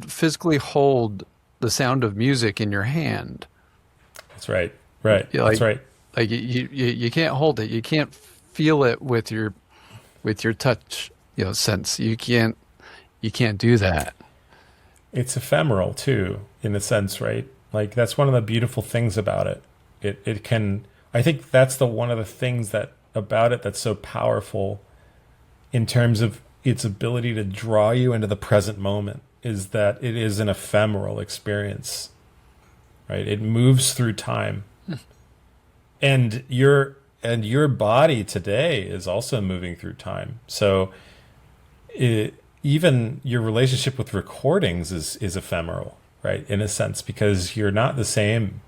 physically hold the sound of music in your hand. That's right. That's right. Like you can't hold it. You can't feel it with your touch, sense. You can't do that. It's ephemeral too, in a sense, right? Like, that's one of the beautiful things about it. It can. I think that's one of the things about it that's so powerful, in terms of its ability to draw you into the present moment, is that it is an ephemeral experience, right? It moves through time. And your body today is also moving through time. So even your relationship with recordings is ephemeral, right? In a sense, because you're not the same,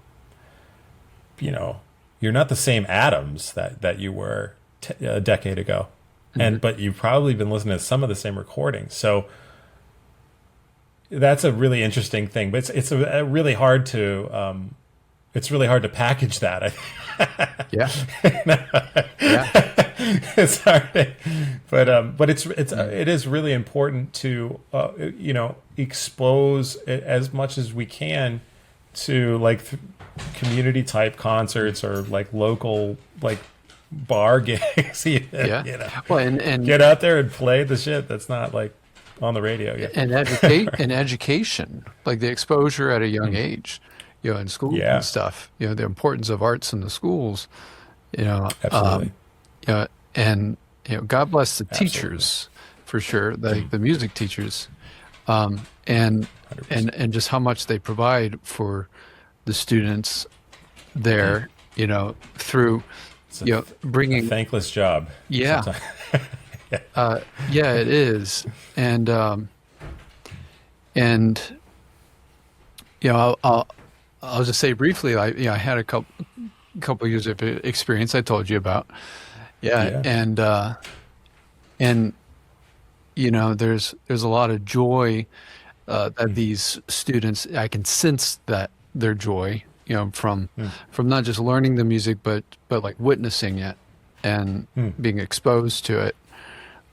you're not the same atoms that you were a decade ago. But you've probably been listening to some of the same recordings. So that's a really interesting thing, but it's really hard to package that. I think. It's hard, but it is really important to expose it as much as we can to like community type concerts, or like local like bar gigs. Well, and get out there and play the shit that's not like on the radio. And education, like the exposure at a young age, in school and stuff. The importance of arts in the schools. Absolutely. And God bless the teachers, for sure, the music teachers, and just how much they provide for the students there. Through. Bringing a thankless job. It is, and I'll just say briefly, I had a couple years of experience I told you about, and there's a lot of joy that these students, I can sense that their joy. From not just learning the music, but like witnessing it and being exposed to it,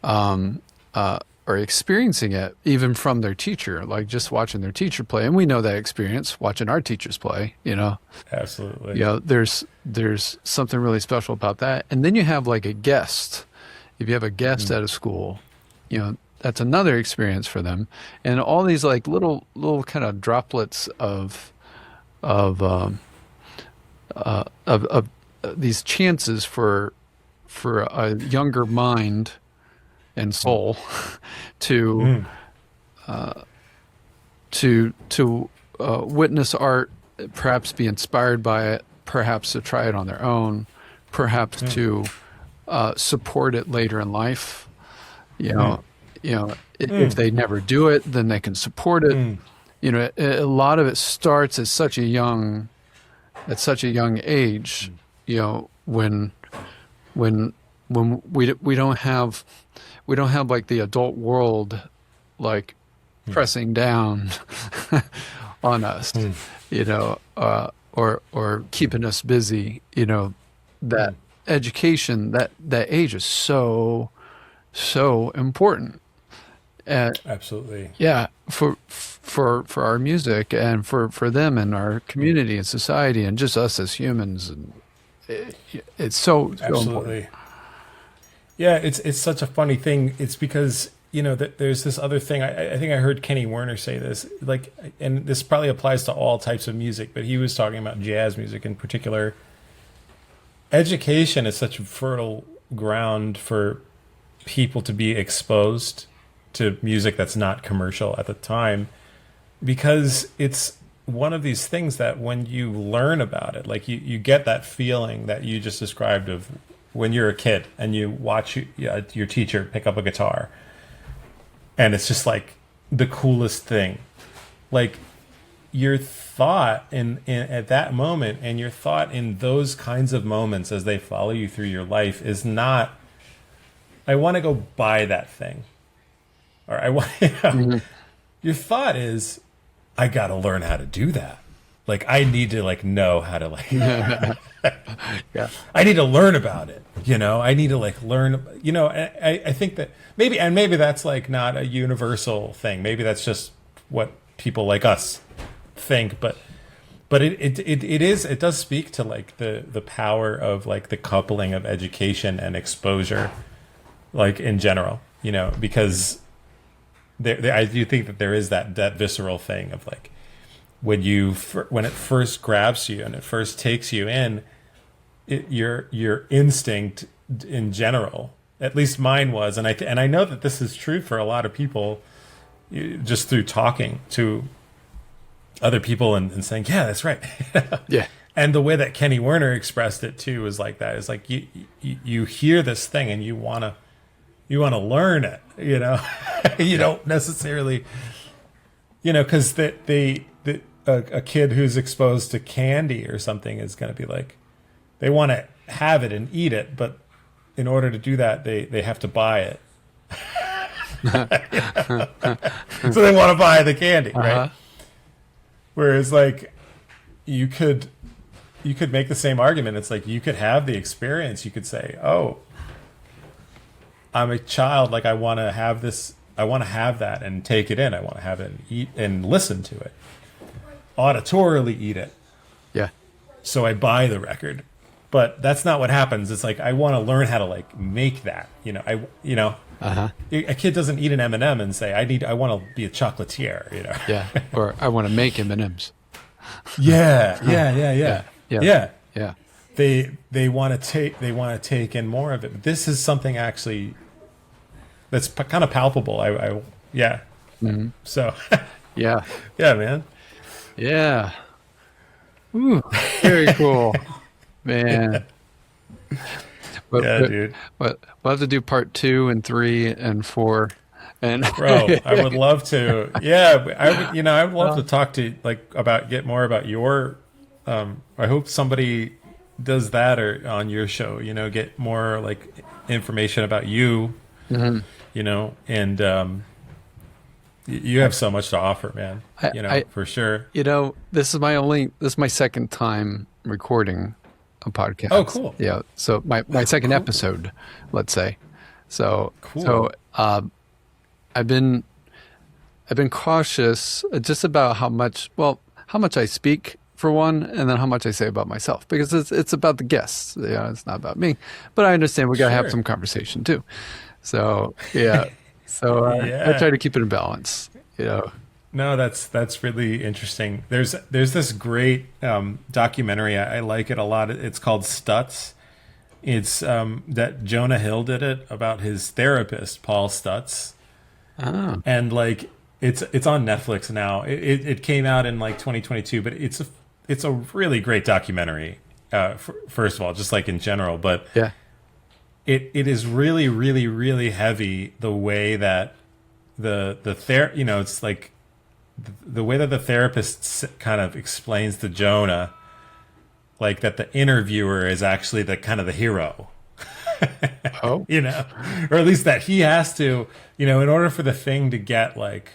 or experiencing it, even from their teacher, like just watching their teacher play. And we know that experience watching our teachers play. Absolutely. There's something really special about that. And then you have like a guest. If you have a guest at a school, that's another experience for them. And all these like little kind of droplets of these chances for a younger mind and soul to witness art, perhaps be inspired by it, perhaps to try it on their own, perhaps to support it later in life. If they never do it, then they can support it. A lot of it starts at such a young age. When we don't have like the adult world like pressing down on us, or keeping us busy. That education, that age is so important. Absolutely. Yeah, for our music and for them and our community and society and just us as humans, and it's so absolutely important. Yeah, it's such a funny thing. It's because there's this other thing. I think I heard Kenny Werner say this, like, and this probably applies to all types of music, but he was talking about jazz music in particular. Education is such a fertile ground for people to be exposed to music that's not commercial at the time, because it's one of these things that when you learn about it, like you get that feeling that you just described of when you're a kid and you watch your teacher pick up a guitar, and it's just like the coolest thing. Like your thought in at that moment, and your thought in those kinds of moments as they follow you through your life is not, I want to go buy that thing, or I want, your thought is, I got to learn how to do that. Like I need to like know how to like, Yeah. I need to learn about it. I need to like learn, I think that maybe that's like not a universal thing. Maybe that's just what people like us think, but it does speak to like the power of like the coupling of education and exposure, like in general, because I do think that there is that visceral thing of like when it first grabs you and it first takes you in, your instinct in general, at least mine was, and I know that this is true for a lot of people, just through talking to other people and saying, yeah, that's right. Yeah. And the way that Kenny Werner expressed it too is like that. It's like you hear this thing and you want to learn it, you don't necessarily, because a kid who's exposed to candy or something is going to be like, they want to have it and eat it, but in order to do that, they have to buy it. So they want to buy the candy, right? Whereas like you could make the same argument. It's like you could have the experience. You could say, oh, I'm a child, like I want to have this, I want to have that and take it in. I want to have it and eat and listen to it, auditorily eat it. Yeah. So I buy the record. But that's not what happens. It's like I want to learn how to like make that. A kid doesn't eat an M&M and say I want to be a chocolatier. Yeah. Or I want to make M&Ms. Yeah. They want to take in more of it. But this is something actually that's kind of palpable. Yeah. Mm-hmm. So. Yeah. Yeah, man. Yeah. Ooh, very cool. Man. Dude. But we'll have to do part 2 and 3 and 4. And bro, I would love to. Yeah, I would love to talk to get more about your. I hope somebody does that or on your show. Get more like information about you. Mm-hmm. And you have so much to offer, man. For sure. This is my second time recording a podcast. Oh, cool. Yeah. So my second episode, let's say. So cool. So I've been cautious just about how much I speak for one, and then how much I say about myself, because it's about the guests. It's not about me. But I understand we gotta have some conversation too. So yeah. So I try to keep it in balance. No, that's really interesting. There's this great documentary. I like it a lot. It's called Stutz. It's that Jonah Hill did it about his therapist, Paul Stutz. Oh. And like it's on Netflix now. It came out in like 2022, but it's a really great documentary. First of all, just like in general, but yeah, it is really, really, really heavy. The way that it's like the way that the therapist kind of explains to Jonah, like that the interviewer is actually the kind of the hero. Oh. Or at least that he has to, in order for the thing to get like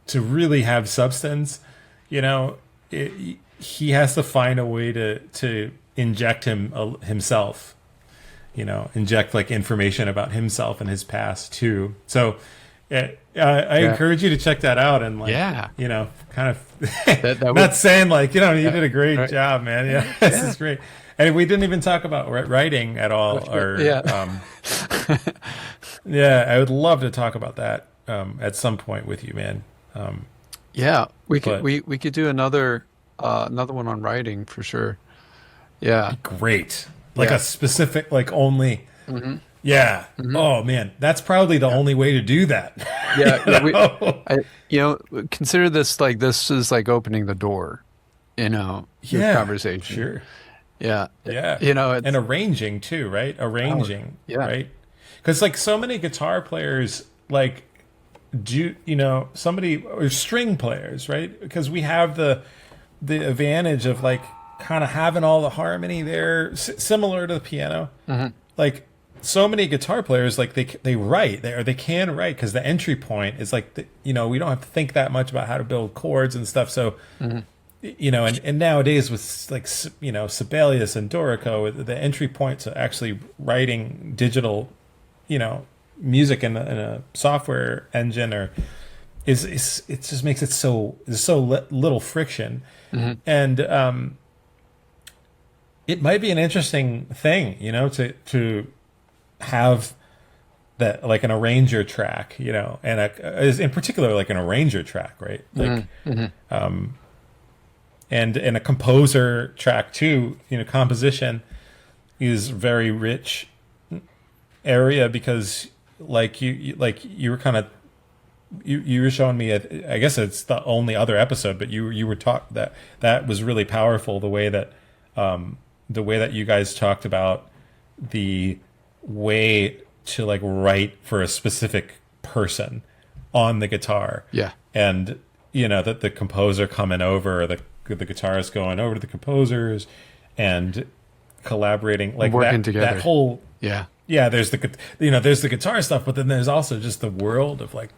to really have substance, he has to find a way to inject himself, inject like information about himself and his past too. So I encourage you to check that out and like, kind of not saying like, you did a great job, man. Yeah, this is great. And we didn't even talk about writing at all. I would love to talk about that at some point with you, man. We could do another one on writing for sure. Yeah, great. Like a specific, like only. Mm-hmm. Yeah. Oh man, that's probably the only way to do that. Yeah, No? consider this like this is like opening the door, this Yeah. conversation. Sure. Yeah, Yeah. it's And arranging too, right? Arranging, yeah. right? Because like so many guitar players, like somebody or string players, right? Because we have the advantage of like kind of having all the harmony there, similar to the piano. Like so many guitar players, like they write, they can write because the entry point is like we don't have to think that much about how to build chords and stuff. So. And nowadays with like Sibelius and Dorico, the entry point to actually writing digital, music in a software engine is it just makes it there's little friction, and it might be an interesting thing, to have that like an arranger track, and in particular like an arranger track, right? Like. And a composer track too, composition is very rich area because like you were kind of you were showing me, I guess it's the only other episode, but you were that was really powerful, the way that you guys talked about the way to like write for a specific person on the guitar. Yeah. And that the composer coming over, or the guitarist going over to the composers and collaborating, like working that, together. That whole Yeah. there's there's the guitar stuff, but then there's also just the world of like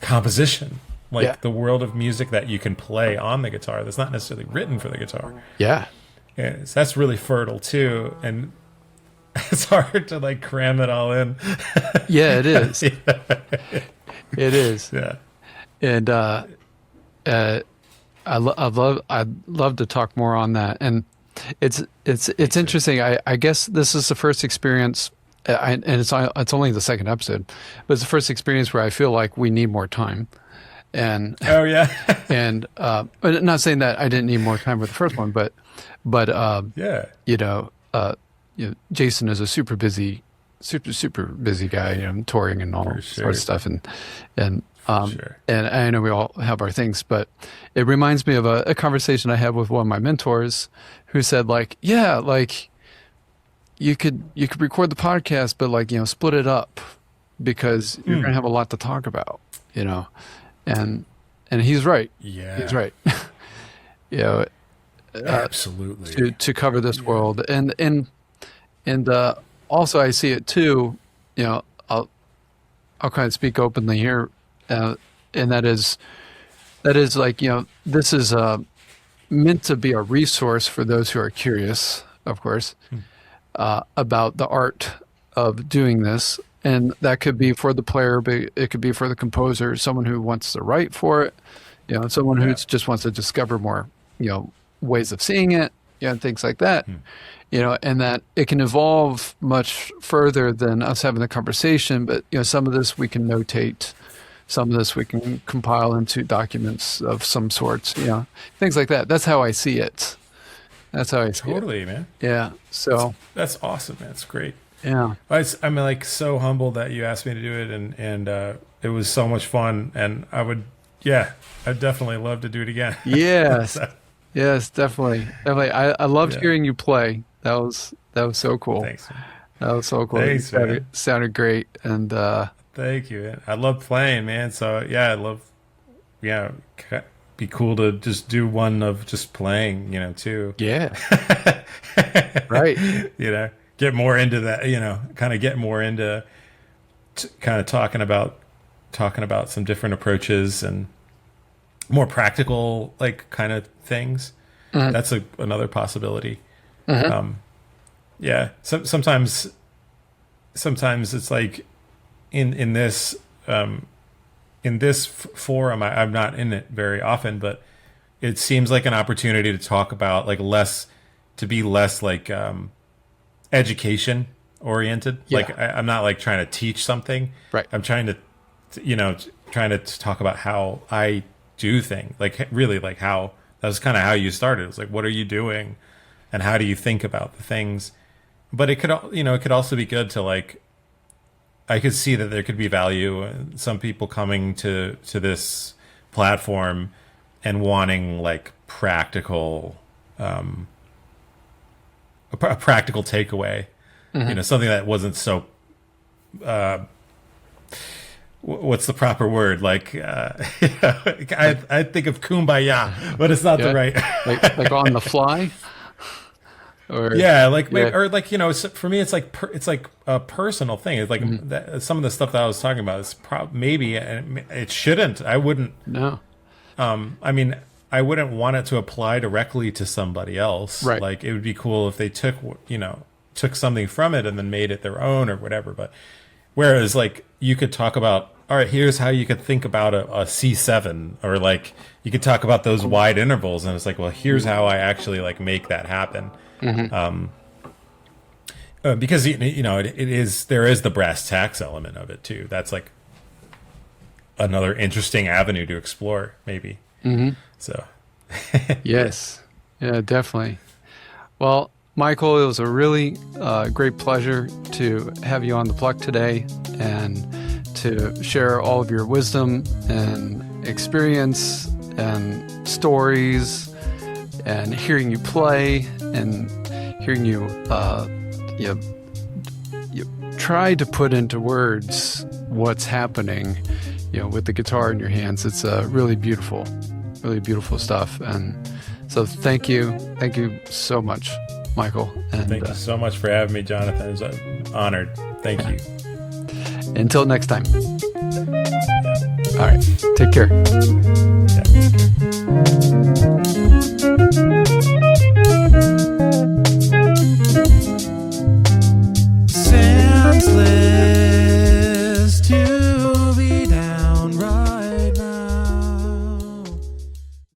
composition, like the world of music that you can play on the guitar that's not necessarily written for the guitar. Yeah. So that's really fertile too, and it's hard to like cram it all in. Yeah, it is. It is. Yeah. And I'd love to talk more on that. And it's interesting. I guess this is the first experience, and it's only the second episode, but it's the first experience where I feel like we need more time. And oh yeah. And but not saying that I didn't need more time with the first one, but yeah. Jason is a super busy guy, touring and all sort of stuff, and and I know we all have our things, but it reminds me of a conversation I had with one of my mentors, who said like, yeah, like you could record the podcast, but like split it up because you're gonna have a lot to talk about, and he's right. Yeah, he's right. Absolutely. To cover this world, and also I see it too. I'll kind of speak openly here, and that is like this is meant to be a resource for those who are curious, of course, about the art of doing this, and that could be for the player, but it could be for the composer, someone who wants to write for it, someone who just wants to discover more, ways of seeing it, and things like that. And that it can evolve much further than us having the conversation. But, some of this we can notate, some of this we can compile into documents of some sorts, things like that. That's how I see it. That's how I see totally, it. Man. Yeah. So that's awesome, man. It's great. Yeah. I'm like so humbled that you asked me to do it, and it was so much fun, and I'd definitely love to do it again. Yes. Yes, definitely. I loved hearing you play. That was so cool. Thanks, man. That was so cool. Thanks, man. Sounded great. And thank you, man. I love playing, man. So I love be cool to just do one of just playing, too. Yeah. Right. Get more into that, kind of get more into kind of talking about some different approaches and more practical, like kind of things. That's another possibility. Sometimes it's like in this forum, I'm not in it very often, but it seems like an opportunity to talk about like less like education oriented. Yeah. Like I'm not like trying to teach something. Right. I'm trying to talk about how I do things, like really like how that was kind of how you started. It was like, what are you doing and how do you think about the things? but it could, it could also be good to like, I could see that there could be value in some people coming to this platform and wanting like practical, a practical takeaway, something that wasn't so, what's the proper word? Like, I think of kumbaya, but it's not the right, like on the fly. Or, or like, for me, it's like a personal thing. It's like some of the stuff that I was talking about is maybe, and it shouldn't. I wouldn't. No. I mean, I wouldn't want it to apply directly to somebody else. Right. Like, it would be cool if they took something from it and then made it their own or whatever. But whereas, like, you could talk about, all right, here's how you could think about a C7, or like you could talk about those wide intervals, and it's like, well, here's how I actually like make that happen. Because there is the brass tacks element of it too. That's like another interesting avenue to explore, maybe. So yes, yeah, definitely. Well, Michael, it was a really great pleasure to have you on the Pluck today and to share all of your wisdom and experience and stories, and hearing you play and hearing you try to put into words what's happening, with the guitar in your hands. It's really beautiful stuff. And so thank you so much, Michael. And thank you so much for having me, Jonathan. It was honored. Thank you. Until next time. All right. Take care. Yeah, take care.